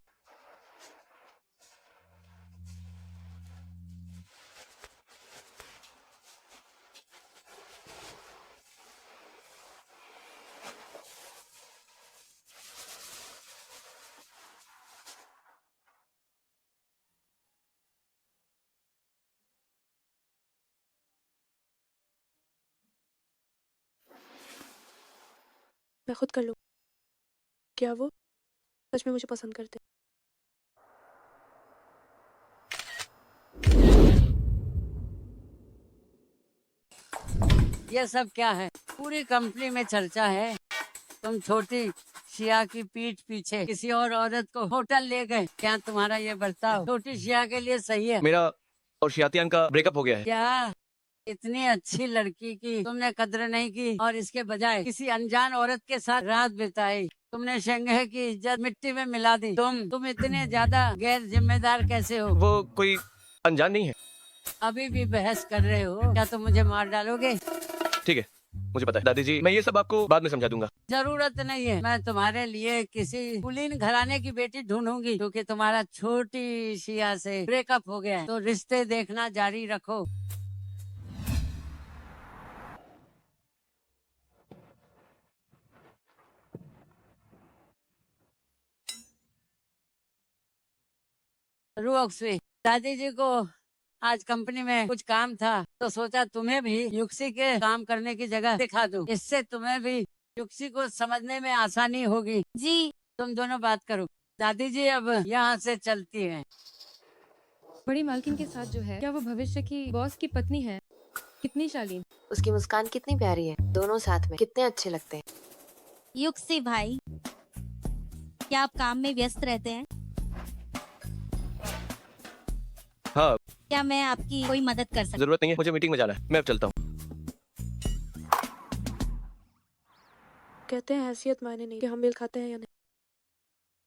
मैं खुद कर लूँ। क्या वो सच में मुझे पसंद करते? ये सब क्या है? पूरी कंपनी में चर्चा है तुम छोटी शिया की पीठ पीछे किसी और औरत को होटल ले गए। क्या तुम्हारा ये बर्ताव छोटी शिया के लिए सही है? मेरा और शियातियान का ब्रेकअप हो गया है। क्या इतनी अच्छी लड़की की तुमने कद्र नहीं की और इसके बजाय किसी अनजान औरत के साथ रात बिताई? तुमने शंघे की इज्जत मिट्टी में मिला दी। तुम इतने ज्यादा गैर जिम्मेदार कैसे हो? वो कोई अनजान नहीं है। अभी भी बहस कर रहे हो? क्या तुम मुझे मार डालोगे? ठीक है, मुझे पता है दादी जी, मैं ये सब आपको बाद में समझा दूंगा। जरूरत नहीं है। मैं तुम्हारे लिए किसी कुलीन घराने की बेटी ढूंढूंगी क्योंकि तुम्हारा छोटी शिया से ब्रेकअप हो गया है। तो रिश्ते देखना जारी रखो। रुओक्सी, दादी जी को आज कंपनी में कुछ काम था तो सोचा तुम्हें भी युक्सी के काम करने की जगह दिखा दूं। इससे तुम्हें भी युक्सी को समझने में आसानी होगी। जी तुम दोनों बात करो। दादी जी अब यहाँ से चलती हैं। बड़ी मालकिन के साथ जो है, क्या वो भविष्य की बॉस की पत्नी है? कितनी शालीन। उसकी मुस्कान कितनी प्यारी है। दोनों साथ में कितने अच्छे लगते हैं। युक्सी भाई, क्या आप काम में व्यस्त रहते हैं? हाँ, क्या मैं आपकी कोई मदद कर सकती? जरूरत नहीं है, मुझे मीटिंग में जाना है। मैं अब चलता हूँ। कहते हैं हैसियत मायने नहीं कि हम मिल खाते हैं या नहीं।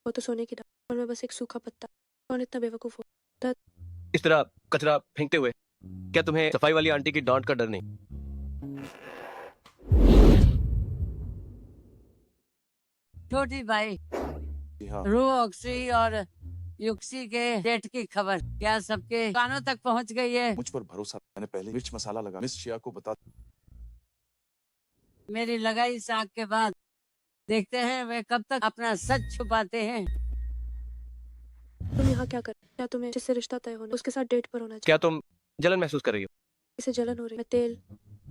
वो तो सोने की डाल और मैं बस एक सूखा पत्ता। कौन इतना बेवकूफ हो? इस तरह कचरा फेंकते हुए क्या तुम्हें सफाई वाली आंटी की डांट का डर नहीं? छोटी भाई, हाँ। रुओक्सी और युक्सी के डेट की खबर क्या सबके कानों तक पहुंच गई है? मुझ पर भरोसा, मैंने पहले मिर्च मसाला लगा मिस शिया को बता। मेरी लगाई साख के बाद देखते हैं वे कब तक अपना सच छुपाते हैं। तुम यहाँ क्या कर? क्या तुम्हें जिससे रिश्ता तय होना उसके साथ डेट पर होना चाहिए? क्या तुम जलन महसूस कर रही हो? इसे जलन हो रही है। मैं तेल,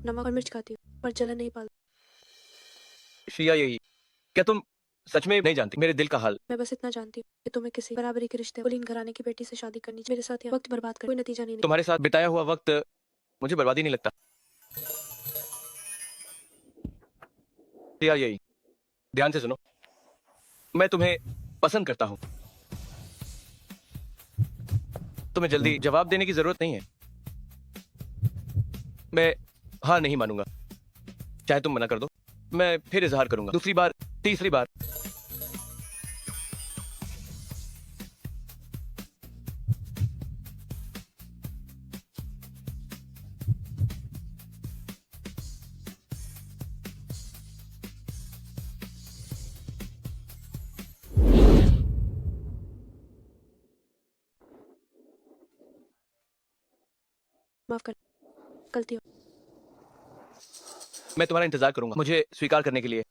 नमक और मिर्च खाती हूँ पर जलन नहीं पालती। शिया, यही क्या तुम सच में नहीं जानती मेरे दिल का हाल? मैं बस इतना जानती हूँ कि तुम्हें किसी बराबरी के रिश्ते कुलीन घराने की बेटी से शादी करनी चाहिए। मेरे साथ यहाँ वक्त बर्बाद कर कोई नतीजा नहीं। तुम्हारे साथ बिताया हुआ वक्त मुझे बर्बादी नहीं लगता। शिया, यही ध्यान से सुनो, मैं तुम्हें पसंद करता हूँ। तुम्हें जल्दी जवाब देने की जरूरत नहीं है। मैं हार नहीं मानूंगा। चाहे तुम मना कर दो, मैं फिर इजहार करूंगा। दूसरी बार, तीसरी बार। माफ कर, गलती हो। मैं तुम्हारा इंतजार करूंगा मुझे स्वीकार करने के लिए।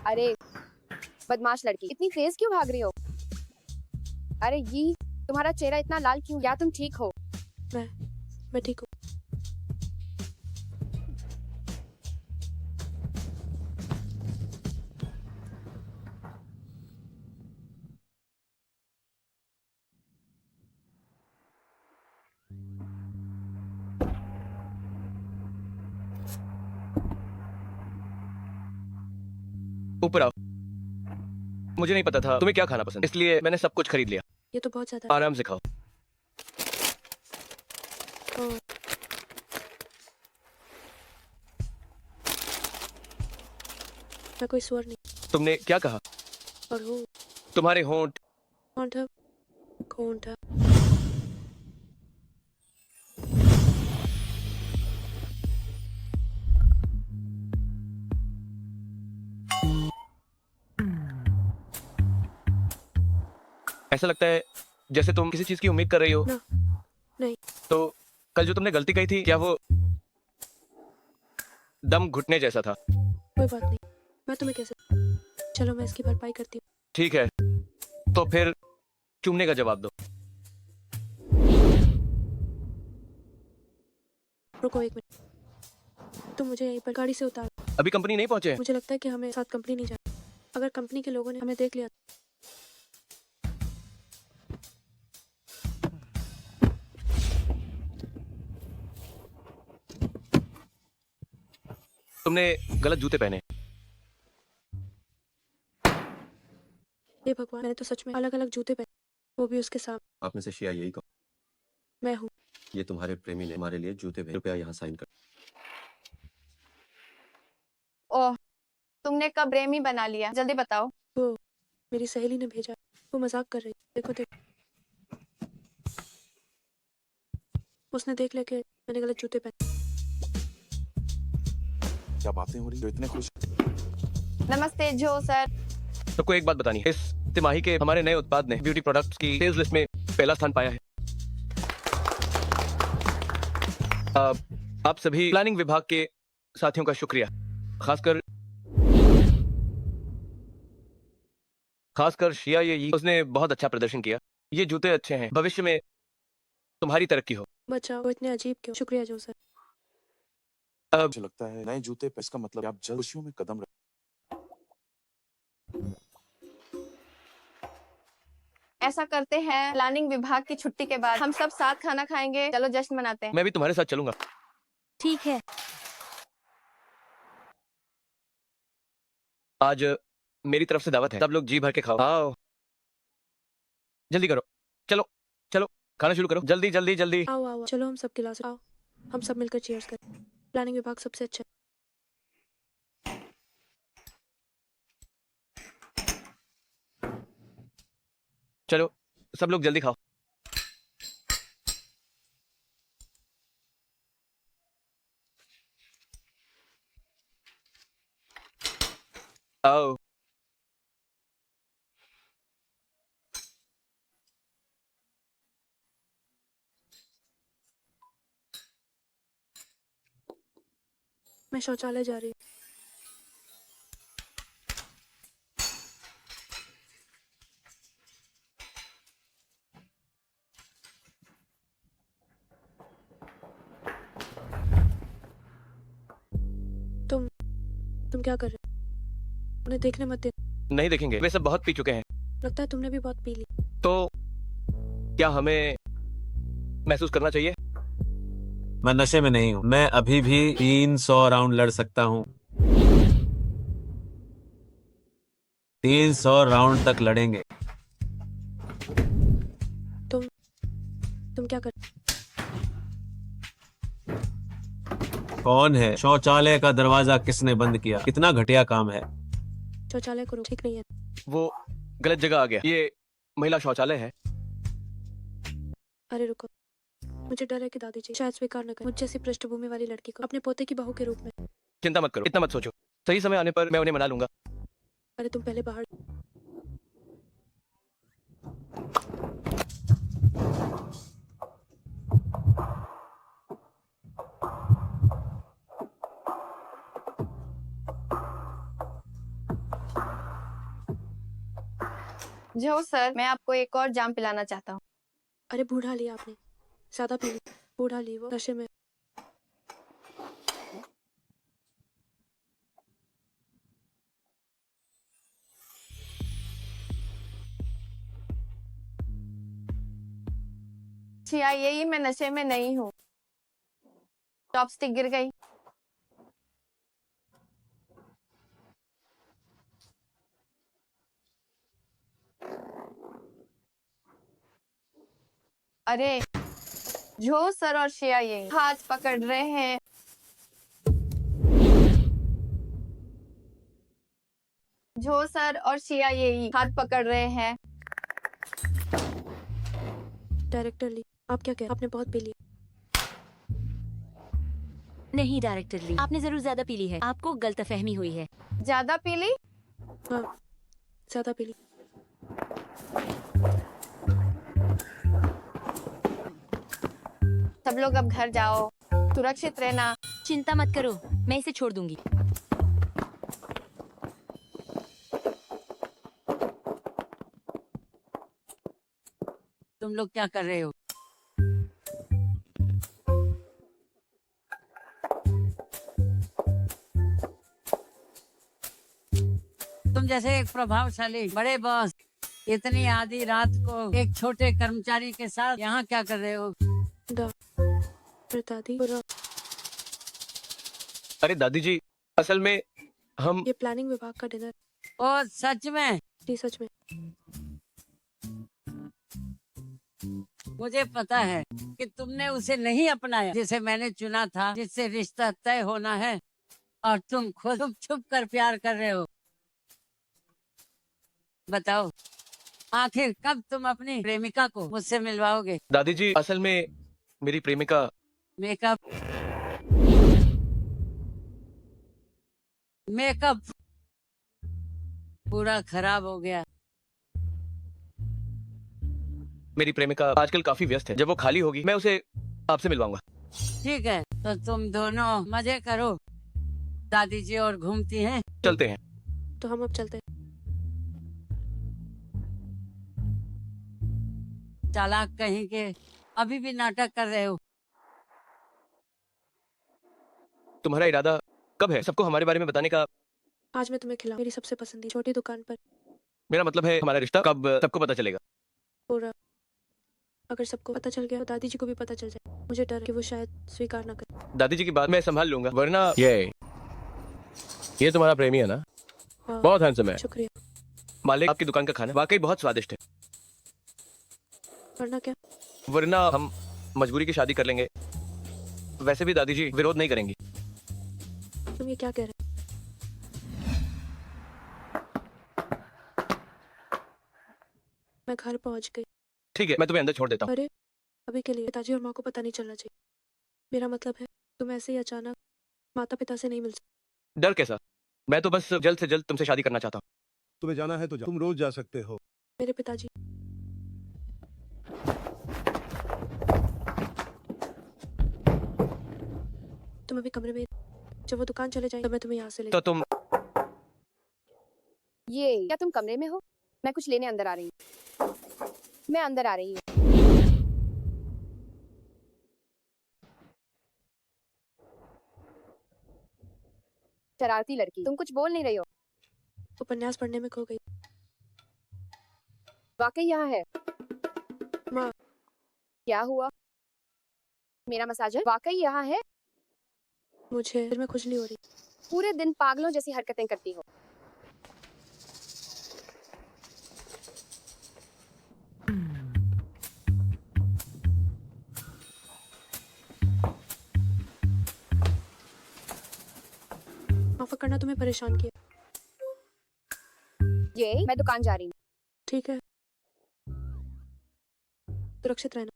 अरे बदमाश लड़की, इतनी तेज क्यों भाग रही हो? अरे ये तुम्हारा चेहरा इतना लाल क्यों? क्या तुम ठीक हो? मैं ठीक हूँ। ऊपर आओ। मुझे नहीं पता था तुम्हें क्या खाना पसंद, इसलिए मैंने सब कुछ खरीद लिया। ये तो बहुत ज्यादा। आराम से खाओ। ओह, मैं कोई स्वर नहीं। तुमने क्या कहा? और हूँ तुम्हारे होंठ होंठ। ऐसा लगता है जैसे तुम किसी चीज की उम्मीद कर रही हो। ना, नहीं। तो कल जो तुमने गलती कही थी, क्या वो दम घुटने जैसा था? कोई बात नहीं, मैं तुम्हें कैसे, चलो मैं इसकी भरपाई करती हूँ। ठीक है, तो फिर चूमने का जवाब दो। रुको एक मिनट, तुम मुझे यहीं पर गाड़ी से उतार। अभी कंपनी नहीं पहुंचे? मुझे लगता है कि हमें साथ कंपनी नहीं जानी। अगर कंपनी के लोगों ने हमें देख लिया तुमने गलत जूते पहने। हे भगवान, मैंने तो सच में अलग अलग जूते पहने, वो भी उसके साथ। आप में से शिया यही कहो। मैं हूँ। ये तुम्हारे प्रेमी ने हमारे लिए जूते भेजे। कृपया यहाँ साइन कर। ओह, तुमने कब प्रेमी बना लिया, जल्दी बताओ। वो मेरी सहेली ने भेजा, वो मजाक कर रही। देखो देखो, उसने देख लिया कि मैंने गलत जूते पहने। क्या बातें हो रही हो, इतने खुश। नमस्ते जो सर। सबको एक बात बतानी है, इस तिमाही के हमारे नए उत्पाद ने ब्यूटी प्रोडक्ट्स की सेल्स लिस्ट में पहला स्थान पाया है। आप सभी प्लानिंग विभाग के साथियों का शुक्रिया, खासकर शिया ये उसने बहुत अच्छा प्रदर्शन किया। ये जूते अच्छे हैं, भविष्य में तुम्हारी तरक्की हो। बचाओ, इतने अजीब क्यों? शुक्रिया जो सर। मुझे लगता है नए जूते पे इसका मतलब आप जल्द खुशियों में कदम रख। ऐसा करते हैं, प्लानिंग विभाग की छुट्टी के बाद हम सब साथ खाना खाएंगे। चलो जश्न मनाते हैं। मैं भी तुम्हारे साथ चलूंगा। ठीक है। आज मेरी तरफ से दावत है, सब लोग जी भर के खाओ। आओ, जल्दी करो, चलो चलो खाना शुरू करो, जल्दी जल्दी जल्दी। आओ आओ, चलो हम सब गिलास, आओ हम सब मिलकर चीयर्स करें। प्लानिंग विभाग सबसे अच्छा। चलो सब लोग जल्दी खाओ। आओ। मैं शौचालय जा रही हूँ। तुम क्या कर रहे हो? उन्हें देखने मत देना। नहीं देखेंगे, वे सब बहुत पी चुके हैं। लगता है तुमने भी बहुत पी ली। तो क्या हमें महसूस करना चाहिए? मैं नशे में नहीं हूँ, मैं अभी भी 300 राउंड लड़ सकता हूँ। 300 राउंड तक लड़ेंगे। तुम क्या कर? कौन है? शौचालय का दरवाजा किसने बंद किया? कितना घटिया काम है। शौचालय करो, ठीक नहीं है। वो गलत जगह आ गया, ये महिला शौचालय है। अरे रुको, मुझे डर है कि दादी जी शायद स्वीकार न करें मुझ जैसी पृष्ठभूमि वाली लड़की को अपने पोते की बहू के रूप में। चिंता मत करो, इतना मत सोचो, सही समय आने पर मैं उन्हें मना लूंगा। अरे तुम पहले बाहर। जो सर, मैं आपको एक और जाम पिलाना चाहता हूँ। अरे बूढ़ा लिया आपने, ज्यादा पी ली। बूढ़ा ली, वो नशे में। यही मैं नशे में नहीं हूँ। चॉपस्टिक गिर गई। अरे जो सर और शिया यही हाथ पकड़ रहे हैं। जो सर और शिया यही हाथ पकड़ रहे हैं। डायरेक्टर ली, आप क्या कह रहे? आपने बहुत पी ली। नहीं डायरेक्टर ली, आपने जरूर ज्यादा पी ली है, आपको गलतफहमी हुई है। ज्यादा पी ली? हाँ, ज्यादा पी ली। सब लोग अब घर जाओ, सुरक्षित रहना। चिंता मत करो, मैं इसे छोड़ दूंगी। तुम लोग क्या कर रहे हो? तुम जैसे एक प्रभावशाली बड़े बॉस इतनी आधी रात को एक छोटे कर्मचारी के साथ यहाँ क्या कर रहे हो? दादी पूरा अरे दादी जी, असल में हम ये प्लानिंग विभाग का डिनर। ओ सच में? जी सच में। मुझे पता है कि तुमने उसे नहीं अपनाया जिसे मैंने चुना था, जिससे रिश्ता तय होना है, और तुम खुद छुप छुप कर प्यार कर रहे हो। बताओ, आखिर कब तुम अपनी प्रेमिका को मुझसे मिलवाओगे? दादी जी, असल में मेरी प्रेमिका मेकअप मेकअप पूरा खराब हो गया। मेरी प्रेमिका आजकल काफी व्यस्त है। जब वो खाली होगी मैं उसे आपसे मिलवाऊंगा। ठीक है, तो तुम दोनों मजे करो। दादी जी और घूमती हैं। चलते हैं। तो हम अब चलते हैं। चालाक कहीं के, अभी भी नाटक कर रहे हो। तुम्हारा इरादा कब है सबको हमारे बारे में बताने का? आज मैं तुम्हें खिलाऊं मेरी सबसे पसंदीदा छोटी दुकान पर। मेरा मतलब है हमारा रिश्ता कब सबको पता चलेगा? पूरा अगर सबको पता चल गया तो दादी जी को भी पता चल जाए। मुझे डर है कि वो शायद स्वीकार न करे। दादी जी की बात मैं संभाल लूंगा, वरना ये तुम्हारा प्रेमी है ना? हाँ, बहुत हैंडसम है। शुक्रिया। मालिक, आपकी दुकान का खाना वाकई बहुत स्वादिष्ट है। वरना क्या? वरना हम मजबूरी की शादी कर लेंगे। वैसे भी दादी जी विरोध नहीं करेंगी। तुम ये क्या कह रहे हो? मैं घर पहुंच गई। ठीक है, मैं तुम्हें अंदर छोड़ देता हूँ। अरे अभी के लिए पिताजी और माँ को पता नहीं चलना चाहिए। मेरा मतलब है तुम ऐसे ही अचानक माता पिता से नहीं मिल सकते। डर कैसा? मैं तो बस जल्द से जल्द तुमसे शादी करना चाहता हूँ। तुम्हें जाना है तो तुम रोज जा सकते हो। मेरे पिताजी तुम अभी कमरे में, जब वो दुकान चले जाएंगे तो मैं तुम्हें यहाँ से ले। तो तुम ये क्या तुम कमरे में हो? मैं कुछ लेने अंदर आ रही हूँ। मैं अंदर आ रही हूँ। शरारती लड़की, तुम कुछ बोल नहीं रही हो। उपन्यास पढ़ने में खो गई। वाकई यहाँ है? माँ, क्या हुआ? मेरा मसाजर वाकई यहाँ है? मुझे सिर में खुजली हो रही। पूरे दिन पागलों जैसी हरकतें करती हो। माफ करना तुम्हें परेशान किया। ये मैं दुकान जा रही हूँ। ठीक है, सुरक्षित रहना।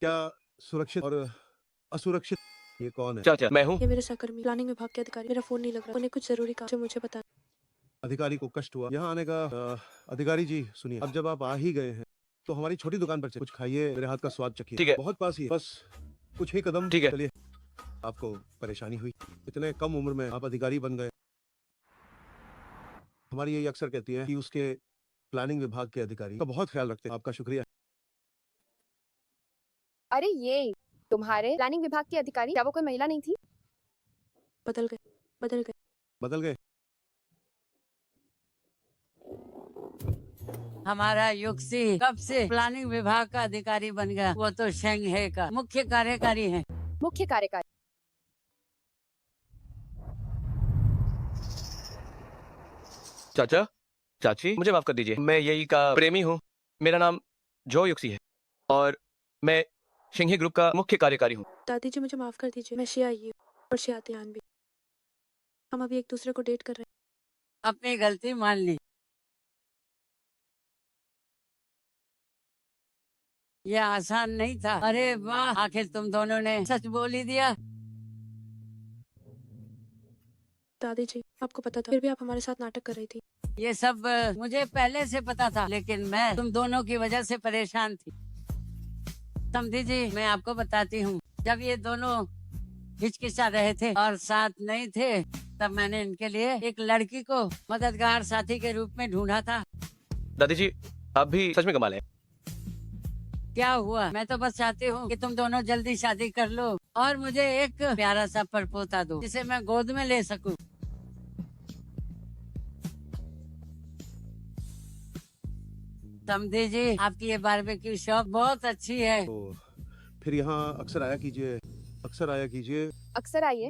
क्या सुरक्षित और असुरक्षित, ये कौन है? चाचा, मैं हूँ। ये मेरे सहकर्मी प्लानिंग विभाग के अधिकारी। मेरा फोन नहीं लग रहा। उन्हें कुछ जरूरी काम जो मुझे पता। अधिकारी को कष्ट हुआ यहाँ आने का। अधिकारी जी सुनिए, अब जब आप आ ही गए हैं तो हमारी छोटी दुकान पर चलिए। कुछ खाइए, मेरे हाथ का स्वाद चखिए। ठीक है। बहुत पास ही है, बस कुछ ही कदम। ठीक है। चलिए। आपको परेशानी हुई, इतने कम उम्र में आप अधिकारी बन गए। हमारी यही अक्सर कहती है कि उसके प्लानिंग विभाग के अधिकारी का बहुत ख्याल रखते हैं। आपका शुक्रिया। अरे ये तुम्हारे प्लानिंग विभाग की अधिकारी, क्या वो कोई महिला नहीं थी? बदल गए, बदल गए, बदल गए। हमारा युक्सी कब से प्लानिंग विभाग का अधिकारी बन गया? वो तो शेंघे का मुख्य कार्यकारी है। मुख्य कार्यकारी? चाचा, चाची, मुझे माफ कर दीजिए। मैं यही का प्रेमी हूँ। मेरा नाम जो युक्सी है और मैं सिंघी ग्रुप का मुख्य कार्यकारी हूँ। दादी जी मुझे माफ कर दीजिए। मैं शिया ही हूँ और शिया ध्यान भी। हम अभी एक दूसरे को डेट कर रहे हैं। अपनी गलती मान ली। ये आसान नहीं था। अरे वाह, आखिर तुम दोनों ने सच बोल ही दिया। दादी जी, आपको पता था फिर भी आप हमारे साथ नाटक कर रही थी। ये सब मुझे पहले से पता था, लेकिन मैं तुम दोनों की वजह से परेशान थी। समझी जी, मैं आपको बताती हूँ, जब ये दोनों हिचकिचा रहे थे और साथ नहीं थे, तब मैंने इनके लिए एक लड़की को मददगार साथी के रूप में ढूंढा था। दादी जी, आप भी सच में कमाल है। क्या हुआ? मैं तो बस चाहती हूँ कि तुम दोनों जल्दी शादी कर लो और मुझे एक प्यारा सा परपोता दो जिसे मैं गोद में ले सकूं। समझी जी, आपकी ये बारबेक्यू शॉप बहुत अच्छी है। तो फिर यहाँ अक्सर आया कीजिए, अक्सर आया कीजिए। अक्सर आइए।